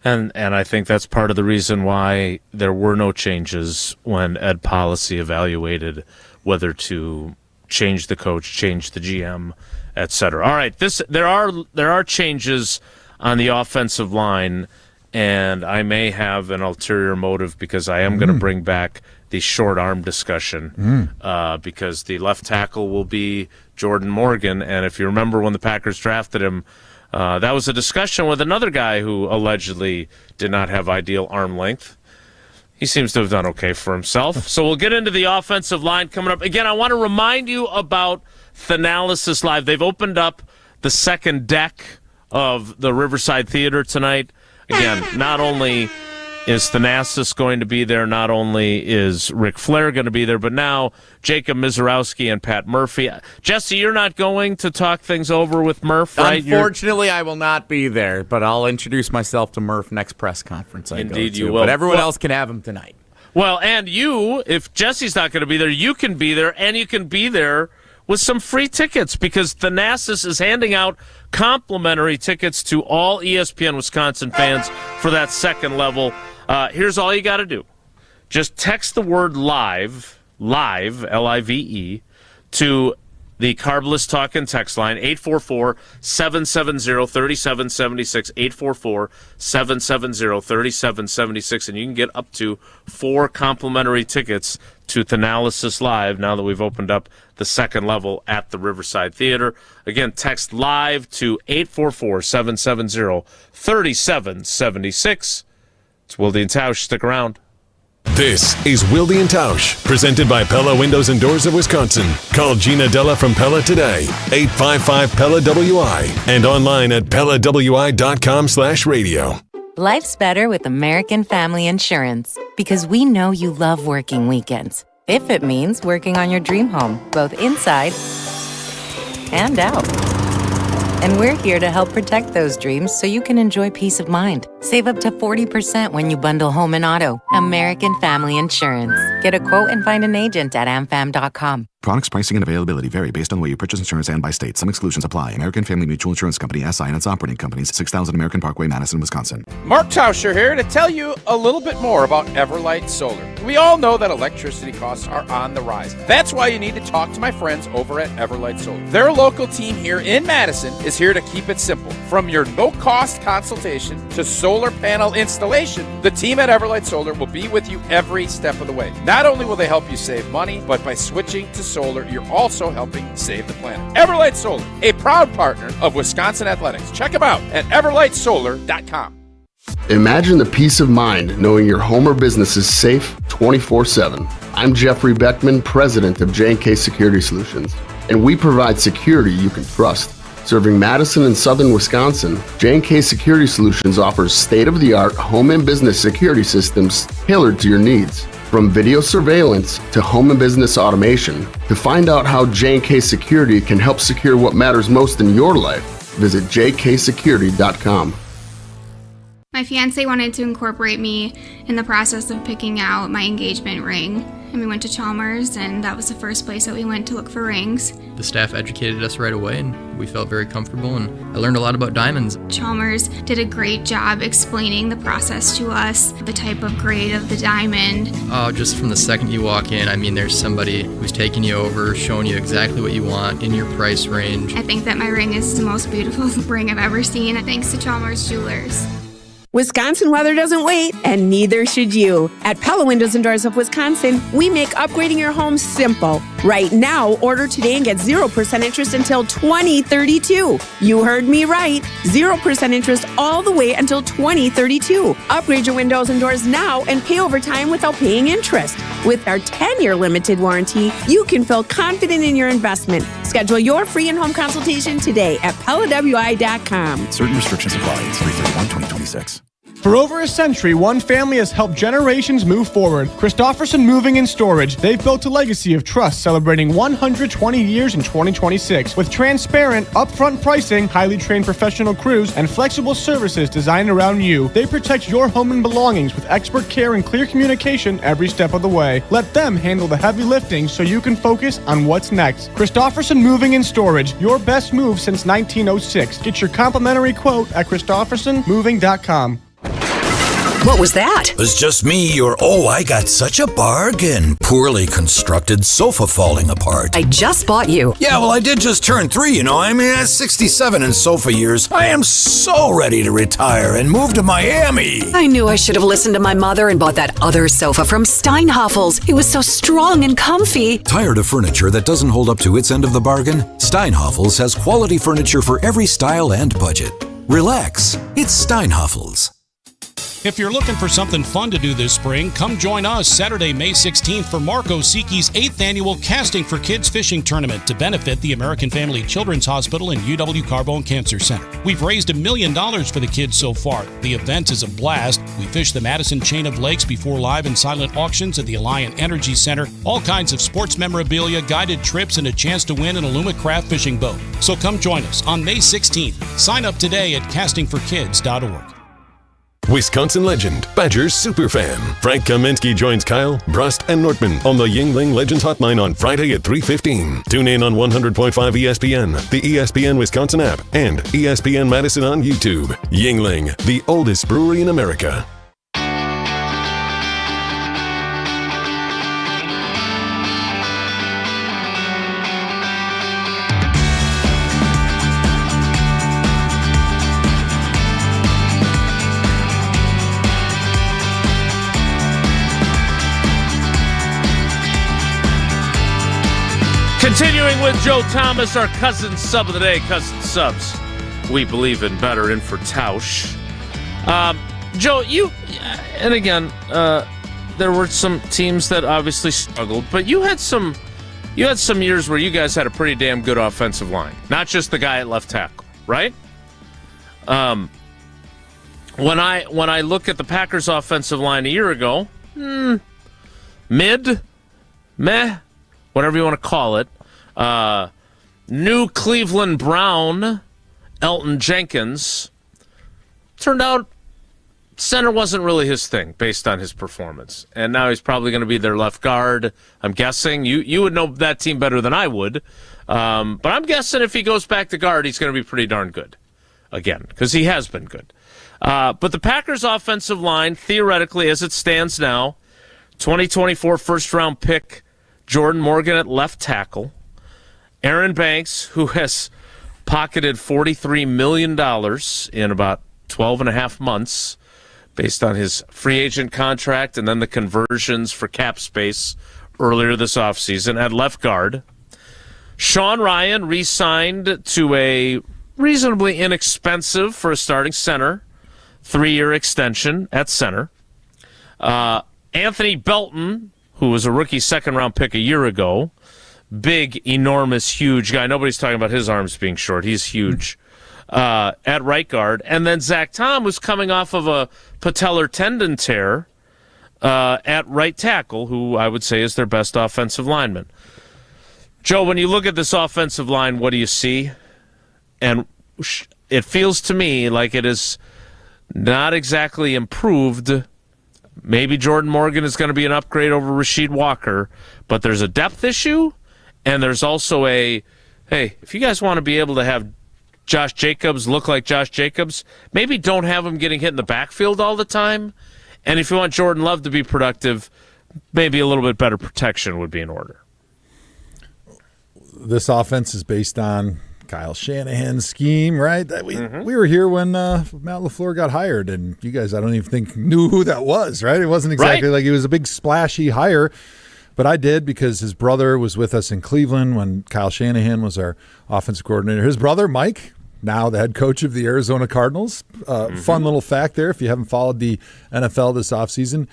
And I think that's part of the reason why there were no changes when Ed Policy evaluated whether to change the coach, change the GM, etc. All right, there are changes on the offensive line, and I may have an ulterior motive because I am going to bring back the short arm discussion because the left tackle will be Jordan Morgan, and if you remember when the Packers drafted him, that was a discussion with another guy who allegedly did not have ideal arm length. He seems to have done okay for himself. So we'll get into the offensive line coming up. Again, I want to remind you about Tanalysis Live. They've opened up the second deck of the Riverside Theater tonight. Again, not only is Tanalysis going to be there, not only is Ric Flair going to be there, but now Jacob Mizorowski and Pat Murphy. Jesse, you're not going to talk things over with Murph, right? Unfortunately, I will not be there, but I'll introduce myself to Murph next press conference I Indeed, go to. you will. But everyone else can have him tonight. Well, and you, if Jesse's not going to be there, you can be there, and you can be there with some free tickets because Thanasis is handing out complimentary tickets to all ESPN Wisconsin fans for that second level. Here's all you got to do. Just text the word live, L-I-V-E, to the Carbless Talk and text line, 844-770-3776, 844-770-3776, and you can get up to 4 complimentary tickets to Thanalysis Live now that we've opened up the second level at the Riverside Theater. Again, text live to 844-770-3776. It's Wilde and Tausch. Stick around. This is Wilde and Tausch, presented by Pella Windows and Doors of Wisconsin. Call Gina Della from Pella today, 855-PELLA-WI, and online at PellaWI.com/radio. Life's better with American Family Insurance because we know you love working weekends. If it means working on your dream home, both inside and out. And we're here to help protect those dreams so you can enjoy peace of mind. Save up to 40% when you bundle home and auto. American Family Insurance. Get a quote and find an agent at amfam.com. Products, pricing, and availability vary based on the way you purchase insurance and by state. Some exclusions apply. American Family Mutual Insurance Company, SI, and its operating companies, 6000 American Parkway, Madison, Wisconsin. Mark Tauscher here to tell you a little bit more about Everlight Solar. We all know that electricity costs are on the rise. That's why you need to talk to my friends over at Everlight Solar. Their local team here in Madison is here to keep it simple. From your no-cost consultation to solar panel installation, the team at Everlight Solar will be with you every step of the way. Not only will they help you save money, but by switching to solar, you're also helping save the planet. Everlight Solar, a proud partner of Wisconsin Athletics. Check them out at everlightsolar.com. Imagine the peace of mind knowing your home or business is safe 24/7. I'm Jeffrey Beckman, president of J&K Security Solutions, and we provide security you can trust. Serving Madison and southern Wisconsin, J&K Security Solutions offers state-of-the-art home and business security systems tailored to your needs. From video surveillance to home and business automation, to find out how J&K Security can help secure what matters most in your life, visit jksecurity.com. My fiance wanted to incorporate me in the process of picking out my engagement ring. And we went to Chalmers, and that was the first place that we went to look for rings. The staff educated us right away, and we felt very comfortable, and I learned a lot about diamonds. Chalmers did a great job explaining the process to us, the type of grade of the diamond. Just from the second you walk in, I mean, there's somebody who's taking you over, showing you exactly what you want in your price range. I think that my ring is the most beautiful ring I've ever seen, thanks to Chalmers Jewelers. Wisconsin weather doesn't wait, and neither should you. At Pella Windows and Doors of Wisconsin, we make upgrading your home simple. Right now, order today and get 0% interest until 2032. You heard me right. 0% interest all the way until 2032. Upgrade your windows and doors now and pay over time without paying interest. With our 10-year limited warranty, you can feel confident in your investment. Schedule your free in-home consultation today at PellaWI.com. Certain restrictions apply. It's 3/31/2026. For over a century, one family has helped generations move forward. Christofferson Moving and Storage. They've built a legacy of trust celebrating 120 years in 2026 with transparent, upfront pricing, highly trained professional crews, and flexible services designed around you. They protect your home and belongings with expert care and clear communication every step of the way. Let them handle the heavy lifting so you can focus on what's next. Christofferson Moving and Storage. Your best move since 1906. Get your complimentary quote at ChristoffersonMoving.com. What was that? It was just me, or I got such a bargain. Poorly constructed sofa falling apart. I just bought you. Yeah, well, I did just turn 3, I mean, at 67 in sofa years. I am so ready to retire and move to Miami. I knew I should have listened to my mother and bought that other sofa from Steinhoffel's. It was so strong and comfy. Tired of furniture that doesn't hold up to its end of the bargain? Steinhoffel's has quality furniture for every style and budget. Relax. It's Steinhoffel's. If you're looking for something fun to do this spring, come join us Saturday, May 16th for Marco Siki's 8th annual Casting for Kids Fishing Tournament to benefit the American Family Children's Hospital and UW Carbone Cancer Center. We've raised $1 million for the kids so far. The event is a blast. We fish the Madison chain of lakes before live and silent auctions at the Alliant Energy Center. All kinds of sports memorabilia, guided trips, and a chance to win an Alumacraft fishing boat. So come join us on May 16th. Sign up today at castingforkids.org. Wisconsin legend, Badgers superfan. Frank Kaminsky joins Kyle, Brust, and Nortman on the Yingling Legends Hotline on Friday at 3:15. Tune in on 100.5 ESPN, the ESPN Wisconsin app, and ESPN Madison on YouTube. Yingling, the oldest brewery in America. Continuing with Joe Thomas, our cousin sub of the day, cousin subs. We believe in better in for Tausch. Joe, you, and again, there were some teams that obviously struggled, but you had some years where you guys had a pretty damn good offensive line. Not just the guy at left tackle, right? When I look at the Packers' offensive line a year ago, meh, whatever you want to call it. New Cleveland Brown, Elton Jenkins, turned out center wasn't really his thing based on his performance. And now he's probably going to be their left guard, I'm guessing. You would know that team better than I would. But I'm guessing if he goes back to guard, he's going to be pretty darn good again, because he has been good. But the Packers' offensive line, theoretically, as it stands now, 2024 first-round pick Jordan Morgan at left tackle, Aaron Banks, who has pocketed $43 million in about 12 and a half months based on his free agent contract and then the conversions for cap space earlier this offseason at left guard. Sean Ryan re-signed to a reasonably inexpensive for a starting center 3-year extension at center. Anthony Belton, who was a rookie second-round pick a year ago, big, enormous, huge guy. Nobody's talking about his arms being short. He's huge. At right guard. And then Zach Tom was coming off of a patellar tendon tear at right tackle, who I would say is their best offensive lineman. Joe, when you look at this offensive line, what do you see? And it feels to me like it is not exactly improved. Maybe Jordan Morgan is going to be an upgrade over Rasheed Walker, but there's a depth issue, and there's also hey, if you guys want to be able to have Josh Jacobs look like Josh Jacobs, maybe don't have him getting hit in the backfield all the time. And if you want Jordan Love to be productive, maybe a little bit better protection would be in order. This offense is based on Kyle Shanahan's scheme, right? We were here when Matt LaFleur got hired, and you guys, I don't even think, knew who that was, right? It wasn't exactly like he was a big splashy hire, but I did because his brother was with us in Cleveland when Kyle Shanahan was our offensive coordinator. His brother, Mike, now the head coach of the Arizona Cardinals. Fun little fact there if you haven't followed the NFL this offseason.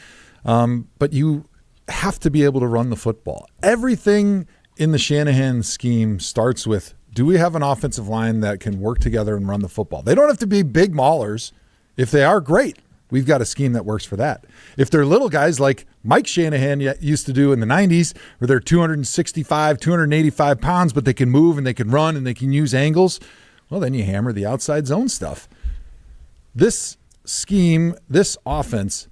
But have to be able to run the football. Everything in the Shanahan scheme starts with, do we have an offensive line that can work together and run the football? They don't have to be big maulers. If they are, great. We've got a scheme that works for that. If they're little guys like Mike Shanahan used to do in the 90s, where they're 265, 285 pounds, but they can move and they can run and they can use angles, well, then you hammer the outside zone stuff. This scheme, this offense,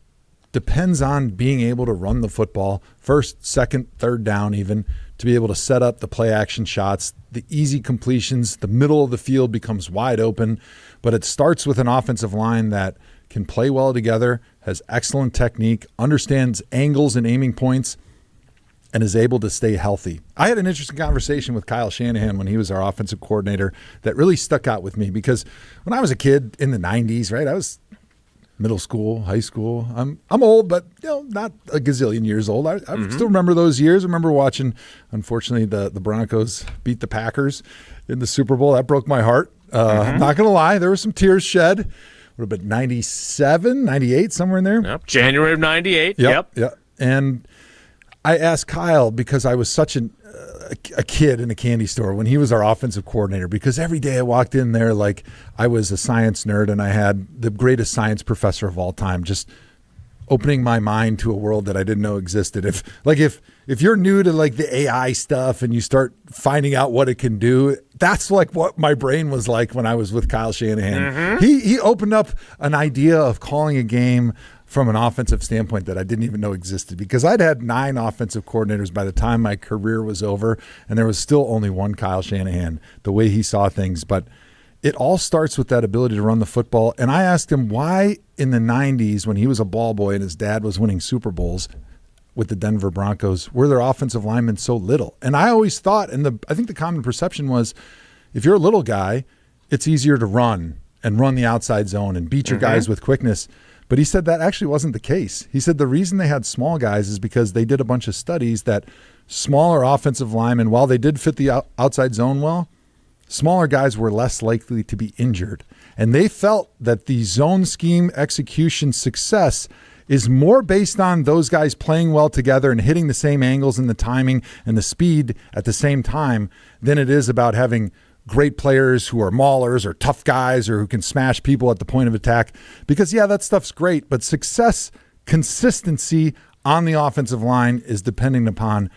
depends on being able to run the football first, second, third down even, to be able to set up the play action shots, the easy completions, the middle of the field becomes wide open. But it starts with an offensive line that can play well together, has excellent technique, understands angles and aiming points, and is able to stay healthy. I had an interesting conversation with Kyle Shanahan when he was our offensive coordinator that really stuck out with me, because when I was a kid in the 90s, right, I was middle school, high school. I'm old, but not a gazillion years old. I still remember those years. I remember watching, unfortunately, the Broncos beat the Packers in the Super Bowl. That broke my heart. I'm not going to lie. There were some tears shed. What about 97, 98, somewhere in there? Yep. January of 98. Yep. And I asked Kyle, because I was such a kid in a candy store when he was our offensive coordinator, because every day I walked in there like I was a science nerd and I had the greatest science professor of all time, just opening my mind to a world that I didn't know existed. If you're new to like the AI stuff and you start finding out what it can do, that's like what my brain was like when I was with Kyle Shanahan. He opened up an idea of calling a game from an offensive standpoint that I didn't even know existed, because I'd had 9 offensive coordinators by the time my career was over, and there was still only one Kyle Shanahan, the way he saw things. But it all starts with that ability to run the football. And I asked him why in the 90s, when he was a ball boy and his dad was winning Super Bowls with the Denver Broncos, were their offensive linemen so little? And I always thought, and I think the common perception was, if you're a little guy, it's easier to run and run the outside zone and beat your guys with quickness. But he said that actually wasn't the case. He said the reason they had small guys is because they did a bunch of studies that smaller offensive linemen, while they did fit the outside zone well, smaller guys were less likely to be injured. And they felt that the zone scheme execution success is more based on those guys playing well together and hitting the same angles and the timing and the speed at the same time than it is about having great players who are maulers or tough guys or who can smash people at the point of attack. Because, yeah, that stuff's great, but success, consistency on the offensive line is depending upon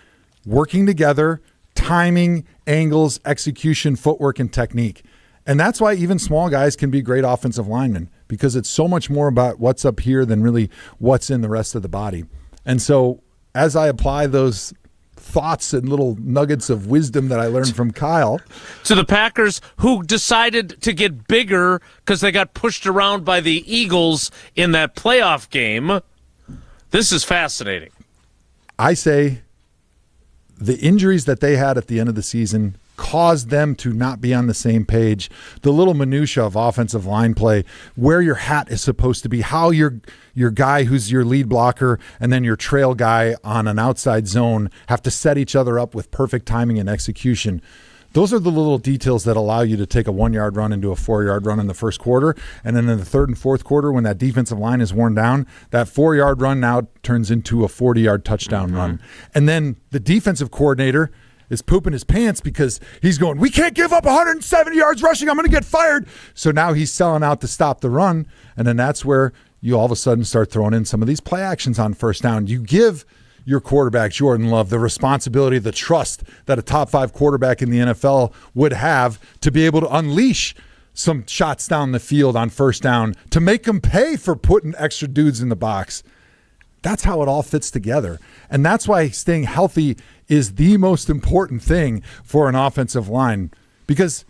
working together, timing, angles, execution, footwork, and technique. And that's why even small guys can be great offensive linemen, because it's so much more about what's up here than really what's in the rest of the body. And so as I apply those thoughts and little nuggets of wisdom that I learned from Kyle to the Packers, who decided to get bigger because they got pushed around by the Eagles in that playoff game, this is fascinating. I say the injuries that they had at the end of the season caused them to not be on the same page. The little minutia of offensive line play, where your hat is supposed to be, how your guy who's your lead blocker and then your trail guy on an outside zone have to set each other up with perfect timing and execution. Those are the little details that allow you to take a 1-yard run into a 4-yard run in the first quarter. And then in the third and fourth quarter, when that defensive line is worn down, that 4-yard run now turns into a 40-yard touchdown run. And then the defensive coordinator is pooping his pants because he's going, we can't give up 170 yards rushing. I'm going to get fired. So now he's selling out to stop the run. And then that's where you all of a sudden start throwing in some of these play actions on first down. You give your quarterback, Jordan Love, the responsibility, the trust that a top 5 quarterback in the NFL would have to be able to unleash some shots down the field on first down to make them pay for putting extra dudes in the box. That's how it all fits together. And that's why staying healthy is the most important thing for an offensive line, because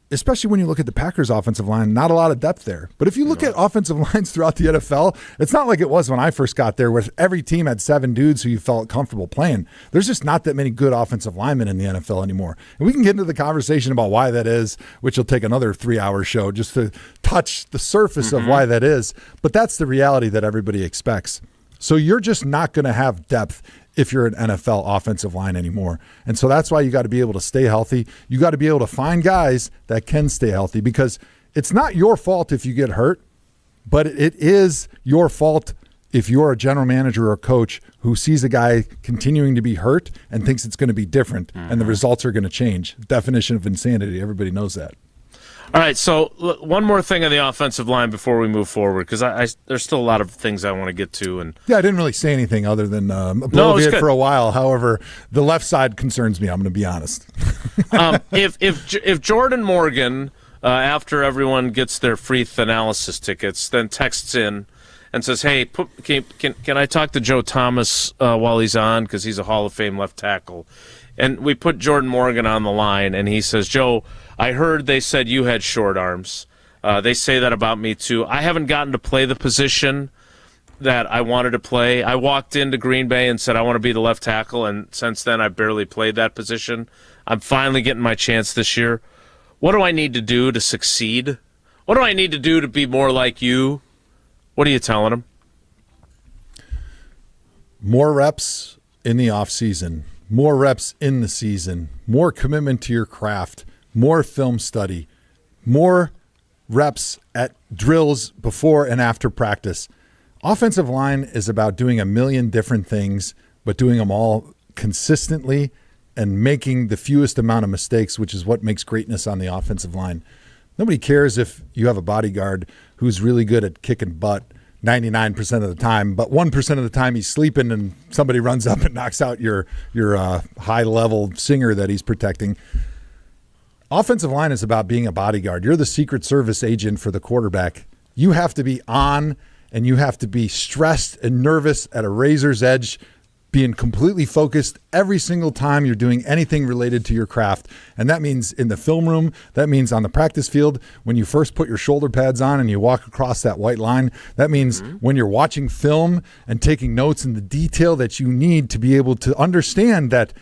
especially when you look at the Packers offensive line, not a lot of depth there. But if you look at offensive lines throughout the NFL, it's not like it was when I first got there, where every team had 7 dudes who you felt comfortable playing. There's just not that many good offensive linemen in the NFL anymore. And we can get into the conversation about why that is, which will take another 3-hour show just to touch the surface of why that is. But that's the reality that everybody expects. So you're just not going to have depth if you're an NFL offensive line anymore. And so that's why you got to be able to stay healthy. You got to be able to find guys that can stay healthy, because it's not your fault if you get hurt, but it is your fault if you're a general manager or a coach who sees a guy continuing to be hurt and thinks it's going to be different and the results are going to change. Definition of insanity. Everybody knows that. All right, so one more thing on the offensive line before we move forward, because there's still a lot of things I want to get to. And yeah, I didn't really say anything other than Bolivian for a while. However, the left side concerns me. I'm going to be honest. If Jordan Morgan, after everyone gets their free Tanalysis tickets, then texts in and says, "Hey, can I talk to Joe Thomas while he's on, because he's a Hall of Fame left tackle?" And we put Jordan Morgan on the line, and he says, "Joe, I heard they said you had short arms. They say that about me too. I haven't gotten to play the position that I wanted to play. I walked into Green Bay and said I want to be the left tackle, and since then I've barely played that position. I'm finally getting my chance this year. What do I need to do to succeed? What do I need to do to be more like you?" What are you telling him? More reps in the offseason, more reps in the season, more commitment to your craft, more film study, more reps at drills before and after practice. Offensive line is about doing a million different things, but doing them all consistently and making the fewest amount of mistakes, which is what makes greatness on the offensive line. Nobody cares if you have a bodyguard who's really good at kicking butt 99% of the time, but 1% of the time he's sleeping and somebody runs up and knocks out your high-level singer that he's protecting. Offensive line is about being a bodyguard. You're the Secret Service agent for the quarterback. You have to be on, and you have to be stressed and nervous at a razor's edge, being completely focused every single time you're doing anything related to your craft. And that means in the film room, that means on the practice field, when you first put your shoulder pads on and you walk across that white line, that means when you're watching film and taking notes in the detail that you need to be able to understand that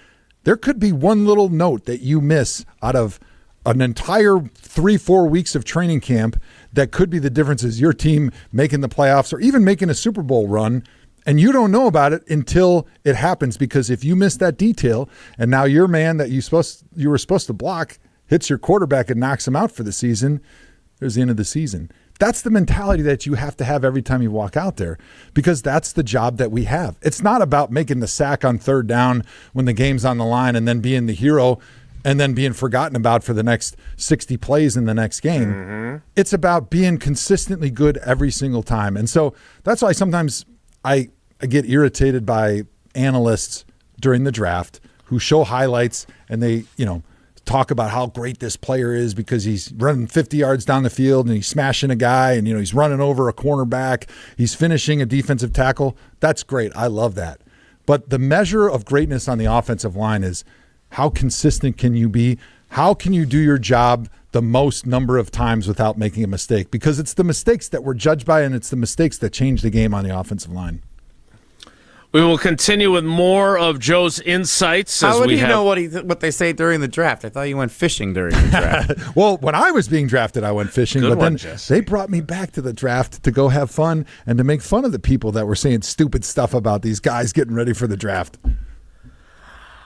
there could be one little note that you miss out of an entire 3-4 weeks of training camp that could be the difference is your team making the playoffs or even making a Super Bowl run. And you don't know about it until it happens, because if you miss that detail and now your man that you were supposed to block hits your quarterback and knocks him out for the season, there's the end of the season. That's the mentality that you have to have every time you walk out there, because that's the job that we have. It's not about making the sack on third down when the game's on the line and then being the hero and then being forgotten about for the next 60 plays in the next game. It's about being consistently good every single time. And so that's why sometimes I get irritated by analysts during the draft who show highlights and they, talk about how great this player is because he's running 50 yards down the field and he's smashing a guy and, he's running over a cornerback. He's finishing a defensive tackle. That's great. I love that. But the measure of greatness on the offensive line is how consistent can you be? How can you do your job the most number of times without making a mistake? Because it's the mistakes that we're judged by, and it's the mistakes that change the game on the offensive line. We will continue with more of Joe's insights. How would you know what they say during the draft? I thought you went fishing during the draft. Well, when I was being drafted, I went fishing. Good but one, then Jesse. They brought me back to the draft to go have fun and to make fun of the people that were saying stupid stuff about these guys getting ready for the draft.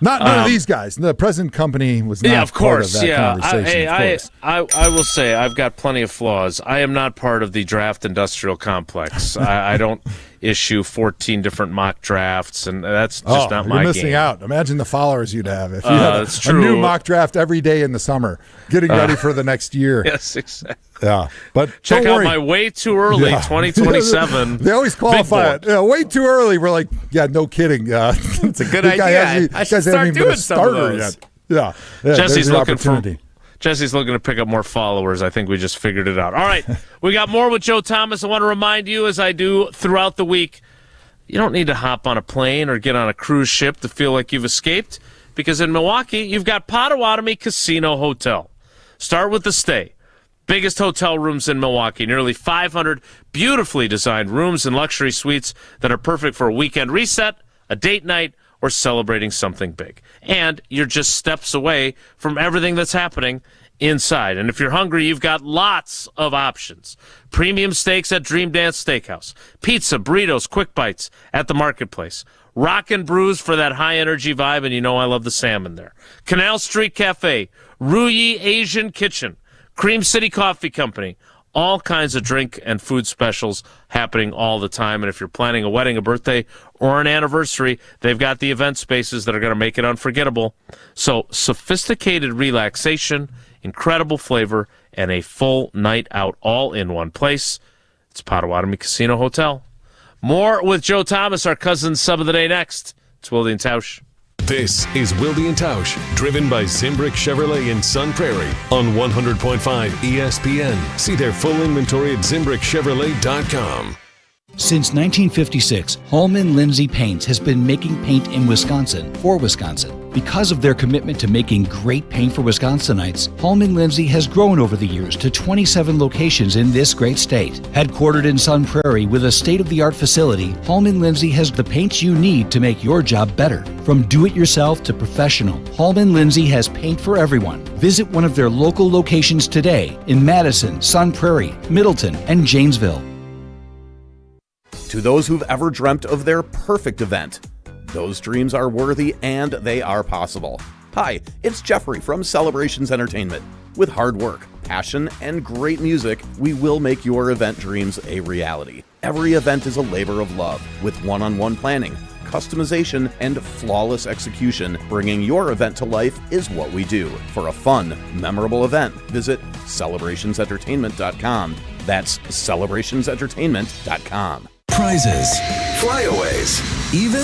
None of these guys. The present company was not part of that conversation. I will say I've got plenty of flaws. I am not part of the draft industrial complex. I don't issue 14 different mock drafts, and that's just not my game. You're missing out. Imagine the followers you'd have if you had a new mock draft every day in the summer, getting ready for the next year. Yes, exactly. Yeah, but check out my way too early 2027. They always qualify it. Way too early. We're like, no kidding. It's a good idea. I should start doing some of those. Yeah, Jesse's looking to pick up more followers. I think we just figured it out. All right, we got more with Joe Thomas. I want to remind you, as I do throughout the week, you don't need to hop on a plane or get on a cruise ship to feel like you've escaped, because in Milwaukee, you've got Potawatomi Casino Hotel. Start with the stay. Biggest hotel rooms in Milwaukee, nearly 500 beautifully designed rooms and luxury suites that are perfect for a weekend reset, a date night, or celebrating something big. And you're just steps away from everything that's happening inside. And if you're hungry, you've got lots of options. Premium steaks at Dream Dance Steakhouse, pizza, burritos, quick bites at the Marketplace, Rockin' Brews for that high-energy vibe, and I love the salmon there. Canal Street Cafe, Ruyi Asian Kitchen, Cream City Coffee Company, all kinds of drink and food specials happening all the time. And if you're planning a wedding, a birthday, or an anniversary, they've got the event spaces that are going to make it unforgettable. So sophisticated relaxation, incredible flavor, and a full night out all in one place. It's Potawatomi Casino Hotel. More with Joe Thomas, our cousin sub of the day, next. It's Wilde and Tausch. This is Wilde and Tausch, driven by Zimbrick Chevrolet in Sun Prairie on 100.5 ESPN. See their full inventory at ZimbrickChevrolet.com. Since 1956, Holman Lindsay Paints has been making paint in Wisconsin for Wisconsin. Because of their commitment to making great paint for Wisconsinites, Holman Lindsay has grown over the years to 27 locations in this great state. Headquartered in Sun Prairie with a state-of-the-art facility, Holman Lindsay has the paints you need to make your job better. From do-it-yourself to professional, Holman Lindsay has paint for everyone. Visit one of their local locations today in Madison, Sun Prairie, Middleton, and Janesville. To those who've ever dreamt of their perfect event, those dreams are worthy and they are possible. Hi, it's Jeffrey from Celebrations Entertainment. With hard work, passion, and great music, we will make your event dreams a reality. Every event is a labor of love with one-on-one planning, customization, and flawless execution. Bringing your event to life is what we do. For a fun, memorable event, visit celebrationsentertainment.com. That's celebrationsentertainment.com. Prizes, flyaways, even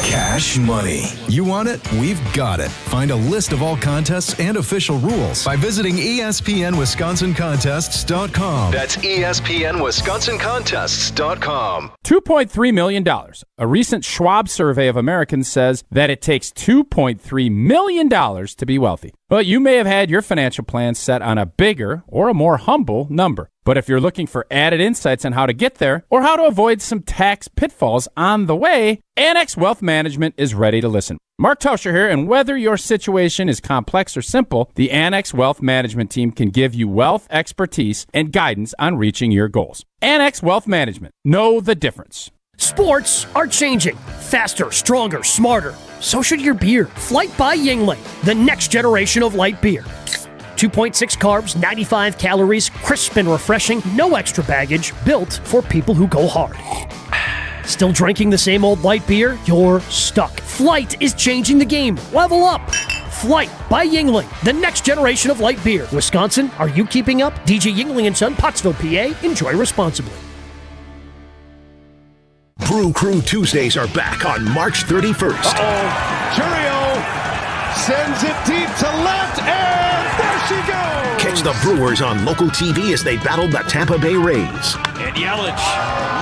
cash money. You want it? We've got it. Find a list of all contests and official rules by visiting ESPNWisconsinContests.com. That's ESPNWisconsinContests.com. $2.3 million. A recent Schwab survey of Americans says that it takes $2.3 million to be wealthy. But you may have had your financial plans set on a bigger or a more humble number. But if you're looking for added insights on how to get there or how to avoid some tax pitfalls on the way, Annex Wealth Management is ready to listen. Mark Tauscher here, and whether your situation is complex or simple, the Annex Wealth Management team can give you wealth expertise and guidance on reaching your goals. Annex Wealth Management. Know the difference. Sports are changing. Faster, stronger, smarter. So should your beer. Flight by Yuengling, the next generation of light beer. 2.6 carbs, 95 calories, crisp and refreshing, no extra baggage, built for people who go hard. Still drinking the same old light beer? You're stuck. Flight is changing the game. Level up. Flight by Yuengling, the next generation of light beer. Wisconsin, are you keeping up? DJ Yuengling & Son, Pottsville, PA. Enjoy responsibly. Brew Crew Tuesdays are back on March 31st. Churio sends it deep to left, and there she goes! Catch the Brewers on local TV as they battle the Tampa Bay Rays. And Yelich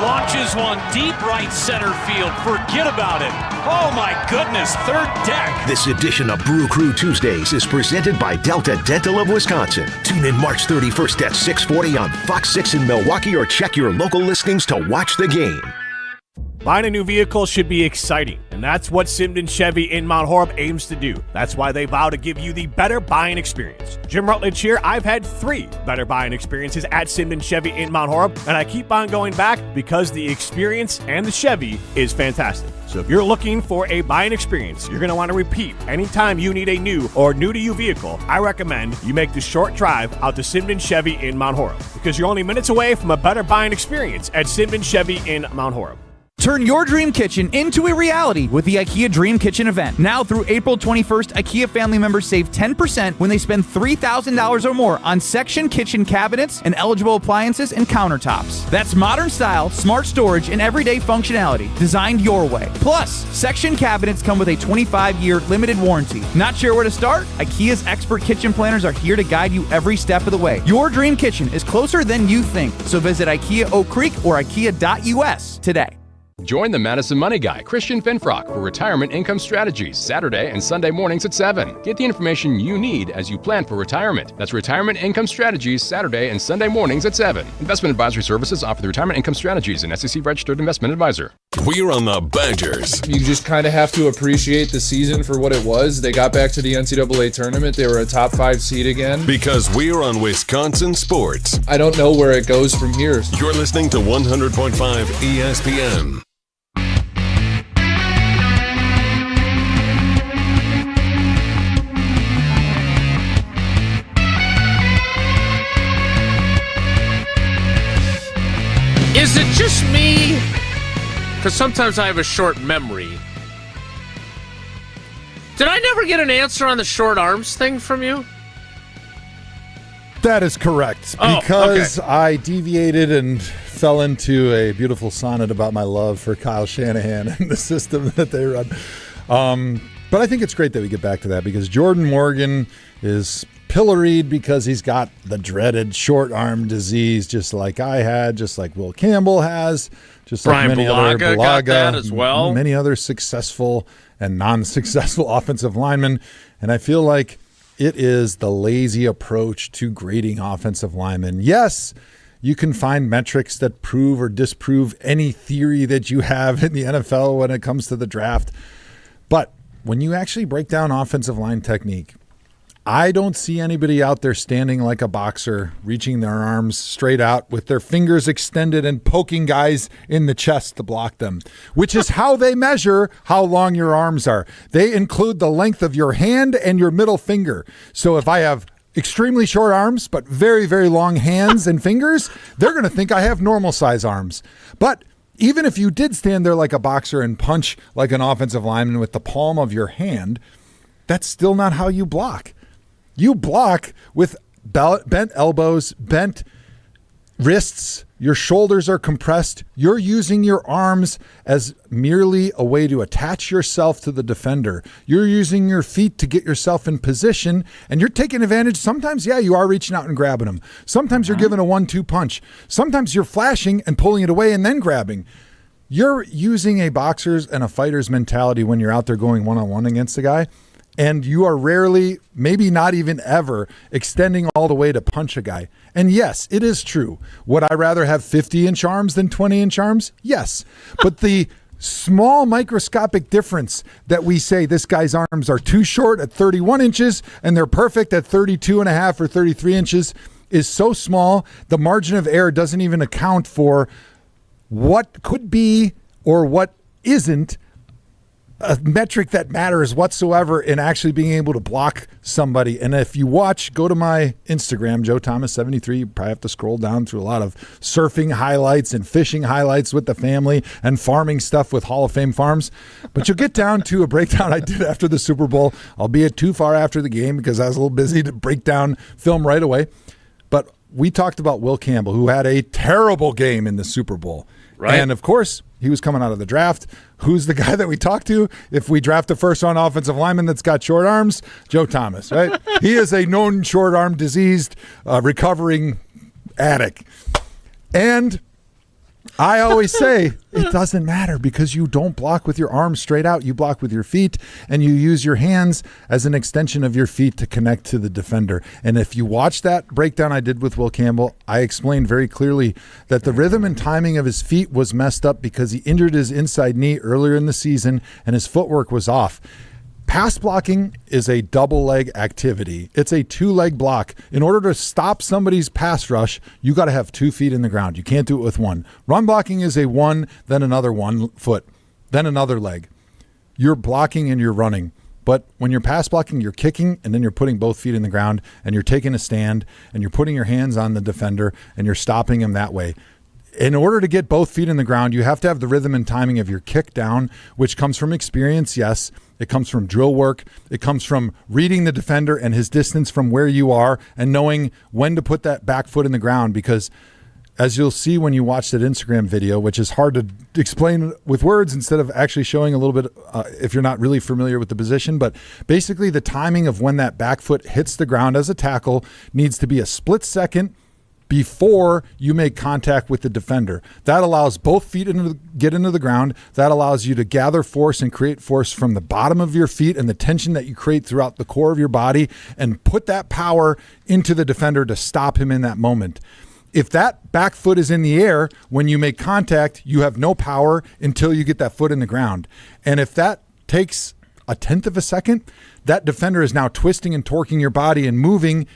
launches one deep right center field. Forget about it. Oh my goodness, third deck. This edition of Brew Crew Tuesdays is presented by Delta Dental of Wisconsin. Tune in March 31st at 6:40 on Fox 6 in Milwaukee or check your local listings to watch the game. Buying a new vehicle should be exciting, and that's what Simden Chevy in Mount Horeb aims to do. That's why they vow to give you the better buying experience. Jim Rutledge here. I've had 3 better buying experiences at Simden Chevy in Mount Horeb, and I keep on going back because the experience and the Chevy is fantastic. So if you're looking for a buying experience you're going to want to repeat anytime you need a new or new-to-you vehicle, I recommend you make the short drive out to Simden Chevy in Mount Horeb, because you're only minutes away from a better buying experience at Simden Chevy in Mount Horeb. Turn your dream kitchen into a reality with the IKEA Dream Kitchen event. Now through April 21st, IKEA family members save 10% when they spend $3,000 or more on section kitchen cabinets and eligible appliances and countertops. That's modern style, smart storage, and everyday functionality designed your way. Plus, section cabinets come with a 25-year limited warranty. Not sure where to start? IKEA's expert kitchen planners are here to guide you every step of the way. Your dream kitchen is closer than you think. So visit IKEA Oak Creek or IKEA.us today. Join the Madison Money Guy, Christian Finfrock, for Retirement Income Strategies, Saturday and Sunday mornings at 7. Get the information you need as you plan for retirement. That's Retirement Income Strategies, Saturday and Sunday mornings at 7. Investment advisory services offer the Retirement Income Strategies, an SEC-registered investment advisor. We're on the Badgers. You just kind of have to appreciate the season for what it was. They got back to the NCAA tournament. They were a top 5 seed again. Because we're on Wisconsin sports. I don't know where it goes from here. You're listening to 100.5 ESPN. just me? Because sometimes I have a short memory. Did I never get an answer on the short arms thing from you? That is correct. Because I deviated and fell into a beautiful sonnet about my love for Kyle Shanahan and the system that they run. But I think it's great that we get back to that because Jordan Morgan is pilloried because he's got the dreaded short arm disease, just like I had, just like Will Campbell has, just Brian like many other got that as well. Many other successful and non-successful offensive linemen. And I feel like it is the lazy approach to grading offensive linemen. Yes, you can find metrics that prove or disprove any theory that you have in the NFL when it comes to the draft. But when you actually break down offensive line technique, I don't see anybody out there standing like a boxer, reaching their arms straight out with their fingers extended and poking guys in the chest to block them, which is how they measure how long your arms are. They include the length of your hand and your middle finger. So if I have extremely short arms but very, very long hands and fingers, they're going to think I have normal size arms. But even if you did stand there like a boxer and punch like an offensive lineman with the palm of your hand, that's still not how you block. You block with bent elbows, bent wrists, your shoulders are compressed. You're using your arms as merely a way to attach yourself to the defender. You're using your feet to get yourself in position, and you're taking advantage. Sometimes, yeah, you are reaching out and grabbing them. Sometimes you're giving a 1-2 punch. Sometimes you're flashing and pulling it away and then grabbing. You're using a boxer's and a fighter's mentality when you're out there going one-on-one against a guy. And you are rarely, maybe not even ever, extending all the way to punch a guy. And yes, it is true. Would I rather have 50-inch arms than 20-inch arms? Yes. But the small microscopic difference that we say this guy's arms are too short at 31 inches and they're perfect at 32 and a half or 33 inches is so small, the margin of error doesn't even account for what could be or what isn't a metric that matters whatsoever in actually being able to block somebody. And if you watch, go to my Instagram, Joe Thomas 73. You probably have to scroll down through a lot of surfing highlights and fishing highlights with the family and farming stuff with Hall of Fame Farms. But you'll get down to a breakdown I did after the Super Bowl, albeit too far after the game because I was a little busy to break down film right away. But we talked about Will Campbell, who had a terrible game in the Super Bowl. Right. And, of course, he was coming out of the draft. Who's the guy that we talked to? If we draft a first-round offensive lineman that's got short arms, Joe Thomas, right? He is a known short-arm diseased, recovering addict. And I always say it doesn't matter because you don't block with your arms straight out. You block with your feet, and you use your hands as an extension of your feet to connect to the defender. And if you watch that breakdown I did with Will Campbell, I explained very clearly that the rhythm and timing of his feet was messed up because he injured his inside knee earlier in the season, and his footwork was off. Pass blocking is a double leg activity. It's a 2-leg block. In order to stop somebody's pass rush, you got to have 2 feet in the ground. You can't do it with one. Run blocking is a 1, then another 1 foot, then another leg. You're blocking and you're running. But when you're pass blocking, you're kicking and then you're putting both feet in the ground and you're taking a stand and you're putting your hands on the defender and you're stopping him that way. In order to get both feet in the ground, you have to have the rhythm and timing of your kick down, which comes from experience, yes. It comes from drill work. It comes from reading the defender and his distance from where you are and knowing when to put that back foot in the ground because as you'll see when you watch that Instagram video, which is hard to explain with words instead of actually showing a little bit if you're not really familiar with the position, but basically the timing of when that back foot hits the ground as a tackle needs to be a split second before you make contact with the defender. That allows both feet to get into the ground. That allows you to gather force and create force from the bottom of your feet and the tension that you create throughout the core of your body and put that power into the defender to stop him in that moment. If that back foot is in the air, when you make contact, you have no power until you get that foot in the ground. And if that takes a tenth of a second, that defender is now twisting and torquing your body and moving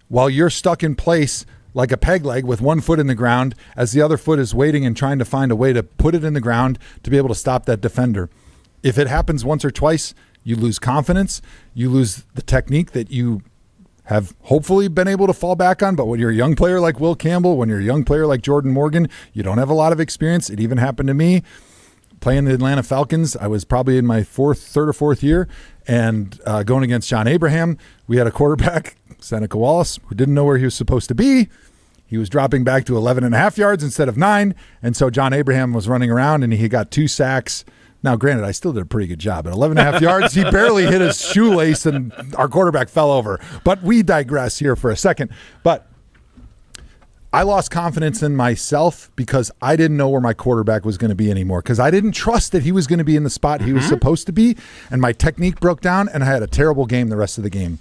while you're stuck in place like a peg leg with 1 foot in the ground as the other foot is waiting and trying to find a way to put it in the ground to be able to stop that defender. If it happens once or twice, you lose confidence. You lose the technique that you have hopefully been able to fall back on. But when you're a young player like Will Campbell, when you're a young player like Jordan Morgan, you don't have a lot of experience. It even happened to me playing the Atlanta Falcons. I was probably in my third or fourth year, and going against John Abraham, we had a quarterback, Seneca Wallace, who didn't know where he was supposed to be. He was dropping back to 11.5 yards instead of 9, and so John Abraham was running around, and he got 2 sacks. Now, granted, I still did a pretty good job. At 11.5 yards, he barely hit his shoelace, and our quarterback fell over. But we digress here for a second. But I lost confidence in myself because I didn't know where my quarterback was going to be anymore, because I didn't trust that he was going to be in the spot he was supposed to be, and my technique broke down, and I had a terrible game the rest of the game.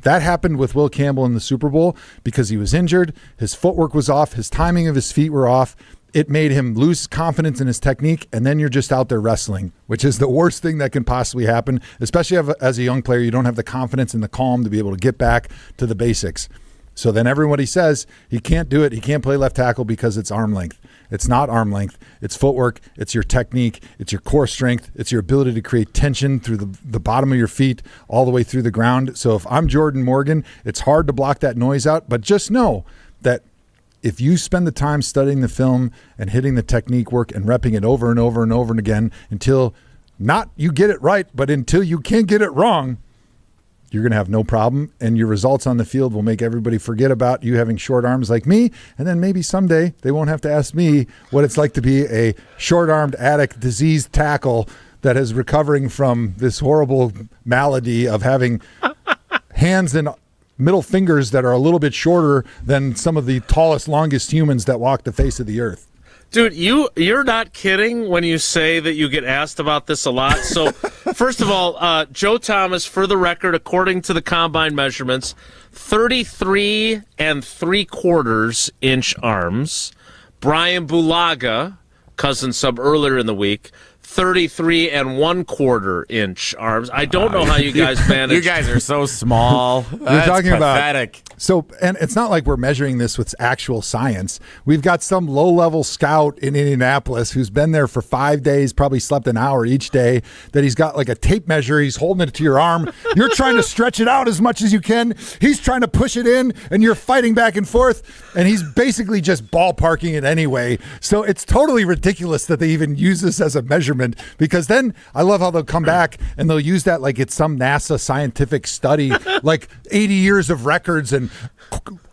That happened with Will Campbell in the Super Bowl because he was injured, his footwork was off, his timing of his feet were off. It made him lose confidence in his technique, and then you're just out there wrestling, which is the worst thing that can possibly happen, especially as a young player. You don't have the confidence and the calm to be able to get back to the basics. So then everybody says he can't do it, he can't play left tackle because it's arm length. It's not arm length. It's footwork. It's your technique. It's your core strength. It's your ability to create tension through the bottom of your feet all the way through the ground. So if I'm Jordan Morgan, it's hard to block that noise out, but just know that if you spend the time studying the film and hitting the technique work and repping it over and over and over and again until not you get it right, but until you can't get it wrong, you're going to have no problem, and your results on the field will make everybody forget about you having short arms like me, and then maybe someday they won't have to ask me what it's like to be a short-armed addict, diseased tackle that is recovering from this horrible malady of having hands and middle fingers that are a little bit shorter than some of the tallest, longest humans that walk the face of the earth. Dude, you're not kidding when you say that you get asked about this a lot. So, first of all, Joe Thomas, for the record, according to the combine measurements, 33 3/4 inch arms. Brian Bulaga, cousin sub earlier in the week, 33 1/4 inch arms. I don't know how you guys manage. You guys are so small. You're talking pathetic. about and it's not like we're measuring this with actual science. We've got some low-level scout in Indianapolis who's been there for 5 days, probably slept an hour each day, that he's got like a tape measure. He's holding it to your arm. You're trying to stretch it out as much as you can. He's trying to push it in, and you're fighting back and forth, and he's basically just ballparking it anyway. So it's totally ridiculous that they even use this as a measurement, because then I love how they'll come back and they'll use that like it's some NASA scientific study, like 80 years of records, and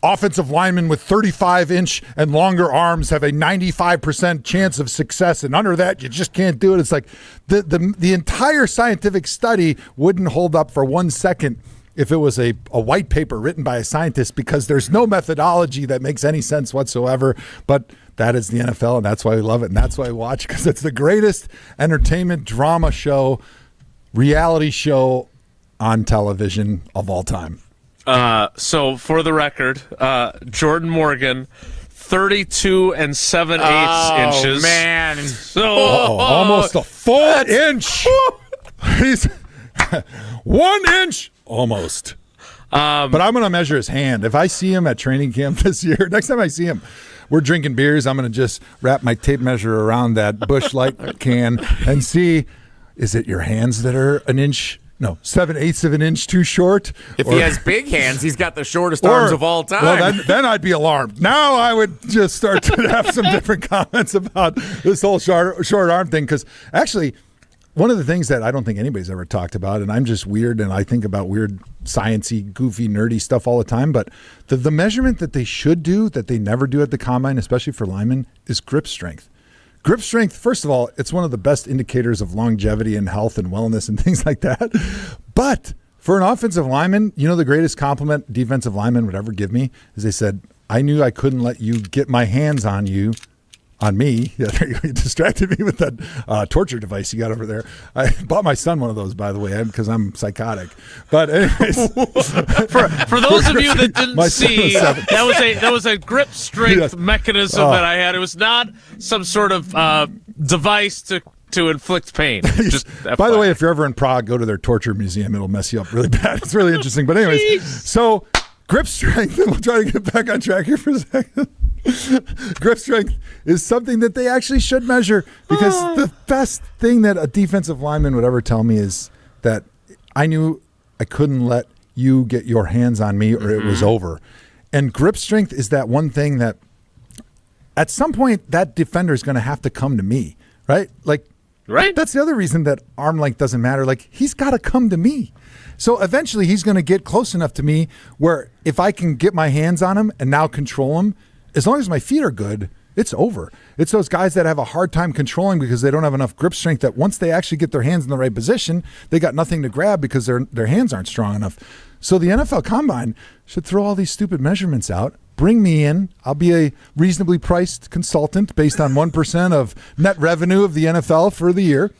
offensive linemen with 35-inch and longer arms have a 95% chance of success, and under that you just can't do it. It's like the entire scientific study wouldn't hold up for 1 second if it was a white paper written by a scientist, because there's no methodology that makes any sense whatsoever. But that is the NFL, and that's why we love it, and that's why we watch, because it's the greatest entertainment drama show, reality show on television of all time. So for the record, Jordan Morgan, 32 7/8 inches. Oh, man. So almost a full inch. He's 1 inch almost. But I'm going to measure his hand. If I see him at training camp this year, next time I see him, we're drinking beers, I'm going to just wrap my tape measure around that Busch Light can and see, is it your hands that are 7/8 of an inch too short? If he has big hands, he's got the shortest arms of all time. Well, then I'd be alarmed. Now I would just start to have some different comments about this whole short arm thing, because actually one of the things that I don't think anybody's ever talked about, and I'm just weird and I think about weird, sciencey, goofy, nerdy stuff all the time, but the measurement that they should do that they never do at the combine, especially for linemen, is grip strength. Grip strength, first of all, it's one of the best indicators of longevity and health and wellness and things like that. But for an offensive lineman, the greatest compliment defensive linemen would ever give me is they said, I knew I couldn't let you get my hands on me. Yeah, you distracted me with that torture device you got over there. I bought my son one of those, by the way, because I'm psychotic. But anyways, for those of you that didn't see, that was a grip strength mechanism that I had. It was not some sort of device to inflict pain. Just by the way, if you're ever in Prague, go to their torture museum. It'll mess you up really bad. It's really interesting. But anyways, so grip strength, and we'll try to get back on track here for a second. Grip strength is something that they actually should measure, because the best thing that a defensive lineman would ever tell me is that I knew I couldn't let you get your hands on me or it was over. And grip strength is that one thing that at some point that defender is going to have to come to me, right? Like, right. That's the other reason that arm length doesn't matter. Like, he's got to come to me. So eventually he's going to get close enough to me where if I can get my hands on him and now control him, as long as my feet are good, it's over. It's those guys that have a hard time controlling because they don't have enough grip strength that once they actually get their hands in the right position, they got nothing to grab because their hands aren't strong enough. So the NFL Combine should throw all these stupid measurements out, bring me in. I'll be a reasonably priced consultant based on 1% of net revenue of the NFL for the year.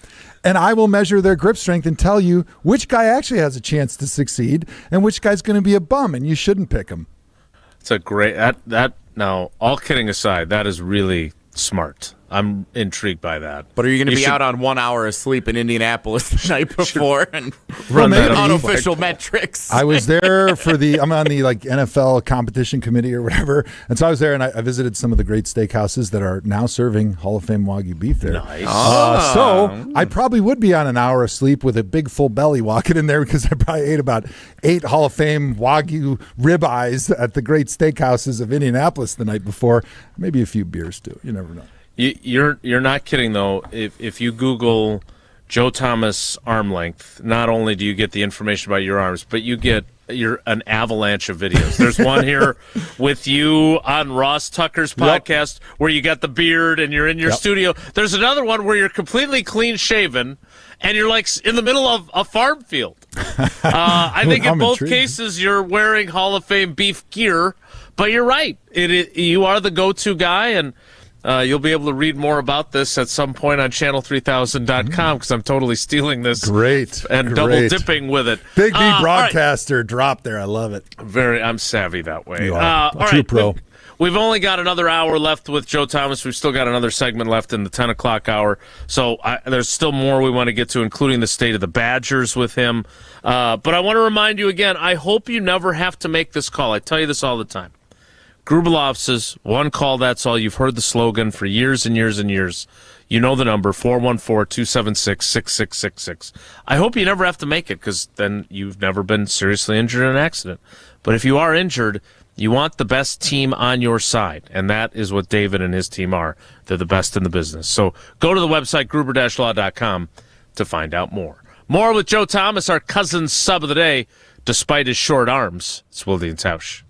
And I will measure their grip strength and tell you which guy actually has a chance to succeed and which guy's going to be a bum and you shouldn't pick him. It's a great now, all kidding aside, that is really smart. I'm intrigued by that. But are you going to be out on 1 hour of sleep in Indianapolis the night before and run that unofficial metrics? I was there for I'm on the NFL competition committee or whatever. And so I was there and I visited some of the great steakhouses that are now serving Hall of Fame Wagyu beef there. Nice. So I probably would be on an hour of sleep with a big full belly walking in there because I probably ate about 8 Hall of Fame Wagyu ribeyes at the great steakhouses of Indianapolis the night before. Maybe a few beers too. You never know. You're not kidding though. If you Google Joe Thomas arm length, not only do you get the information about your arms, but you get an avalanche of videos. There's one here with you on Ross Tucker's podcast where you got the beard and you're in your studio. There's another one where you're completely clean shaven and you're like in the middle of a farm field. I think in both cases you're wearing Hall of Fame beef gear, but you're right. You are the go-to guy, and you'll be able to read more about this at some point on channel3000.com because I'm totally stealing this. Double dipping with it. Big B broadcaster drop there. I love it. I'm savvy that way. You are. All True right, pro. We've only got another hour left with Joe Thomas. We've still got another segment left in the 10 o'clock hour. So there's still more we want to get to, including the state of the Badgers with him. But I want to remind you again, I hope you never have to make this call. I tell you this all the time. Grubel offices, one call, that's all. You've heard the slogan for years and years and years. You know the number, 414-276-6666. I hope you never have to make it because then you've never been seriously injured in an accident. But if you are injured, you want the best team on your side, and that is what David and his team are. They're the best in the business. So go to the website, gruber-law.com, to find out more. More with Joe Thomas, our cousin sub of the day, despite his short arms. It's Wilde and Tausch.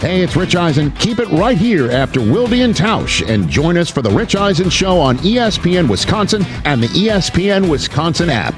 Hey, it's Rich Eisen. Keep it right here after Wilde and Tausch and join us for the Rich Eisen Show on ESPN Wisconsin and the ESPN Wisconsin app.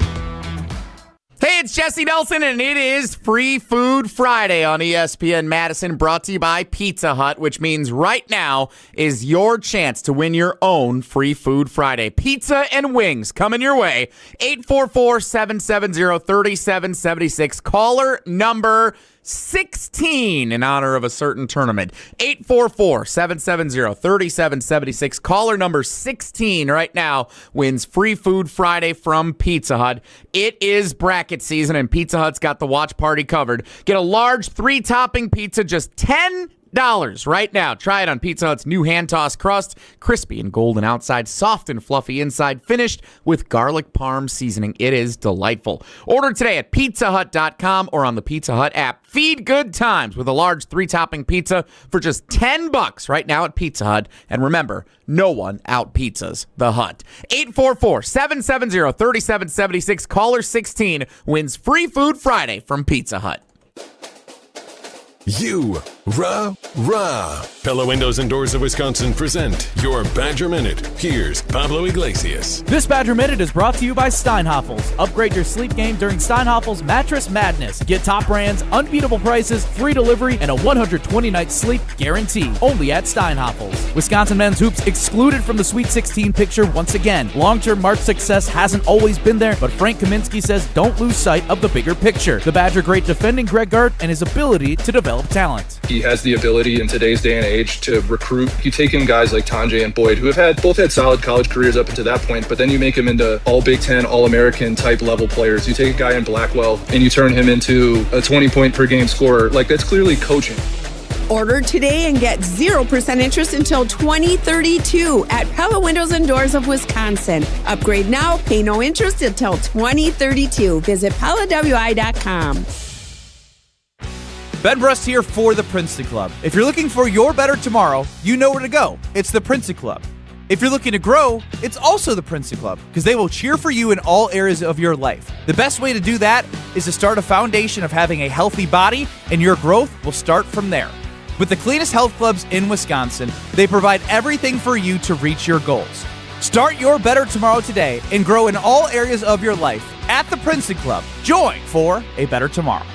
Hey, it's Jesse Nelson, and it is Free Food Friday on ESPN Madison, brought to you by Pizza Hut, which means right now is your chance to win your own Free Food Friday. Pizza and wings coming your way. 844-770-3776. Caller number 16 in honor of a certain tournament. 844-770-3776. Caller number 16 right now wins Free Food Friday from Pizza Hut. It is bracket season, and Pizza Hut's got the watch party covered. Get a large 3-topping pizza, just $10 right now. Try it on Pizza Hut's new hand-tossed crust. Crispy and golden outside, soft and fluffy inside, finished with garlic parm seasoning. It is delightful. Order today at pizzahut.com or on the Pizza Hut app. Feed good times with a large 3-topping pizza for just $10 right now at Pizza Hut. And remember, no one out-pizzas the Hut. 844-770-3776. Caller 16 wins Free Food Friday from Pizza Hut. Pella Windows and Doors of Wisconsin present your Badger Minute. Here's Pablo Iglesias. This Badger Minute is brought to you by Steinhafels. Upgrade your sleep game during Steinhafels Mattress Madness. Get top brands, unbeatable prices, free delivery, and a 120-night sleep guarantee. Only at Steinhafels. Wisconsin men's hoops excluded from the Sweet 16 picture once again. Long-term March success hasn't always been there, but Frank Kaminsky says don't lose sight of the bigger picture. The Badger great defending Greg Gart and his ability to develop talent. He has the ability in today's day and age to recruit. You take in guys like Tanjay and Boyd, who have both had solid college careers up until that point, but then you make them into all Big Ten, All-American type level players. You take a guy in Blackwell and you turn him into a 20-point per game scorer. Like, that's clearly coaching. Order today and get 0% interest until 2032 at Pella Windows and Doors of Wisconsin. Upgrade now, pay no interest until 2032. Visit PellaWI.com. Ben Brust here for the Princeton Club. If you're looking for your better tomorrow, you know where to go. It's the Princeton Club. If you're looking to grow, it's also the Princeton Club, because they will cheer for you in all areas of your life. The best way to do that is to start a foundation of having a healthy body, and your growth will start from there. With the cleanest health clubs in Wisconsin, they provide everything for you to reach your goals. Start your better tomorrow today and grow in all areas of your life at the Princeton Club. Join for a better tomorrow.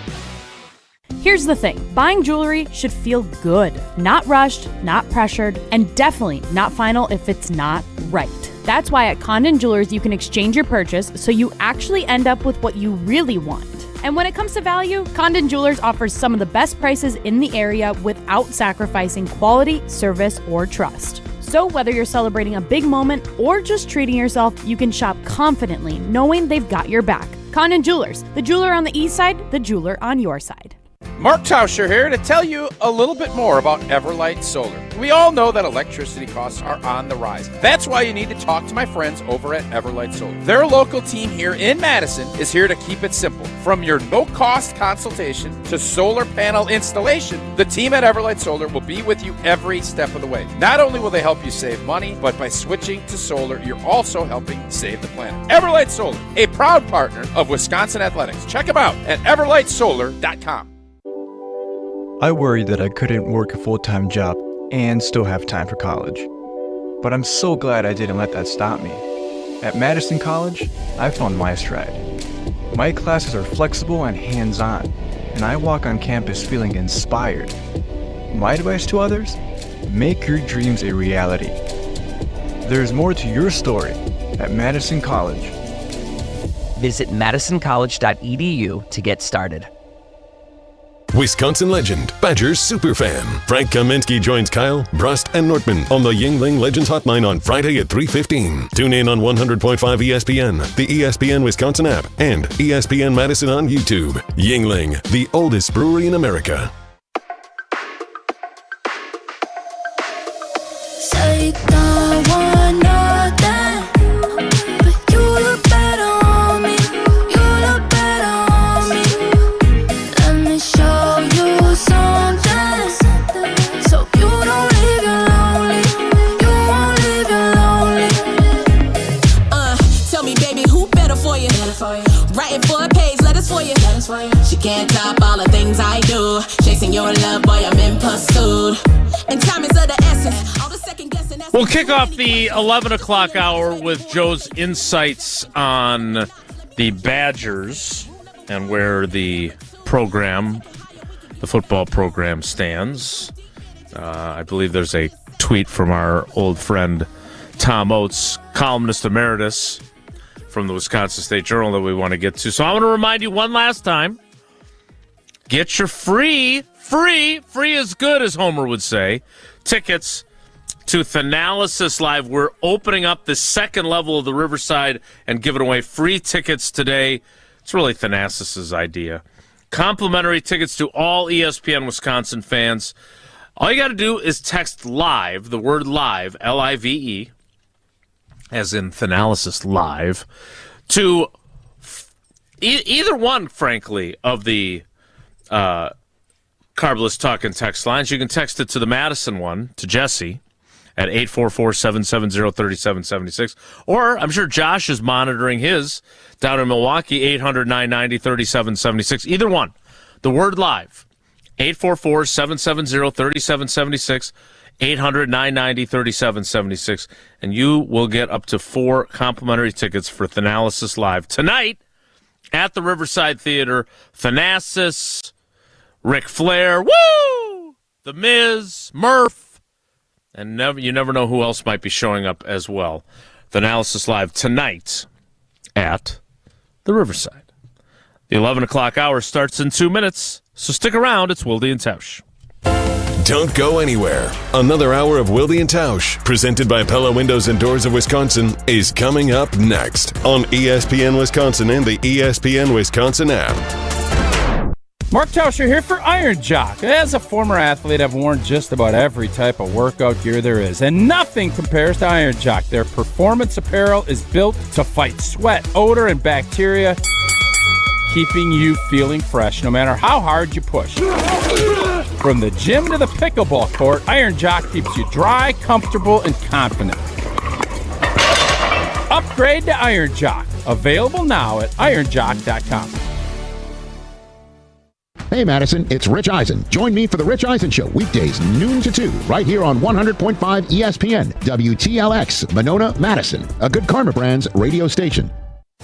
Here's the thing. Buying jewelry should feel good. Not rushed, not pressured, and definitely not final if it's not right. That's why at Condon Jewelers you can exchange your purchase so you actually end up with what you really want. And when it comes to value, Condon Jewelers offers some of the best prices in the area without sacrificing quality, service, or trust. So whether you're celebrating a big moment or just treating yourself, you can shop confidently knowing they've got your back. Condon Jewelers, the jeweler on the east side, the jeweler on your side. Mark Tauscher here to tell you a little bit more about Everlight Solar. We all know that electricity costs are on the rise. That's why you need to talk to my friends over at Everlight Solar. Their local team here in Madison is here to keep it simple. From your no-cost consultation to solar panel installation, the team at Everlight Solar will be with you every step of the way. Not only will they help you save money, but by switching to solar, you're also helping save the planet. Everlight Solar, a proud partner of Wisconsin Athletics. Check them out at everlightsolar.com. I worried that I couldn't work a full-time job and still have time for college. But I'm so glad I didn't let that stop me. At Madison College, I found my stride. My classes are flexible and hands-on, and I walk on campus feeling inspired. My advice to others? Make your dreams a reality. There's more to your story at Madison College. Visit madisoncollege.edu to get started. Wisconsin legend, Badgers superfan. Frank Kaminsky joins Kyle, Brust, and Nortman on the Yuengling Legends Hotline on Friday at 3:15. Tune in on 100.5 ESPN, the ESPN Wisconsin app, and ESPN Madison on YouTube. Yuengling, the oldest brewery in America. Say don't want nothing, but you look better on me. You look better on me. Let me show you something, so you don't leave you lonely. You won't leave you lonely. Tell me, baby, who better for you? Writing for a page, letters for you. She can't top all the things I do. Chasing your love, boy, I'm in pursuit. And time is of the essence. All the second guessing. We'll kick off the 11 o'clock hour with Joe's insights on the Badgers and where the program, the football program, stands. I believe there's a tweet from our old friend Tom Oates, columnist emeritus from the Wisconsin State Journal, that we want to get to. So I want to remind you one last time, get your free is good, as Homer would say, tickets to Tanalysis Live. We're opening up the second level of the Riverside and giving away free tickets today. It's really Thanasis's idea. Complimentary tickets to all ESPN Wisconsin fans. All you got to do is text LIVE, the word LIVE, L-I-V-E, as in Thanalysis Live, to either one, frankly, of the Carbless Talk and text lines. You can text it to the Madison one, to Jesse, at 844-770-3776. Or I'm sure Josh is monitoring his down in Milwaukee, 800-990-3776. Either one. The word LIVE, 844-770-3776, 800-990-3776. And you will get up to 4 complimentary tickets for Thanalysis Live tonight at the Riverside Theater. Thanasis, Ric Flair, woo! The Miz, Murph, and you never know who else might be showing up as well. Thanalysis Live tonight at the Riverside. The 11 o'clock hour starts in 2 minutes, so stick around. It's Wilde and Tausch. Don't go anywhere. Another hour of Wilde and Tausch, presented by Pella Windows and Doors of Wisconsin, is coming up next on ESPN Wisconsin and the ESPN Wisconsin app. Mark Tauscher here for Iron Jock. As a former athlete, I've worn just about every type of workout gear there is, and nothing compares to Iron Jock. Their performance apparel is built to fight sweat, odor, and bacteria. keeping you feeling fresh no matter how hard you push. From the gym to the pickleball court, Iron Jock keeps you dry, comfortable, and confident. Upgrade to Iron Jock. Available now at ironjock.com. Hey, Madison, it's Rich Eisen. Join me for the Rich Eisen Show, weekdays noon to 2, right here on 100.5 ESPN, WTLX, Monona, Madison, a Good Karma Brands radio station.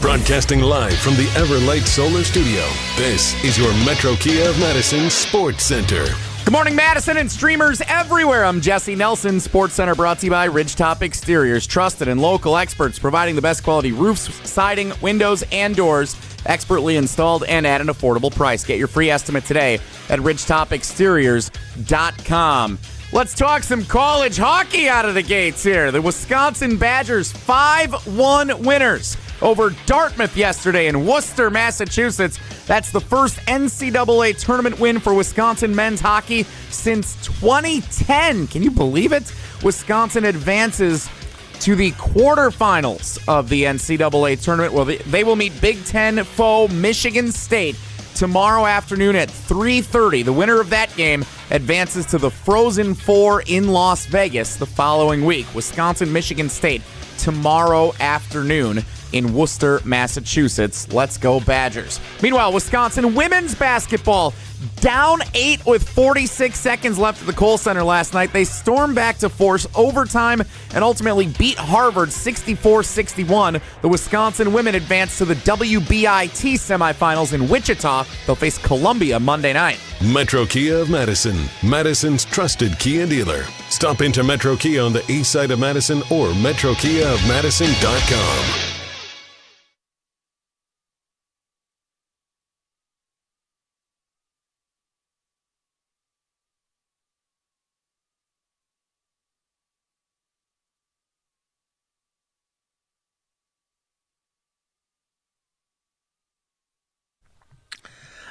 Broadcasting live from the Everlight Solar Studio, this is your Metro Kia of Madison Sports Center. Good morning, Madison and streamers everywhere. I'm Jesse Nelson. Sports Center brought to you by Ridgetop Exteriors. Trusted and local experts providing the best quality roofs, siding, windows, and doors. Expertly installed and at an affordable price. Get your free estimate today at ridgetopexteriors.com. Let's talk some college hockey out of the gates here. The Wisconsin Badgers 5-1 winners over Dartmouth yesterday in Worcester, Massachusetts. That's the first NCAA tournament win for Wisconsin men's hockey since 2010. Can you believe it? Wisconsin advances to the quarterfinals of the NCAA tournament. Well, they will meet Big Ten foe Michigan State tomorrow afternoon at 3:30. The winner of that game advances to the Frozen Four in Las Vegas the following week. Wisconsin-Michigan State tomorrow afternoon in Worcester, Massachusetts. Let's go Badgers. Meanwhile, Wisconsin women's basketball down 8 with 46 seconds left at the Kohl Center last night. They stormed back to force overtime and ultimately beat Harvard 64-61. The Wisconsin women advance to the WBIT semifinals in Wichita. They'll face Columbia Monday night. Metro Kia of Madison, Madison's trusted Kia dealer. Stop into Metro Kia on the east side of Madison or metrokiaofmadison.com.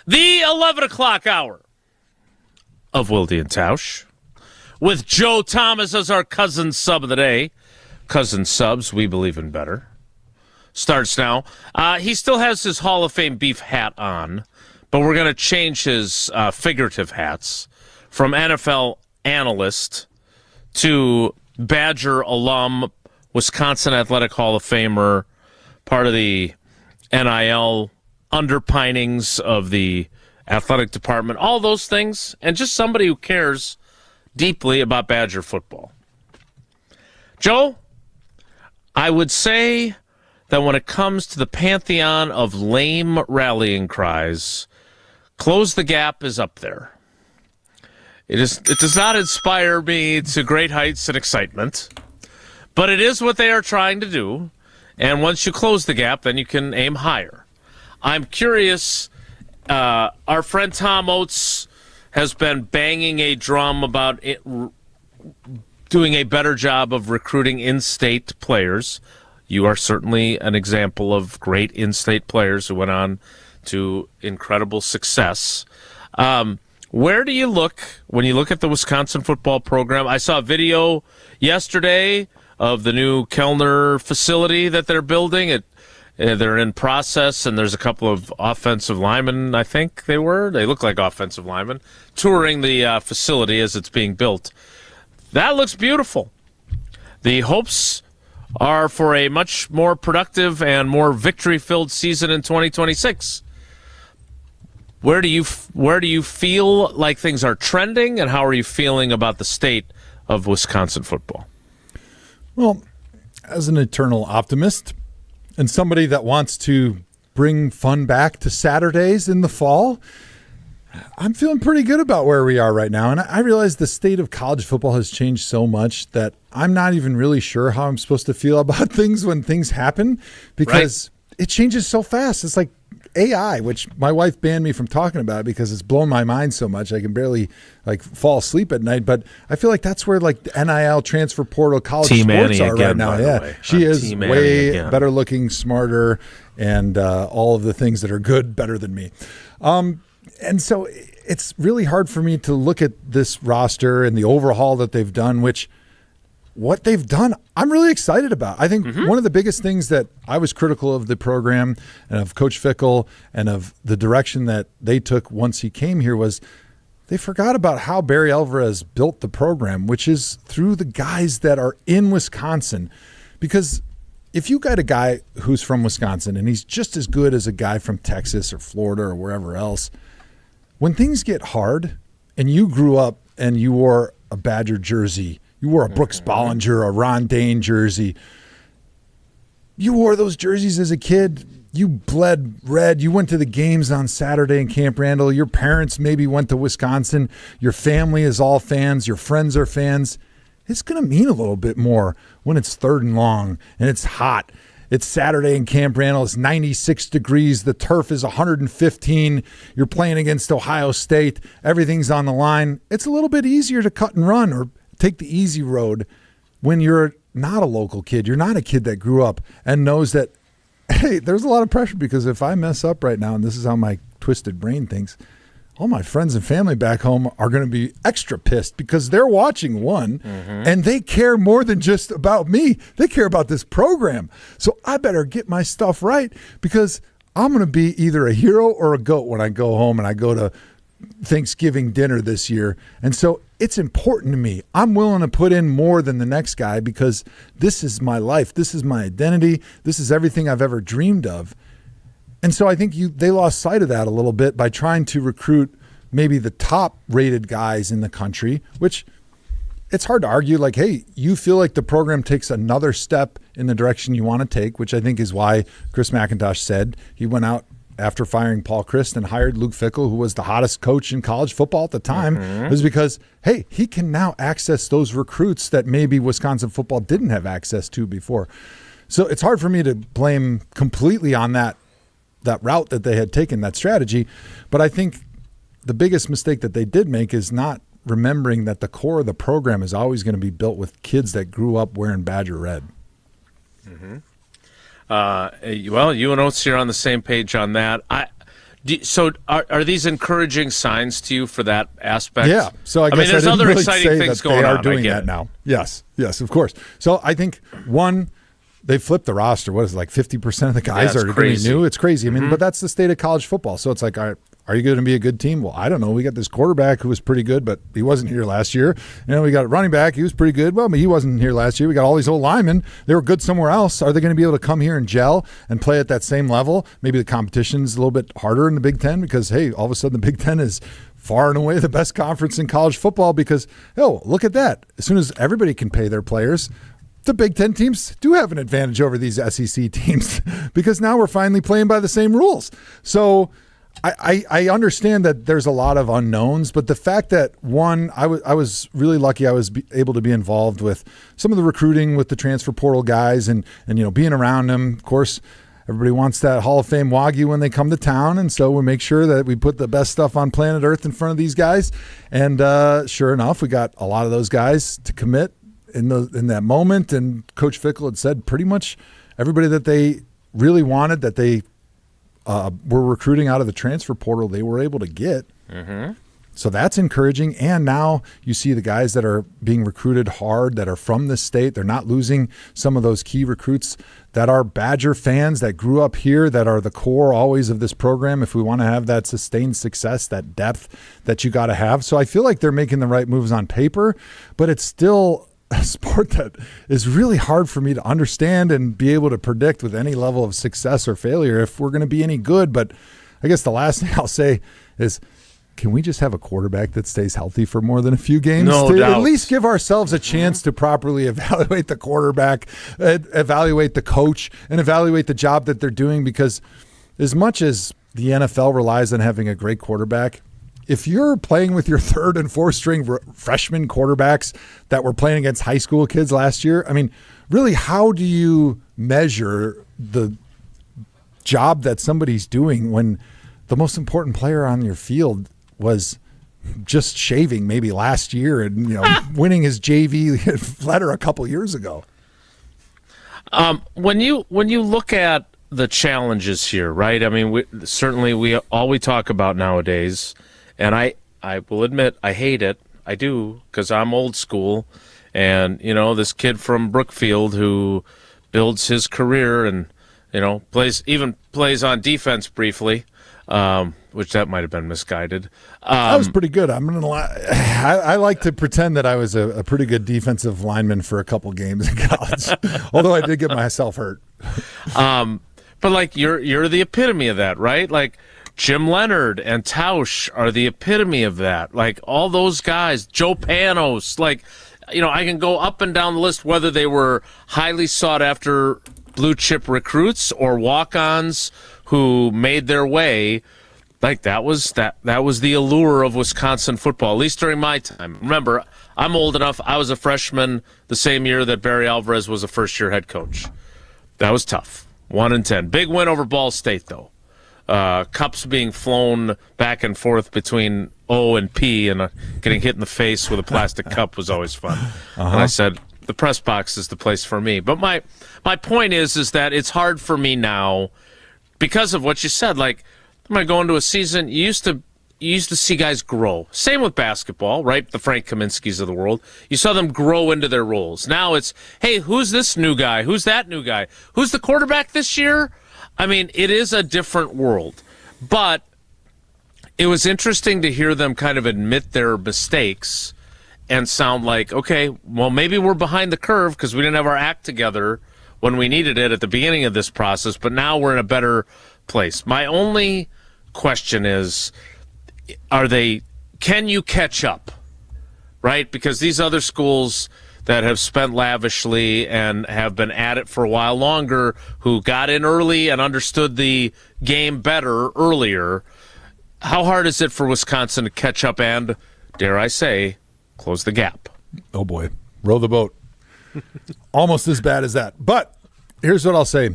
The 11 o'clock hour of Wilde and Tausch with Joe Thomas as our cousin sub of the day. Cousin subs, we believe in better. Starts now. He still has his Hall of Fame beef hat on, but we're going to change his figurative hats from NFL analyst to Badger alum, Wisconsin Athletic Hall of Famer, part of the NIL underpinnings of the athletic department, all those things, and just somebody who cares deeply about Badger football. Joe, I would say that when it comes to the pantheon of lame rallying cries, Close the Gap is up there. It does not inspire me to great heights and excitement, but it is what they are trying to do, and once you close the gap, then you can aim higher. I'm curious, our friend Tom Oates has been banging a drum about it, doing a better job of recruiting in-state players. You are certainly an example of great in-state players who went on to incredible success. Where do you look when you look at the Wisconsin football program? I saw a video yesterday of the new Kellner facility that they're building. They're in process, and there's a couple of offensive linemen, I think they look like offensive linemen, touring the facility as it's being built. That looks beautiful. The hopes are for a much more productive and more victory-filled season in 2026. Where do you feel like things are trending, and how are you feeling about the state of Wisconsin football? Well, as an eternal optimist, and somebody that wants to bring fun back to Saturdays in the fall, I'm feeling pretty good about where we are right now. And I realize the state of college football has changed so much that I'm not even really sure how I'm supposed to feel about things when things happen, because it changes so fast. It's like AI, which my wife banned me from talking about because it's blown my mind so much I can barely fall asleep at night. But I feel like that's where the NIL transfer portal college sports are right now. Yeah, she is way better looking, smarter, and all of the things that are good, better than me. And so it's really hard for me to look at this roster and the overhaul that they've done, which what they've done, I'm really excited about. I think one of the biggest things that I was critical of the program and of Coach Fickell and of the direction that they took once he came here was they forgot about how Barry Alvarez built the program, which is through the guys that are in Wisconsin. Because if you got a guy who's from Wisconsin and he's just as good as a guy from Texas or Florida or wherever else, when things get hard and you grew up and you wore a Badger jersey, you wore a Brooks Bollinger, a Ron Dane jersey. You wore those jerseys as a kid. You bled red. You went to the games on Saturday in Camp Randall. Your parents maybe went to Wisconsin. Your family is all fans. Your friends are fans. It's going to mean a little bit more when it's 3rd and long and it's hot. It's Saturday in Camp Randall. It's 96 degrees. The turf is 115. You're playing against Ohio State. Everything's on the line. It's a little bit easier to cut and run or take the easy road when you're not a local kid. You're not a kid that grew up and knows that, hey, there's a lot of pressure because if I mess up right now, and this is how my twisted brain thinks, all my friends and family back home are going to be extra pissed because they're watching and they care more than just about me. They care about this program. So I better get my stuff right because I'm going to be either a hero or a goat when I go home and I go to Thanksgiving dinner this year. And so it's important to me. I'm willing to put in more than the next guy because this is my life. This is my identity. This is everything I've ever dreamed of. And so I think they lost sight of that a little bit by trying to recruit maybe the top-rated guys in the country, which it's hard to argue, like, hey, you feel like the program takes another step in the direction you want to take, which I think is why Chris McIntosh said he went out after firing Paul Chryst and hired Luke Fickell, who was the hottest coach in college football at the time, was because, hey, he can now access those recruits that maybe Wisconsin football didn't have access to before. So it's hard for me to blame completely on that route that they had taken, that strategy. But I think the biggest mistake that they did make is not remembering that the core of the program is always going to be built with kids that grew up wearing Badger red. Well, you and Oates are on the same page on that. So are these encouraging signs to you for that aspect? Yeah. So I guess there's I didn't other really exciting say things that going they are on. doing that now. Yes, of course. So I think they flipped the roster. What is it, like 50% of the guys are going to be new? It's crazy. I mean, but that's the state of college football. So it's like, are you going to be a good team? Well, I don't know. We got this quarterback who was pretty good, but he wasn't here last year. We got a running back. He was pretty good. Well, he wasn't here last year. We got all these old linemen. They were good somewhere else. Are they going to be able to come here and gel and play at that same level? Maybe the competition's a little bit harder in the Big Ten because, hey, all of a sudden the Big Ten is far and away the best conference in college football because, look at that. As soon as everybody can pay their players, the Big Ten teams do have an advantage over these SEC teams because now we're finally playing by the same rules. So I understand that there's a lot of unknowns, but the fact that, I was really lucky I was able to be involved with some of the recruiting with the transfer portal guys and being around them. Of course, everybody wants that Hall of Fame Wagyu when they come to town, and so we make sure that we put the best stuff on planet Earth in front of these guys. And sure enough, we got a lot of those guys to commit in that moment, and Coach Fickell had said pretty much everybody that they really wanted, that they were recruiting out of the transfer portal, they were able to get. So that's encouraging. And now you see the guys that are being recruited hard that are from this state. They're not losing some of those key recruits that are Badger fans that grew up here, that are the core always of this program. If we want to have that sustained success, that depth that you got to have. So I feel like they're making the right moves on paper, but it's still a sport that is really hard for me to understand and be able to predict with any level of success or failure if we're going to be any good. But I guess the last thing I'll say is, can we just have a quarterback that stays healthy for more than a few games? No doubt. At least give ourselves a chance to properly evaluate the quarterback, evaluate the coach, and evaluate the job that they're doing. Because as much as the NFL relies on having a great quarterback, if you're playing with your 3rd and 4th string freshman quarterbacks that were playing against high school kids last year, I mean, really, how do you measure the job that somebody's doing when the most important player on your field was just shaving maybe last year and winning his JV letter a couple years ago? When you look at the challenges here, right? I mean, we talk about nowadays. And I will admit I hate it. I do, because I'm old school, And, this kid from Brookfield who builds his career and, plays on defense briefly, which that might have been misguided. That was pretty good. I'm gonna lie. I like to pretend that I was a pretty good defensive lineman for a couple games in college, although I did get myself hurt. But like you're the epitome of that, right? Like Jim Leonard and Tausch are the epitome of that. Like all those guys, Joe Panos, like, I can go up and down the list, whether they were highly sought after blue chip recruits or walk-ons who made their way. Like that was the allure of Wisconsin football, at least during my time. Remember, I'm old enough. I was a freshman the same year that Barry Alvarez was a first-year head coach. That was tough. 1-10. Big win over Ball State, though. Cups being flown back and forth between O and P and getting hit in the face with a plastic cup was always fun. And I said, the press box is the place for me. But my point is that it's hard for me now because of what you said. Like, I'm going to go into a season, you used to see guys grow. Same with basketball, right? The Frank Kaminsky's of the world. You saw them grow into their roles. Now it's, hey, who's this new guy? Who's that new guy? Who's the quarterback this year? I mean, it is a different world. But it was interesting to hear them kind of admit their mistakes and sound like, okay, well, maybe we're behind the curve because we didn't have our act together when we needed it at the beginning of this process, but now we're in a better place. My only question is, can you catch up, right? Because these other schools that have spent lavishly and have been at it for a while longer, who got in early and understood the game better earlier, how hard is it for Wisconsin to catch up and, dare I say, close the gap? Oh, boy. Row the boat. Almost as bad as that. But here's what I'll say.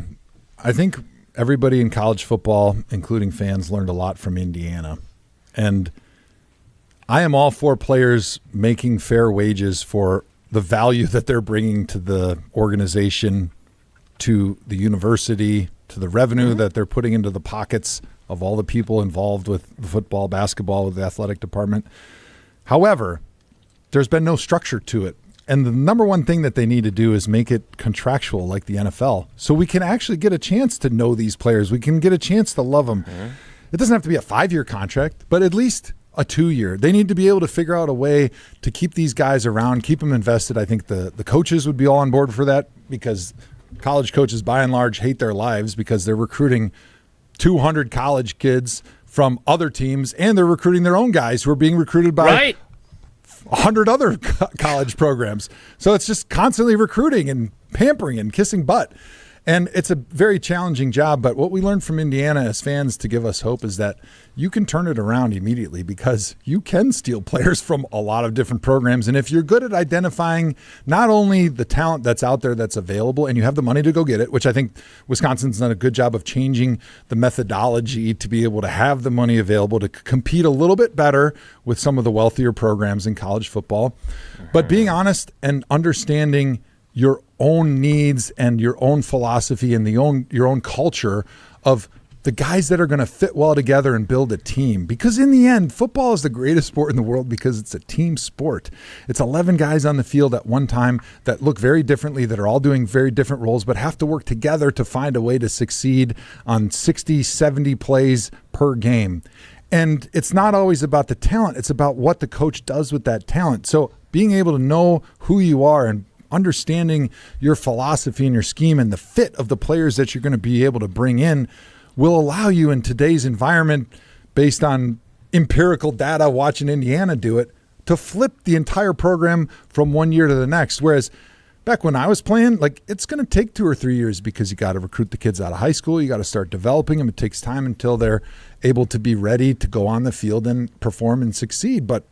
I think everybody in college football, including fans, learned a lot from Indiana. And I am all for players making fair wages for the value that they're bringing to the organization, to the university, to the revenue that they're putting into the pockets of all the people involved with football, basketball, with the athletic department. However, there's been no structure to it. And the number one thing that they need to do is make it contractual like the NFL, so we can actually get a chance to know these players. We can get a chance to love them. It doesn't have to be a 5-year contract, but at least a 2-year. They need to be able to figure out a way to keep these guys around, keep them invested. I think the coaches would be all on board for that, because college coaches by and large hate their lives because they're recruiting 200 college kids from other teams, and they're recruiting their own guys who are being recruited by 100 other college programs. So it's just constantly recruiting and pampering and kissing butt. And it's a very challenging job, but what we learned from Indiana as fans to give us hope is that you can turn it around immediately, because you can steal players from a lot of different programs. And if you're good at identifying not only the talent that's out there that's available and you have the money to go get it, which I think Wisconsin's done a good job of changing the methodology to be able to have the money available to compete a little bit better with some of the wealthier programs in college football. But being honest and understanding your own needs and your own philosophy and your own culture of the guys that are going to fit well together and build a team. Because in the end, football is the greatest sport in the world because it's a team sport. It's 11 guys on the field at one time that look very differently, that are all doing very different roles, but have to work together to find a way to succeed on 60, 70 plays per game. And it's not always about the talent. It's about what the coach does with that talent. So being able to know who you are and understanding your philosophy and your scheme and the fit of the players that you're going to be able to bring in will allow you in today's environment, based on empirical data, watching Indiana do it, to flip the entire program from one year to the next. Whereas back when I was playing, like, it's going to take 2 or 3 years because you got to recruit the kids out of high school. You got to start developing them. It takes time until they're able to be ready to go on the field and perform and succeed. But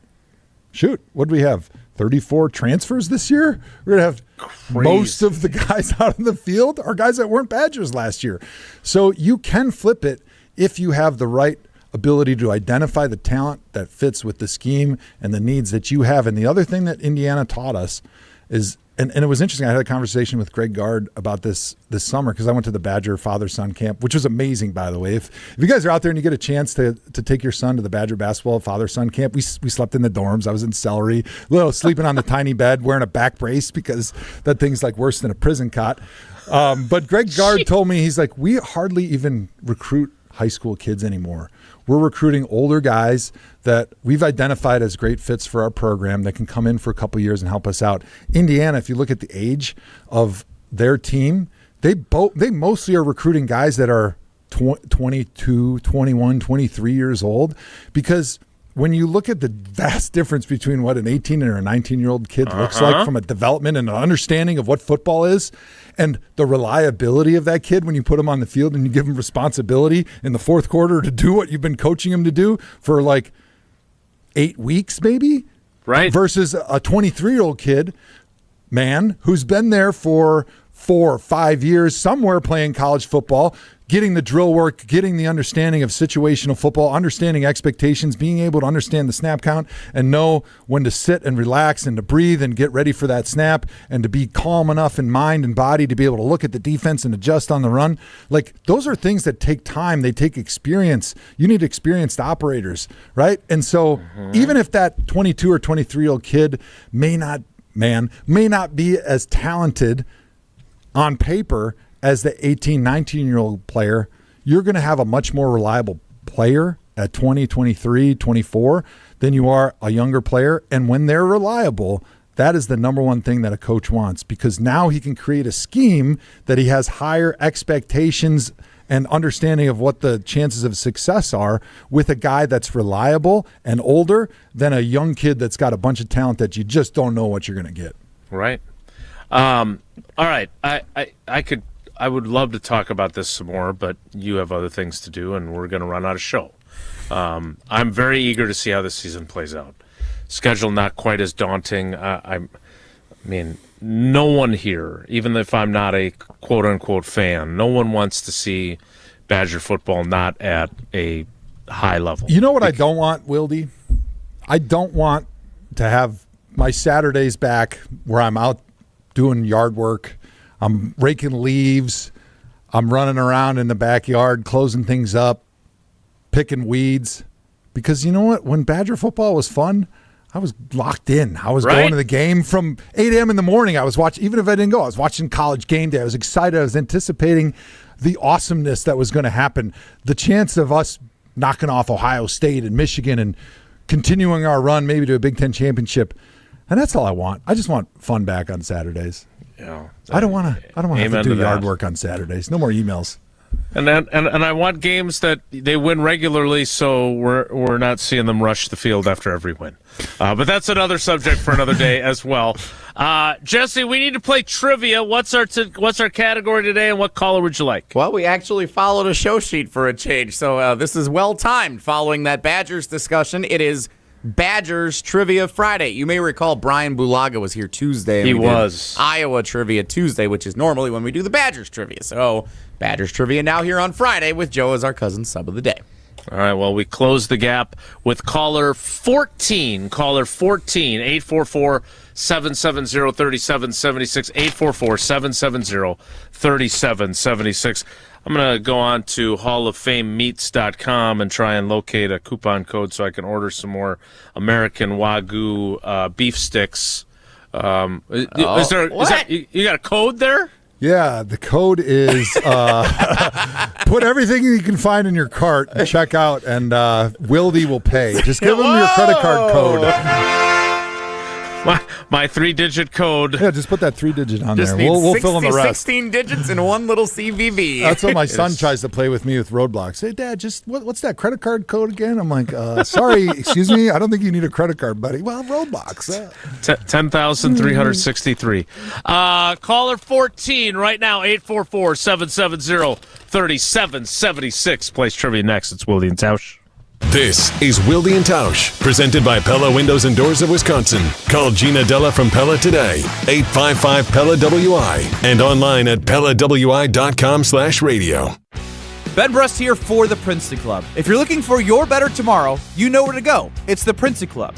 shoot, what do we have? 34 transfers this year? We're going to have most of the guys out in the field are guys that weren't Badgers last year. So you can flip it if you have the right ability to identify the talent that fits with the scheme and the needs that you have. And the other thing that Indiana taught us is And it was interesting. I had a conversation with Greg Gard about this summer because I went to the Badger father-son camp, which was amazing, by the way. If you guys are out there and you get a chance to take your son to the Badger basketball father-son camp, we slept in the dorms. I was in celery, sleeping on the tiny bed, wearing a back brace because that thing's like worse than a prison cot. But Greg Gard told me, he's like, we hardly even recruit high school kids anymore. We're recruiting older guys that we've identified as great fits for our program that can come in for a couple years and help us out. Indiana, if you look at the age of their team, they mostly are recruiting guys that are 22, 21, 23 years old, because when you look at the vast difference between what an 18 and a 19-year-old kid looks like from a development and an understanding of what football is, and the reliability of that kid when you put him on the field and you give him responsibility in the fourth quarter to do what you've been coaching him to do for like 8 weeks maybe, right? Versus a 23-year-old kid, man, who's been there for 4 or 5 years somewhere playing college football, getting the drill work, getting the understanding of situational football, understanding expectations, being able to understand the snap count and know when to sit and relax and to breathe and get ready for that snap and to be calm enough in mind and body to be able to look at the defense and adjust on the run. Like, those are things that take time. They take experience. You need experienced operators, right? And so even if that 22 or 23-year-old kid may not be as talented on paper as the 18, 19-year-old player, you're going to have a much more reliable player at 20, 23, 24 than you are a younger player. And when they're reliable, that is the number one thing that a coach wants, because now he can create a scheme that he has higher expectations and understanding of what the chances of success are with a guy that's reliable and older than a young kid that's got a bunch of talent that you just don't know what you're going to get. Right. All right. I would love to talk about this some more, but you have other things to do, and we're going to run out of show. I'm very eager to see how this season plays out. Schedule not quite as daunting. I mean, no one here, even if I'm not a quote-unquote fan, no one wants to see Badger football not at a high level. You know what I don't want, Wilde? I don't want to have my Saturdays back where I'm out doing yard work. I'm raking leaves. I'm running around in the backyard, closing things up, picking weeds. Because you know what? When Badger football was fun, I was locked in. I was going to the game from 8 a.m. in the morning. I was watching, even if I didn't go, I was watching College Game Day. I was excited. I was anticipating the awesomeness that was going to happen. The chance of us knocking off Ohio State and Michigan and continuing our run maybe to a Big Ten championship. And that's all I want. I just want fun back on Saturdays. Yeah, I don't want to have to do yard work on Saturdays. No more emails. And I want games that they win regularly, so we're not seeing them rush the field after every win. But that's another subject for another day as well. Jesse, we need to play trivia. What's our category today, and what caller would you like? Well, we actually followed a show sheet for a change, so this is well timed. Following that Badgers discussion, it is Badgers Trivia Friday. You may recall Brian Bulaga was here Tuesday. He was. Iowa Trivia Tuesday, which is normally when we do the Badgers Trivia. So Badgers Trivia now here on Friday with Joe as our cousin sub of the day. All right, well, we close the gap with caller 14. Caller 14, 844-770-3776, 844-770-3776. I'm going to go on to hallofamemeats.com and try and locate a coupon code so I can order some more American Wagyu beef sticks. You got a code there? Yeah, the code is put everything you can find in your cart and check out, and Wilde will pay. Just give him your credit card code. My 3-digit code. Yeah, just put that 3-digit on just there. We'll fill in the rest. 16 digits and one little CVV. That's what my son tries to play with me with roadblocks. Hey, Dad, just what's that credit card code again? I'm like, sorry, excuse me, I don't think you need a credit card, buddy. Well, roadblocks. 10,363. Caller 14 right now, 844-770-3776. Plays trivia next. It's Wilde and Tausch. This is Wilde and Tausch, presented by Pella Windows and Doors of Wisconsin. Call Gina Della from Pella today, 855-PELLA-WI, and online at PellaWI.com/radio. Ben Brust here for the Princeton Club. If you're looking for your better tomorrow, you know where to go. It's the Princeton Club.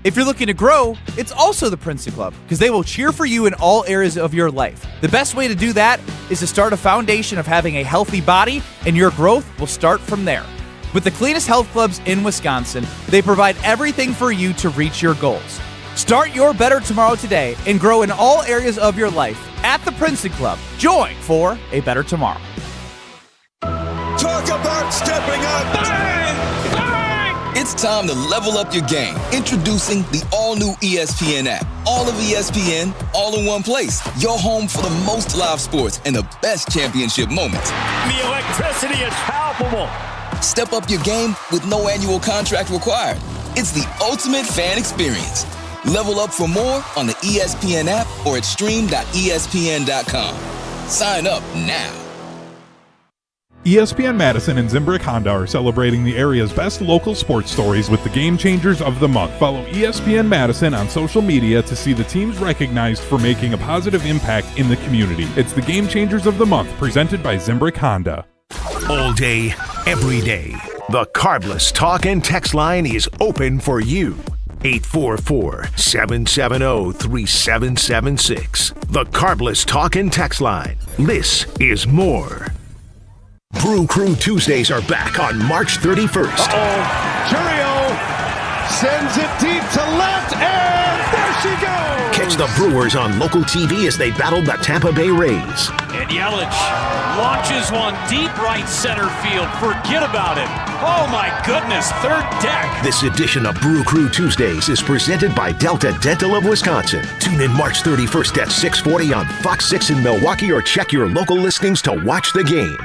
If you're looking to grow, it's also the Princeton Club, because they will cheer for you in all areas of your life. The best way to do that is to start a foundation of having a healthy body, and your growth will start from there. With the cleanest health clubs in Wisconsin, they provide everything for you to reach your goals. Start your better tomorrow today and grow in all areas of your life at the Princeton Club. Join for a better tomorrow. Talk about stepping up. Bang! Bang! It's time to level up your game. Introducing the all-new ESPN app. All of ESPN, all in one place. Your home for the most live sports and the best championship moments. The electricity is palpable. Step up your game with no annual contract required. It's the ultimate fan experience. Level up for more on the ESPN app or at stream.espn.com. Sign up now. ESPN Madison and Zimbrick Honda are celebrating the area's best local sports stories with the Game Changers of the Month. Follow ESPN Madison on social media to see the teams recognized for making a positive impact in the community. It's the Game Changers of the Month, presented by Zimbrick Honda. All day, every day, the Carbless Talk and Text line is open for you. 844-770-3776. The Carbless Talk and Text line. This is more. Brew Crew Tuesdays are back on March 31st. Curio sends it deep to left, and there she goes! Catch the Brewers on local TV as they battle the Tampa Bay Rays. And Yelich launches one deep right center field. Forget about it. Oh my goodness, third deck. This edition of Brew Crew Tuesdays is presented by Delta Dental of Wisconsin. Tune in March 31st at 6:40 on Fox 6 in Milwaukee or check your local listings to watch the game.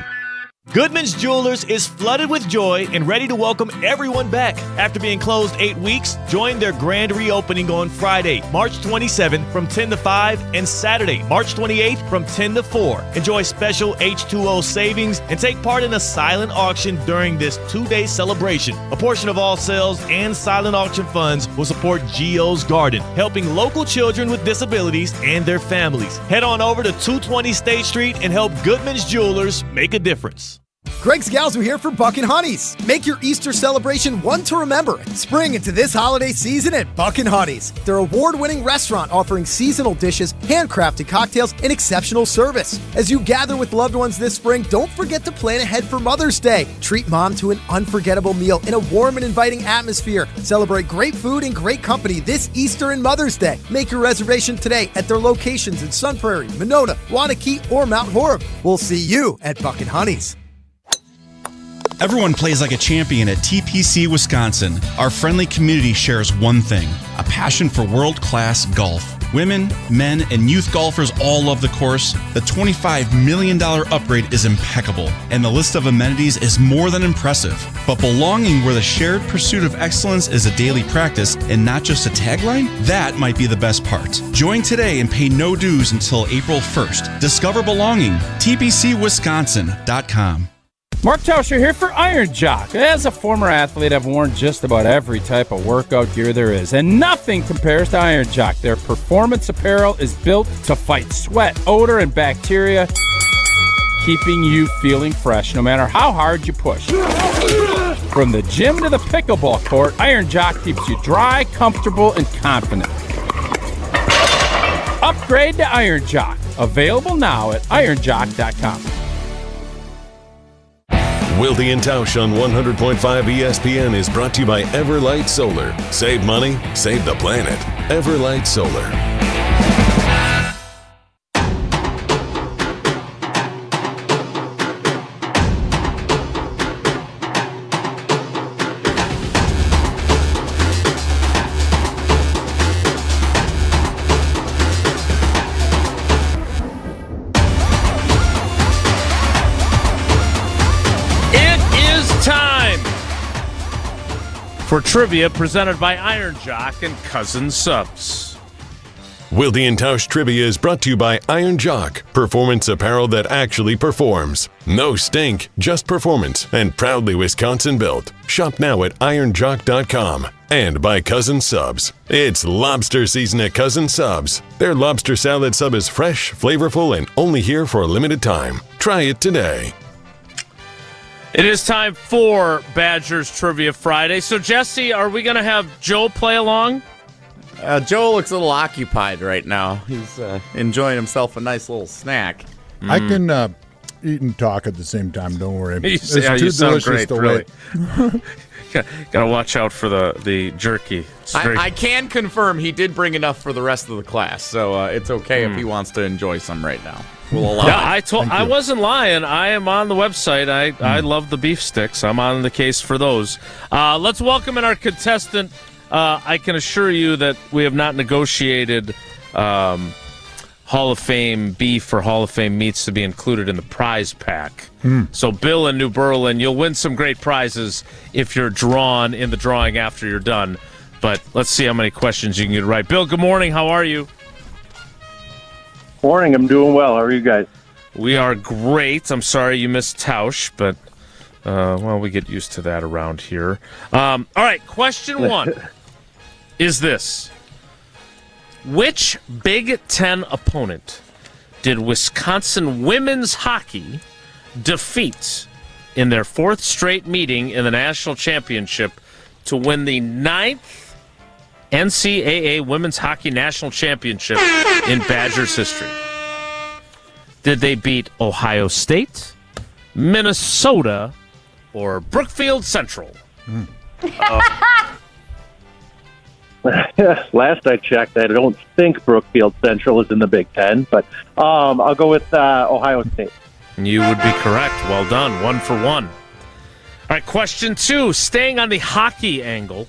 Goodman's Jewelers is flooded with joy and ready to welcome everyone back. After being closed 8 weeks, join their grand reopening on Friday, March 27th from 10 to 5 and Saturday, March 28th from 10 to 4. Enjoy special H2O savings and take part in a silent auction during this 2-day celebration. A portion of all sales and silent auction funds will support Gio's Garden, helping local children with disabilities and their families. Head on over to 220 State Street and help Goodman's Jewelers make a difference. Greg Scalzo here for Buck & Honey's. Make your Easter celebration one to remember. Spring into this holiday season at Buck & Honey's. Their award-winning restaurant offering seasonal dishes, handcrafted cocktails, and exceptional service. As you gather with loved ones this spring, don't forget to plan ahead for Mother's Day. Treat mom to an unforgettable meal in a warm and inviting atmosphere. Celebrate great food and great company this Easter and Mother's Day. Make your reservation today at their locations in Sun Prairie, Monona, Wanakee, or Mount Horeb. We'll see you at Buck & Honey's. Everyone plays like a champion at TPC Wisconsin. Our friendly community shares one thing: a passion for world-class golf. Women, men, and youth golfers all love the course. The $25 million upgrade is impeccable, and the list of amenities is more than impressive. But belonging where the shared pursuit of excellence is a daily practice and not just a tagline? That might be the best part. Join today and pay no dues until April 1st. Discover belonging. TPCWisconsin.com. Mark Tauscher here for Iron Jock. As a former athlete, I've worn just about every type of workout gear there is, and nothing compares to Iron Jock. Their performance apparel is built to fight sweat, odor, and bacteria, keeping you feeling fresh no matter how hard you push. From the gym to the pickleball court, Iron Jock keeps you dry, comfortable, and confident. Upgrade to Iron Jock. Available now at ironjock.com. Wilde and Tausch on 100.5 ESPN is brought to you by Everlight Solar. Save money, save the planet. Everlight Solar. For trivia presented by Iron Jock and Cousin Subs. Wilde and Tausch Trivia is brought to you by Iron Jock, performance apparel that actually performs. No stink, just performance, and proudly Wisconsin built. Shop now at ironjock.com. And by Cousin Subs. It's lobster season at Cousin Subs. Their lobster salad sub is fresh, flavorful, and only here for a limited time. Try it today. It is time for Badgers Trivia Friday. So, Jesse, are we going to have Joe play along? Joe looks a little occupied right now. He's enjoying himself a nice little snack. I can eat and talk at the same time. Don't worry. It's Yeah, too you sound delicious great, to really. wait. Gotta watch out for the jerky. I can confirm he did bring enough for the rest of the class, so it's okay if he wants to enjoy some right now. We'll allow it. I wasn't lying. I am on the website. I love the beef sticks. I'm on the case for those. Let's welcome in our contestant. I can assure you that we have not negotiated Hall of Fame beef or Hall of Fame meats to be included in the prize pack. So Bill in New Berlin, you'll win some great prizes if you're drawn in the drawing after you're done. But let's see how many questions you can get right. Bill, good morning. How are you? Morning. I'm doing well. How are you guys? We are great. I'm sorry you missed Tausch, but well, we get used to that around here. All right, question 1 is this. Which Big Ten opponent did Wisconsin women's hockey defeat in their 4th straight meeting in the national championship to win the 9th NCAA Women's Hockey National Championship in Badgers history? Did they beat Ohio State, Minnesota, or Brookfield Central? Last I checked, I don't think Brookfield Central is in the Big Ten, but I'll go with Ohio State. You would be correct. Well done. 1 for 1. All right, question 2. Staying on the hockey angle,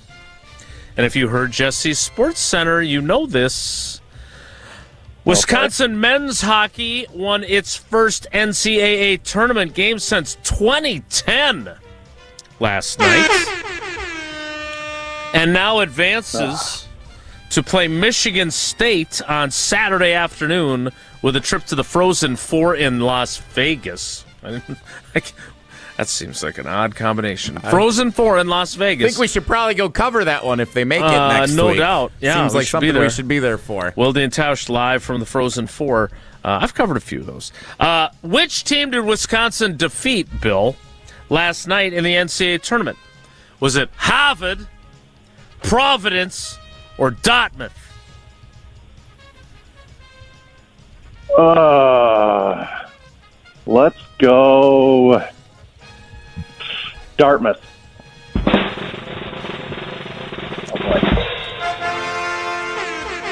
and if you heard Jesse's Sports Center, you know this. Wisconsin men's hockey won its first NCAA tournament game since 2010 last night. And now advances to play Michigan State on Saturday afternoon with a trip to the Frozen Four in Las Vegas. That seems like an odd combination. Frozen Four in Las Vegas. I think we should probably go cover that one if they make it next week. No doubt. Yeah, seems like something we should be there for. Wilde and Tausch live from the Frozen Four. I've covered a few of those. Which team did Wisconsin defeat, Bill, last night in the NCAA tournament? Was it Harvard, Providence, or Dartmouth? Let's go Dartmouth.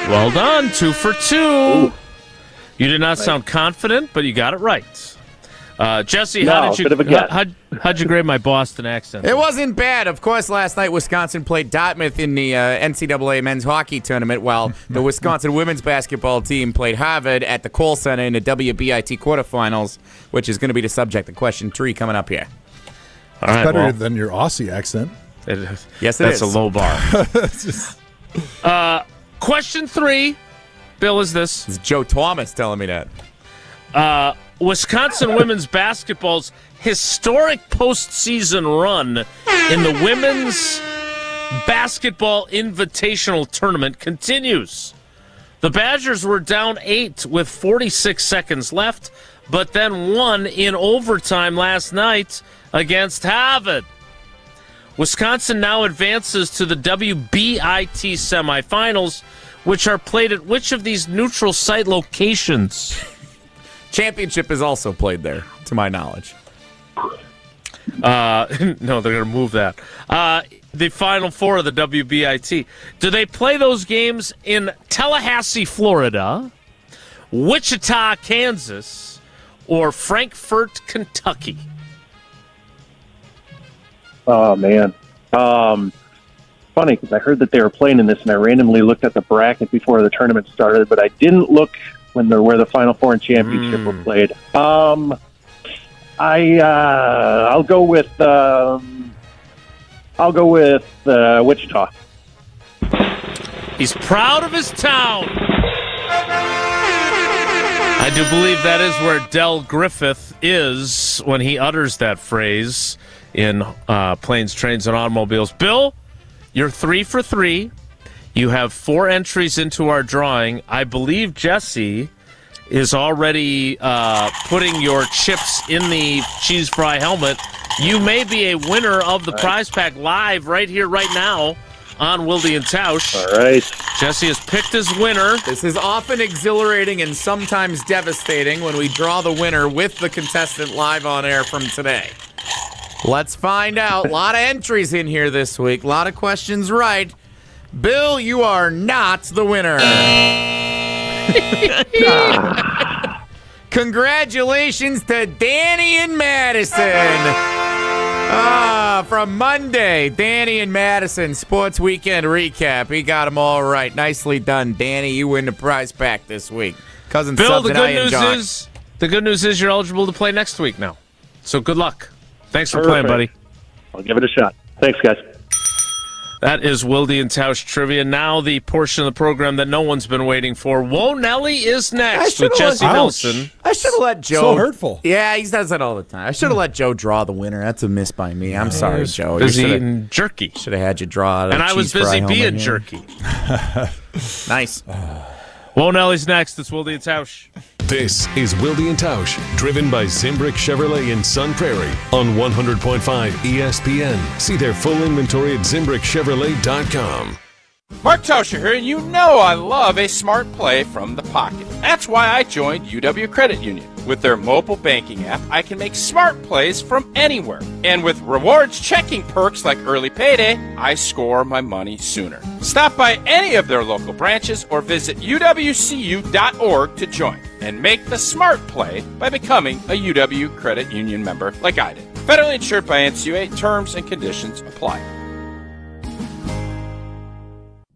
Well done. 2 for 2. Ooh. You did not sound confident, but you got it right. Jesse, how'd you grade my Boston accent? It wasn't bad. Of course, last night Wisconsin played Dartmouth in the NCAA men's hockey tournament, while the Wisconsin women's basketball team played Harvard at the Kohl Center in the WBIT quarterfinals, which is going to be the subject of question 3 coming up here. All right, better than your Aussie accent. Yes, it is. That's a low bar. Question 3, Bill, is this. It's Joe Thomas telling me that. Wisconsin women's basketball's historic postseason run in the Women's Basketball Invitational Tournament continues. The Badgers were down 8 with 46 seconds left, but then won in overtime last night against Harvard. Wisconsin now advances to the WBIT semifinals, which are played at which of these neutral site locations? Championship is also played there, to my knowledge. No, they're going to move that. The Final Four of the WBIT. Do they play those games in Tallahassee, Florida, Wichita, Kansas, or Frankfort, Kentucky? Oh, man. Funny, because I heard that they were playing in this, and I randomly looked at the bracket before the tournament started, but I didn't look where the Final Four and championship were played. I'll go with Wichita. He's proud of his town. I do believe that is where Del Griffith is when he utters that phrase in Planes, Trains, and Automobiles. Bill, you're 3 for 3. You have 4 entries into our drawing. I believe Jesse is already putting your chips in the cheese fry helmet. You may be a winner of the prize pack live right here, right now on Wilde and Tausch. All right. Jesse has picked his winner. This is often exhilarating and sometimes devastating when we draw the winner with the contestant live on air from today. Let's find out. A lot of entries in here this week. A lot of questions right. Bill, you are not the winner. Congratulations to Danny and Madison. From Monday, Danny and Madison Sports Weekend Recap. He got them all right. Nicely done, Danny. You win the prize pack this week. Cousin Bill, Subs the and good I and news John. the good news is you're eligible to play next week now. So good luck. Thanks for playing, buddy. I'll give it a shot. Thanks, guys. That is Wilde and Tausch trivia. Now the portion of the program that no one's been waiting for. Whoa, Nelly is next with Jesse Nelson. I should have let Joe. So hurtful. Yeah, he does that all the time. I should have let Joe draw the winner. That's a miss by me. I'm sorry, Joe. Busy eating jerky. Should have had you draw it. And I was busy being jerky. Nice. Whoa, Nelly's next. It's Wilde and Tausch. This is Wilde and Tausch, driven by Zimbrick Chevrolet in Sun Prairie on 100.5 ESPN. See their full inventory at ZimbrickChevrolet.com. Mark Tauscher here, and you know I love a smart play from the pocket. That's why I joined UW Credit Union. With their mobile banking app, I can make smart plays from anywhere. And with rewards checking perks like early payday, I score my money sooner. Stop by any of their local branches or visit uwcu.org to join and make the smart play by becoming a UW Credit Union member like I did. Federally insured by NCUA. Terms and conditions apply.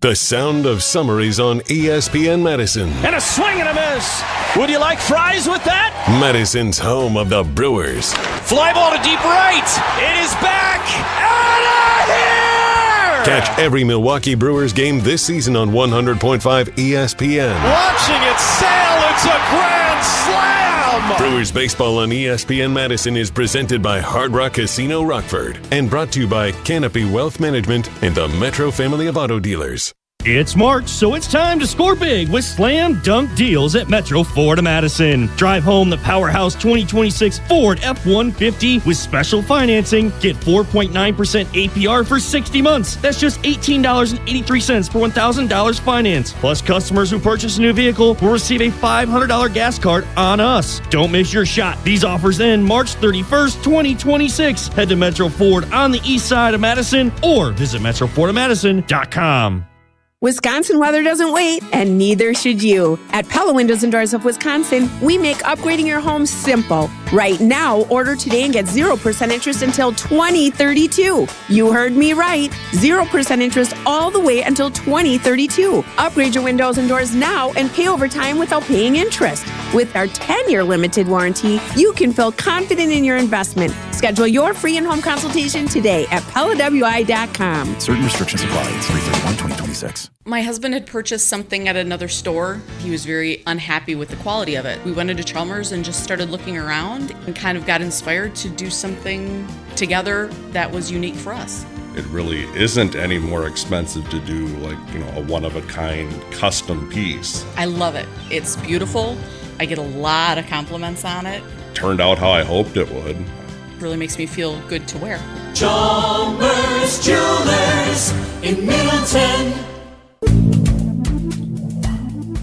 The sound of summaries on ESPN Madison. And a swing and a miss. Would you like fries with that? Madison's home of the Brewers. Fly ball to deep right. It is back. Out of here! Catch every Milwaukee Brewers game this season on 100.5 ESPN. Watching it sail. It's a grand slam. Brewers baseball on ESPN Madison is presented by Hard Rock Casino Rockford and brought to you by Canopy Wealth Management and the Metro family of auto dealers. It's March, so it's time to score big with slam dunk deals at Metro Ford of Madison. Drive home the Powerhouse 2026 Ford F-150 with special financing. Get 4.9% APR for 60 months. That's just $18.83 per $1,000 finance. Plus, customers who purchase a new vehicle will receive a $500 gas card on us. Don't miss your shot. These offers end March 31st, 2026. Head to Metro Ford on the east side of Madison or visit MetroFordofMadison.com. Wisconsin weather doesn't wait, and neither should you. At Pella Windows and Doors of Wisconsin, we make upgrading your home simple. Right now, order today and get 0% interest until 2032. You heard me right. 0% interest all the way until 2032. Upgrade your windows and doors now and pay over time without paying interest. With our 10-year limited warranty, you can feel confident in your investment. Schedule your free in-home consultation today at PellaWI.com. Certain restrictions apply. It's 3/31/2026. My husband had purchased something at another store. He was very unhappy with the quality of it. We went into Chalmers and just started looking around and kind of got inspired to do something together that was unique for us. It really isn't any more expensive to do a one-of-a-kind custom piece. I love it. It's beautiful. I get a lot of compliments on it. Turned out how I hoped it would. It really makes me feel good to wear. Chalmers Jewelers in Middleton.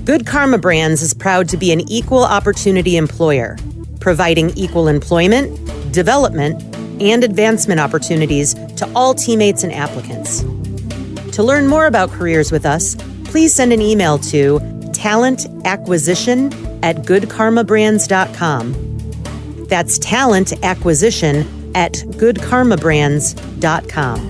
Good Karma Brands is proud to be an equal opportunity employer, providing equal employment, development, and advancement opportunities to all teammates and applicants. To learn more about careers with us, please send an email to talentacquisition@goodkarmabrands.com. That's talentacquisition@goodkarmabrands.com.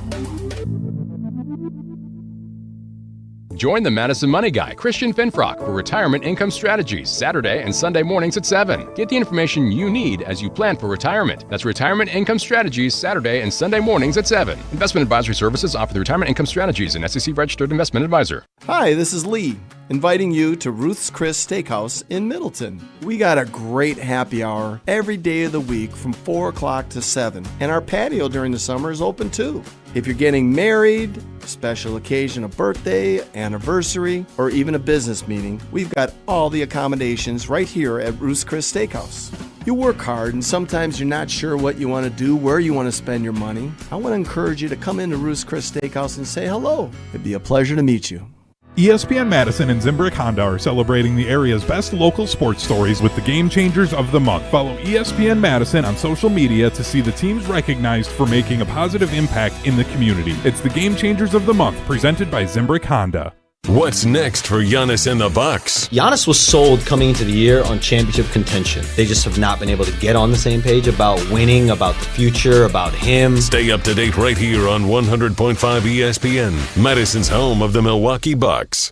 Join the Madison Money Guy, Christian Finfrock, for Retirement Income Strategies, Saturday and Sunday mornings at 7. Get the information you need as you plan for retirement. That's Retirement Income Strategies, Saturday and Sunday mornings at 7. Investment advisory services offered through Retirement Income Strategies, an SEC-registered investment advisor. Hi, this is Lee, inviting you to Ruth's Chris Steakhouse in Middleton. We got a great happy hour every day of the week from 4 o'clock to 7, and our patio during the summer is open too. If you're getting married, special occasion, a birthday, anniversary, or even a business meeting, we've got all the accommodations right here at Ruth's Chris Steakhouse. You work hard, and sometimes you're not sure what you want to do, where you want to spend your money. I want to encourage you to come into Ruth's Chris Steakhouse and say hello. It'd be a pleasure to meet you. ESPN Madison and Zimbrick Honda are celebrating the area's best local sports stories with the Game Changers of the Month. Follow ESPN Madison on social media to see the teams recognized for making a positive impact in the community. It's the Game Changers of the Month, presented by Zimbrick Honda. What's next for Giannis and the Bucks? Giannis was sold coming into the year on championship contention. They just have not been able to get on the same page about winning, about the future, about him. Stay up to date right here on 100.5 ESPN, Madison's home of the Milwaukee Bucks.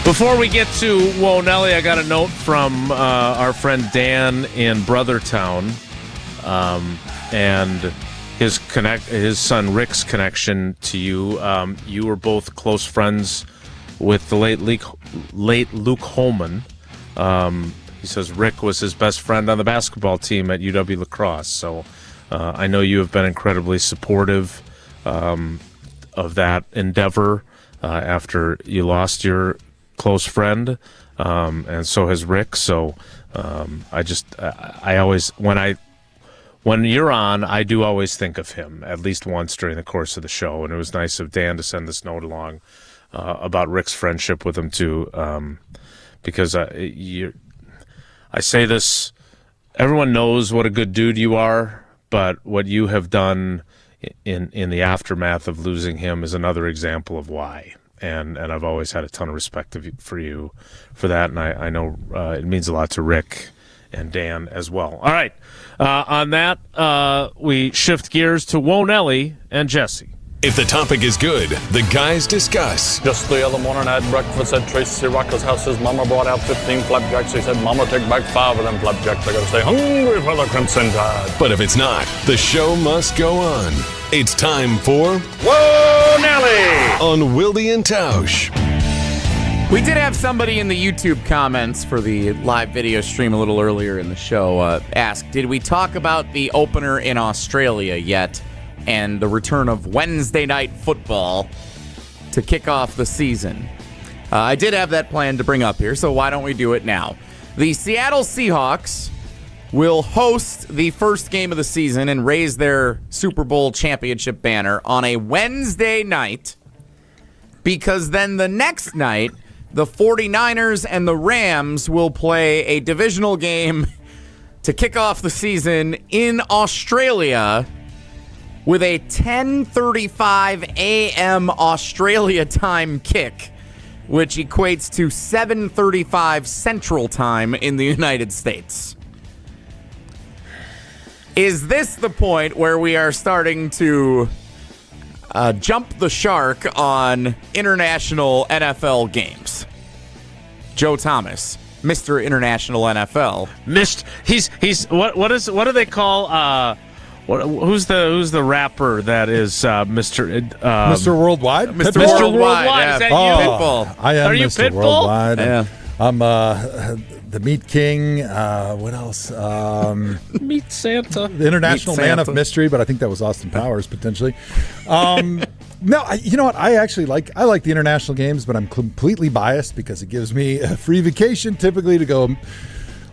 Before we get to Whoa Nelly, I got a note from our friend Dan in Brothertown, and his son Rick's connection to you. You were both close friends with the late Luke Holman. He says Rick was his best friend on the basketball team at UW La Crosse. So I know you have been incredibly supportive of that endeavor after you lost your close friend, and so has Rick. So I always, when you're on, I do always think of him at least once during the course of the show, and it was nice of Dan to send this note along about Rick's friendship with him too, because I say this, everyone knows what a good dude you are, but what you have done in the aftermath of losing him is another example of why. And I've always had a ton of respect for you for that, and I know it means a lot to Rick and Dan as well. All right, on that, we shift gears to Whoa Nelly and Jesse. If the topic is good, the guys discuss. Just the other morning I had breakfast at Tracy Rocker's house. His mama brought out 15 flapjacks. He said, Mama, take back 5 of them flapjacks. I gotta stay hungry for the Crimson Tide. But if it's not, the show must go on. It's time for Whoa Nelly on Wilde and Tausch. We did have somebody in the YouTube comments for the live video stream a little earlier in the show ask, did we talk about the opener in Australia yet and the return of Wednesday night football to kick off the season? I did have that plan to bring up here, so why don't we do it now? The Seattle Seahawks will host the first game of the season and raise their Super Bowl championship banner on a Wednesday night, because then the next night, the 49ers and the Rams will play a divisional game to kick off the season in Australia with a 10:35 a.m. Australia time kick, which equates to 7:35 Central Time in the United States. Is this the point where we are starting to jump the shark on international NFL games? Joe Thomas, Mr. International NFL. He's what do they call who's the rapper that is Mr. Worldwide? Mr. Worldwide. Is that you? Pitbull. I am Are you Mr. Pitbull? Worldwide. Yeah. I'm the Meat King. What else? Meat Santa. The International Meat Man Santa. of Mystery, but I think that was Austin Powers potentially. No, you know what? I like the international games, but I'm completely biased because it gives me a free vacation typically to go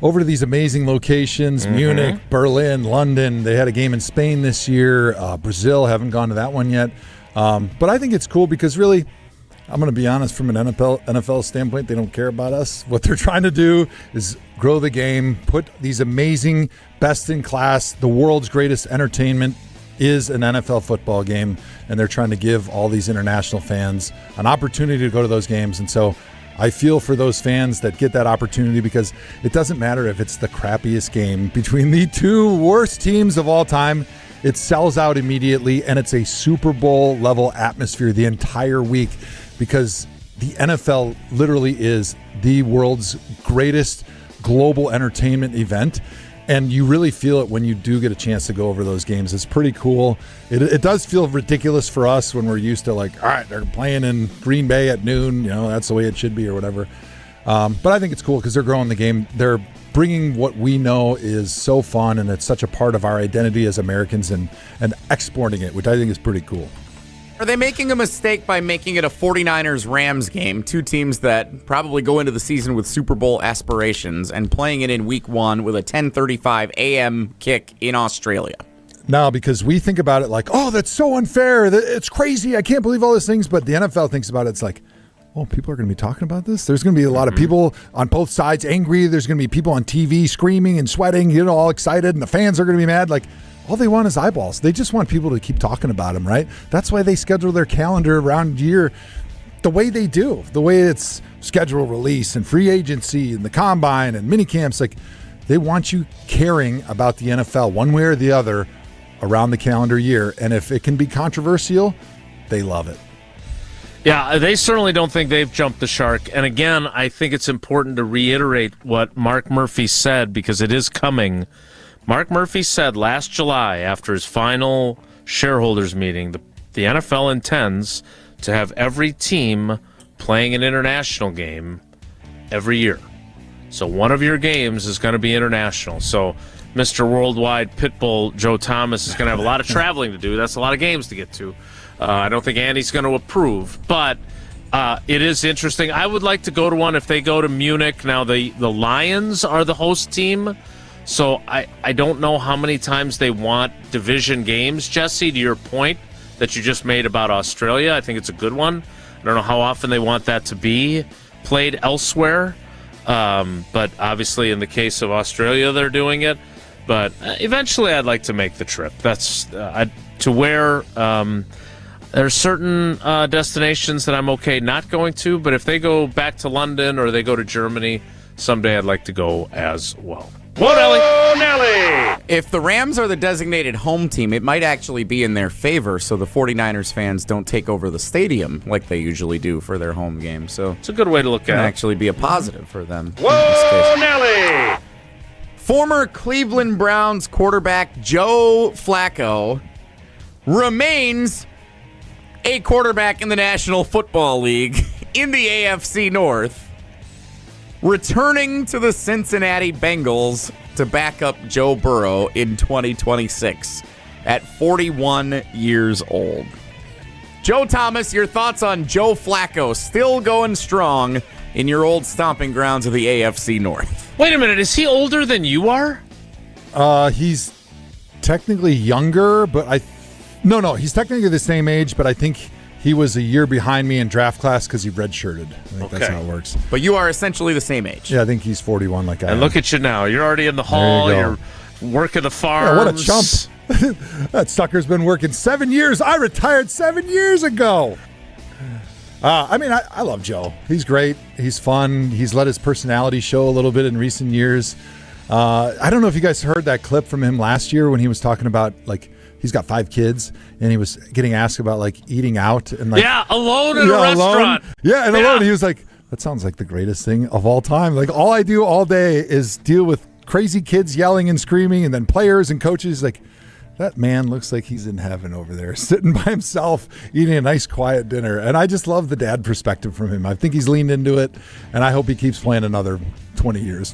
over to these amazing locations, Munich, Berlin, London. They had a game in Spain this year. Brazil, haven't gone to that one yet. But I think it's cool because really, I'm going to be honest, from an NFL standpoint, they don't care about us. What they're trying to do is grow the game, put these amazing, best-in-class, the world's greatest entertainment is an NFL football game, and they're trying to give all these international fans an opportunity to go to those games. And so I feel for those fans that get that opportunity, because it doesn't matter if it's the crappiest game between the two worst teams of all time. It sells out immediately, and it's a Super Bowl level atmosphere the entire week, because the NFL literally is the world's greatest global entertainment event. And you really feel it when you do get a chance to go over those games. It's pretty cool. It does feel ridiculous for us when we're used to, like, all right, they're playing in Green Bay at noon. You know, that's the way it should be or whatever. But I think it's cool because they're growing the game. They're bringing what we know is so fun, and it's such a part of our identity as Americans, and exporting it, which I think is pretty cool. Are they making a mistake by making it a 49ers-Rams game, two teams that probably go into the season with Super Bowl aspirations, and playing it in Week 1 with a 10:35 a.m. kick in Australia? No, because we think about it like, oh, that's so unfair. It's crazy. I can't believe all these things. But the NFL thinks about it. It's like, oh, people are going to be talking about this. There's going to be a lot of people on both sides angry. There's going to be people on TV screaming and sweating, all excited, and the fans are going to be mad. Like, all they want is eyeballs. They just want people to keep talking about them, right? That's why they schedule their calendar around year the way they do, the way it's schedule release and free agency and the combine and mini camps. Like, they want you caring about the NFL one way or the other around the calendar year. And if it can be controversial, they love it. Yeah, they certainly don't think they've jumped the shark. And again, I think it's important to reiterate what Mark Murphy said, because it is coming. Mark Murphy said last July, after his final shareholders meeting, the NFL intends to have every team playing an international game every year. So one of your games is going to be international. So Mr. Worldwide Pitbull Joe Thomas is going to have a lot of traveling to do. That's a lot of games to get to. I don't think Andy's going to approve, but it is interesting. I would like to go to one if they go to Munich. Now, the Lions are the host team, so I don't know how many times they want division games. Jesse, to your point that you just made about Australia, I think it's a good one. I don't know how often they want that to be played elsewhere, but obviously in the case of Australia, they're doing it. But eventually I'd like to make the trip. That's to where... There are certain destinations that I'm okay not going to, but if they go back to London or they go to Germany, someday I'd like to go as well. Whoa, Nelly! If the Rams are the designated home team, it might actually be in their favor, so the 49ers fans don't take over the stadium like they usually do for their home game. So it's a good way to look at it. It can actually be a positive for them. Whoa, Nelly! Former Cleveland Browns quarterback Joe Flacco remains a quarterback in the National Football League in the AFC North, returning to the Cincinnati Bengals to back up Joe Burrow in 2026 at 41 years old. Joe Thomas, your thoughts on Joe Flacco still going strong in your old stomping grounds of the AFC North? Wait a minute, is he older than you are? He's technically younger, but No, he's technically the same age, but I think he was a year behind me in draft class because he redshirted. I think that's how it works. But you are essentially the same age. Yeah, I think he's 41 like I am. And look at you now. You're already in the hall. You're working the farms. Yeah, what a chump. That sucker's been working 7 years. I retired 7 years ago. I love Joe. He's great. He's fun. He's let his personality show a little bit in recent years. I don't know if you guys heard that clip from him last year when he was talking about, like, he's got 5 kids, and he was getting asked about, like, eating out and, like, alone in a restaurant. Alone. He was like, that sounds like the greatest thing of all time. Like, all I do all day is deal with crazy kids yelling and screaming, and then players and coaches. Like, that man looks like he's in heaven over there, sitting by himself, eating a nice, quiet dinner. And I just love the dad perspective from him. I think he's leaned into it, and I hope he keeps playing another 20 years.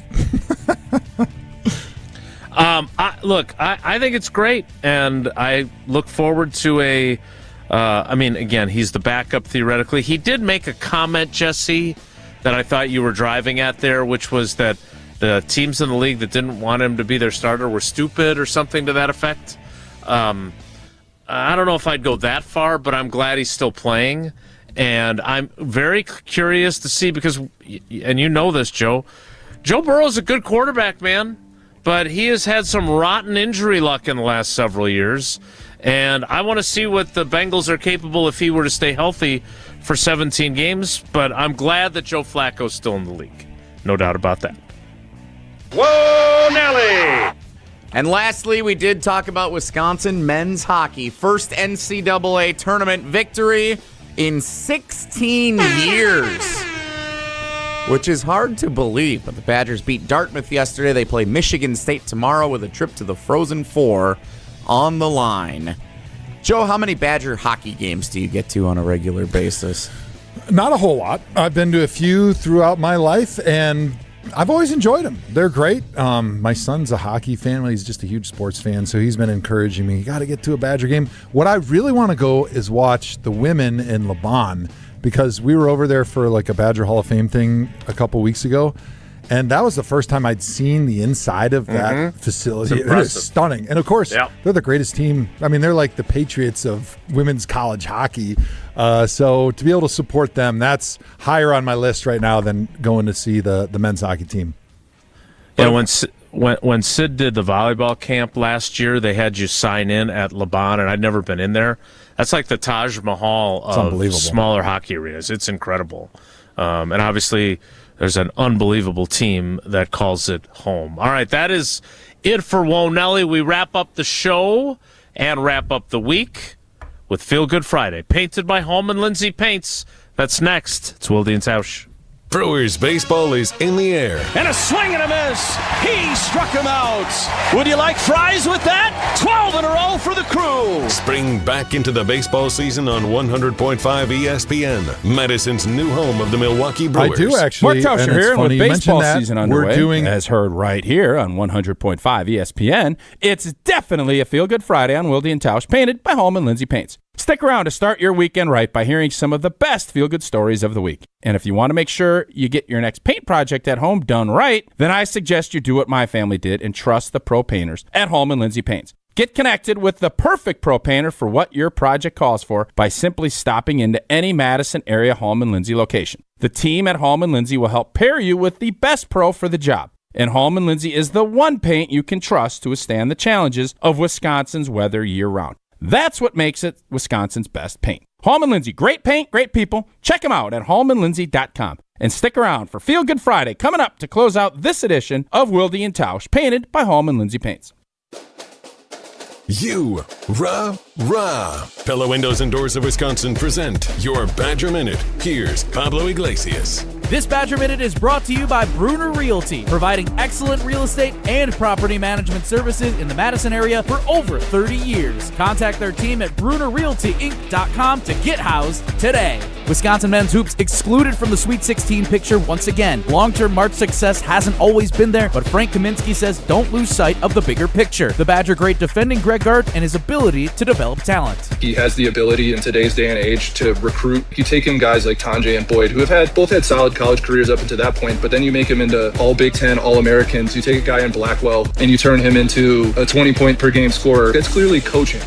I think it's great, and I look forward to again, he's the backup theoretically. He did make a comment, Jesse, that I thought you were driving at there, which was that the teams in the league that didn't want him to be their starter were stupid or something to that effect. I don't know if I'd go that far, but I'm glad he's still playing, and I'm very curious to see because, and you know this, Joe Burrow's a good quarterback, man. But he has had some rotten injury luck in the last several years, and I want to see what the Bengals are capable if he were to stay healthy for 17 games, but I'm glad that Joe Flacco's still in the league. No doubt about that. Whoa, Nelly! And lastly, we did talk about Wisconsin men's hockey. First NCAA tournament victory in 16 years. Which is hard to believe, but the Badgers beat Dartmouth yesterday. They play Michigan State tomorrow with a trip to the Frozen Four on the line. Joe, how many Badger hockey games do you get to on a regular basis? Not a whole lot. I've been to a few throughout my life, and I've always enjoyed them. They're great. My son's a hockey fan. He's just a huge sports fan, so he's been encouraging me. You got to get to a Badger game. What I really want to go is watch the women in Le Bon, because we were over there for like a Badger Hall of Fame thing a couple weeks ago, and that was the first time I'd seen the inside of that facility. It was stunning. And, of course, they're the greatest team. I mean, they're like the Patriots of women's college hockey. So to be able to support them, that's higher on my list right now than going to see the men's hockey team. Yeah, when Sid did the volleyball camp last year, they had you sign in at Le Bon, and I'd never been in there. That's like the Taj Mahal of smaller hockey arenas. It's incredible. And obviously there's an unbelievable team that calls it home. All right, that is it for Whoa Nelly. We wrap up the show and wrap up the week with Feel Good Friday, painted by Holman Lindsay Paints. That's next. It's Wilde and Tausch. Brewers baseball is in the air. And a swing and a miss. He struck him out. Would you like fries with that? 12 in a row for the crew. Spring back into the baseball season on 100.5 ESPN, Madison's new home of the Milwaukee Brewers. I do actually. Mark Tauscher here, and with baseball season underway, we're doing, as heard right here on 100.5 ESPN, it's definitely a Feel Good Friday on Wilde and Tausch, painted by Holman Lindsay Paints. Stick around to start your weekend right by hearing some of the best feel-good stories of the week. And if you want to make sure you get your next paint project at home done right, then I suggest you do what my family did and trust the pro painters at Holman Lindsay Paints. Get connected with the perfect pro painter for what your project calls for by simply stopping into any Madison area Holman Lindsay location. The team at Holman Lindsay will help pair you with the best pro for the job. And Holman Lindsay is the one paint you can trust to withstand the challenges of Wisconsin's weather year-round. That's what makes it Wisconsin's best paint. Holman Lindsay, great paint, great people. Check them out at holmanlindsay.com. And stick around for Feel Good Friday coming up to close out this edition of Wilde and Tausch, painted by Holman Lindsay Paints. Rah. Pella Windows and Doors of Wisconsin present your Badger Minute. Here's Pablo Iglesias. This Badger Minute is brought to you by Bruner Realty, providing excellent real estate and property management services in the Madison area for over 30 years. Contact their team at BrunerRealtyInc.com to get housed today. Wisconsin men's hoops excluded from the Sweet 16 picture once again. Long-term March success hasn't always been there, but Frank Kaminsky says don't lose sight of the bigger picture. The Badger great defending Greg Gard and his ability to develop talent. He has the ability in today's day and age to recruit. You take in guys like Tanjay and Boyd, who have both had solid college careers up until that point, but then you make him into all Big Ten, All-Americans. You take a guy in Blackwell and you turn him into a 20-point-per-game scorer. That's clearly coaching.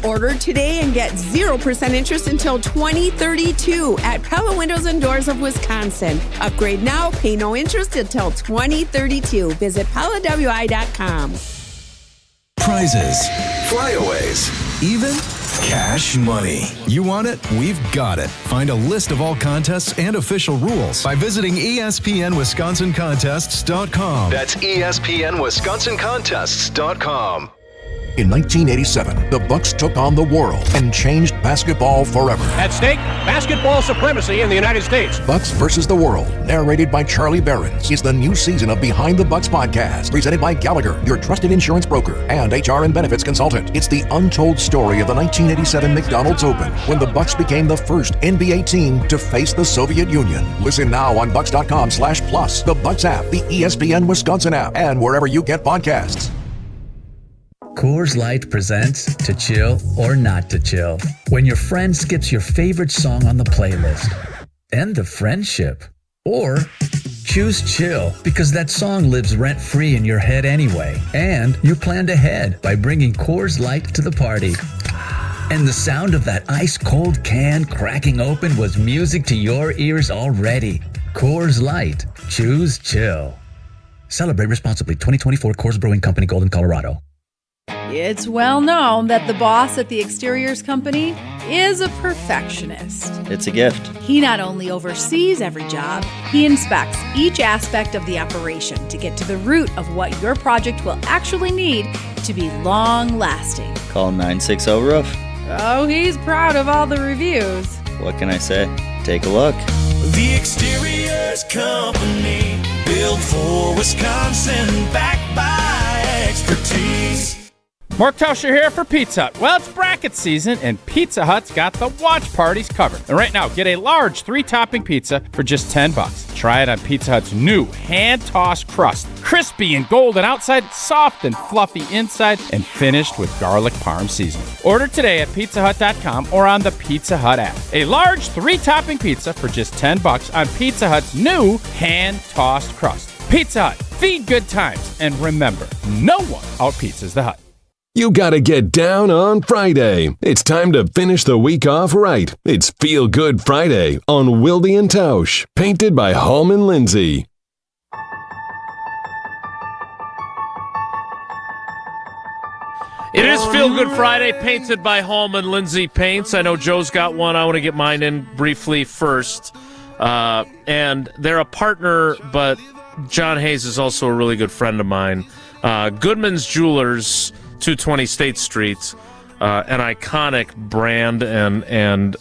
Order today and get 0% interest until 2032 at Pella Windows and Doors of Wisconsin. Upgrade now, pay no interest until 2032. Visit PellaWI.com. Prizes, flyaways, even cash money. You want it? We've got it. Find a list of all contests and official rules by visiting ESPNWisconsinContests.com. That's ESPNWisconsinContests.com. In 1987, the Bucks took on the world and changed basketball forever. At stake, basketball supremacy in the United States. Bucks versus the World, narrated by Charlie Behrens, is the new season of Behind the Bucks podcast, presented by Gallagher, your trusted insurance broker and HR and benefits consultant. It's the untold story of the 1987 McDonald's Open, when the Bucks became the first NBA team to face the Soviet Union. Listen now on Bucks.com/plus, the Bucks app, the ESPN Wisconsin app, and wherever you get podcasts. Coors Light presents To Chill or Not to Chill. When your friend skips your favorite song on the playlist. End the friendship. Or choose chill because that song lives rent-free in your head anyway. And you planned ahead by bringing Coors Light to the party. And the sound of that ice-cold can cracking open was music to your ears already. Coors Light. Choose chill. Celebrate responsibly. 2024 Coors Brewing Company, Golden, Colorado. It's well known that the boss at the exteriors company is a perfectionist. It's a gift. He not only oversees every job, he inspects each aspect of the operation to get to the root of what your project will actually need to be long-lasting. Call 960 Roof. Oh, he's proud of all the reviews. What can I say? Take a look. The Exteriors Company, built for Wisconsin, backed by expertise. Mark Tauscher here for Pizza Hut. Well, it's bracket season, and Pizza Hut's got the watch parties covered. And right now, get a large 3-topping pizza for just $10. Try it on Pizza Hut's new hand-tossed crust. Crispy and golden outside, soft and fluffy inside, and finished with garlic parm seasoning. Order today at pizzahut.com or on the Pizza Hut app. A large 3-topping pizza for just $10 on Pizza Hut's new hand-tossed crust. Pizza Hut, feed good times, and remember, no one out-pizzas the Hut. You gotta get down on Friday. It's time to finish the week off right. It's Feel Good Friday on Wilde and Tausch, painted by Hallman Lindsay. It is Feel Good Friday, painted by Hallman Lindsay Paints. I know Joe's got one. I want to get mine in briefly first. And they're a partner, but John Hayes is also a really good friend of mine. Goodman's Jewelers, 220 State Street, an iconic brand, and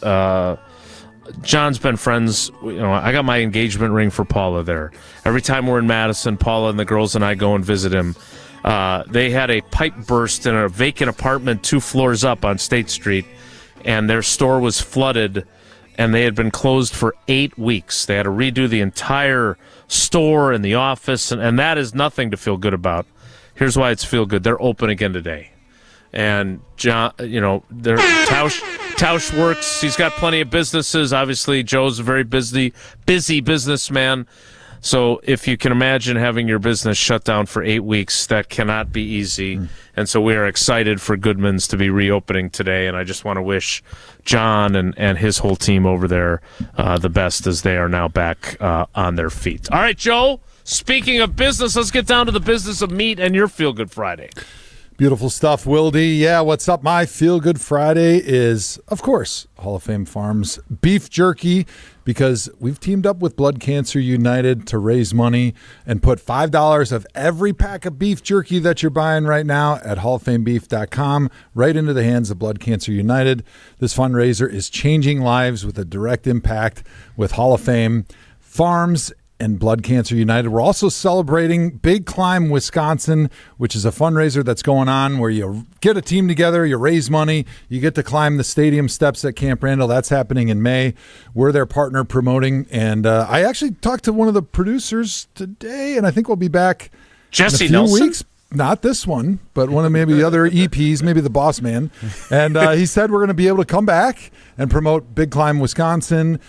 John's been friends. I got my engagement ring for Paula there. Every time we're in Madison, Paula and the girls and I go and visit him. They had a pipe burst in a vacant apartment 2 floors up on State Street, and their store was flooded, and they had been closed for 8 weeks. They had to redo the entire store and the office, and that is nothing to feel good about. Here's why it's feel good. They're open again today. And John, Tausch works. He's got plenty of businesses. Obviously, Joe's a very busy businessman. So if you can imagine having your business shut down for 8 weeks, that cannot be easy. And so we are excited for Goodman's to be reopening today. And I just want to wish John and his whole team over there the best as they are now back on their feet. All right, Joe. Speaking of business, let's get down to the business of meat and your Feel Good Friday. Beautiful stuff, Wilde. Yeah, what's up? My Feel Good Friday is, of course, Hall of Fame Farms beef jerky, because we've teamed up with Blood Cancer United to raise money and put $5 of every pack of beef jerky that you're buying right now at hallofamebeef.com right into the hands of Blood Cancer United. This fundraiser is changing lives with a direct impact with Hall of Fame Farms and Blood Cancer United. We're also celebrating Big Climb Wisconsin, which is a fundraiser that's going on where you get a team together, you raise money, you get to climb the stadium steps at Camp Randall. That's happening in May. We're their partner promoting, and I actually talked to one of the producers today, and I think we'll be back Jesse in a few Nelson? weeks. Not this one, but one of maybe the other EPs, maybe the boss man. And he said we're going to be able to come back and promote Big Climb Wisconsin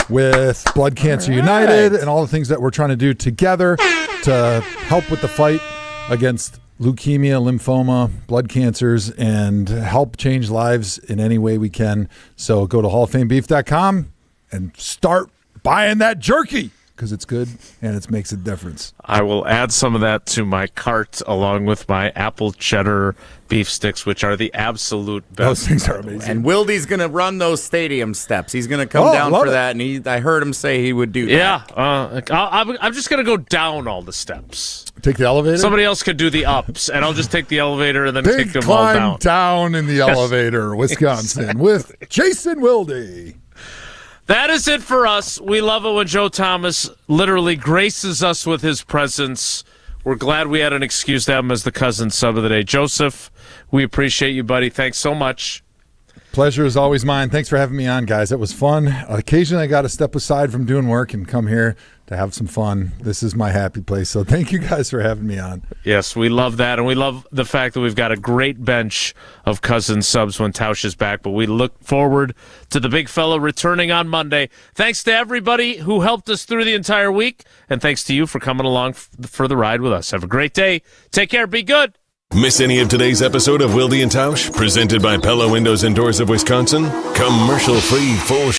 with Blood Cancer United and all the things that we're trying to do together to help with the fight against leukemia, lymphoma, blood cancers, and help change lives in any way we can. So go to hallofamebeef.com and start buying that jerky, because it's good and it makes a difference. I will add some of that to my cart along with my apple cheddar beef sticks, which are the absolute best. Those things are amazing. And Wilde's going to run those stadium steps. He's going to come down for that, and I heard him say he would do that. Yeah, I'm just going to go down all the steps. Take the elevator? Somebody else could do the ups, and I'll just take the elevator and then Big take them all Climb down in the elevator, Wisconsin, with Jason Wilde. That is it for us. We love it when Joe Thomas literally graces us with his presence. We're glad we had an excuse to have him as the cousin sub of the day. Joseph, we appreciate you, buddy. Thanks so much. Pleasure is always mine. Thanks for having me on, guys. It was fun. Occasionally I got to step aside from doing work and come here to have some fun. This is my happy place. So thank you guys for having me on. Yes, we love that, and we love the fact that we've got a great bench of cousin subs when Tausch is back, but we look forward to the big fella returning on Monday. Thanks to everybody who helped us through the entire week, and thanks to you for coming along for the ride with us. Have a great day. Take care. Be good. Miss any of today's episode of Wilde and Tausch, presented by Pella Windows and Doors of Wisconsin? Commercial-free full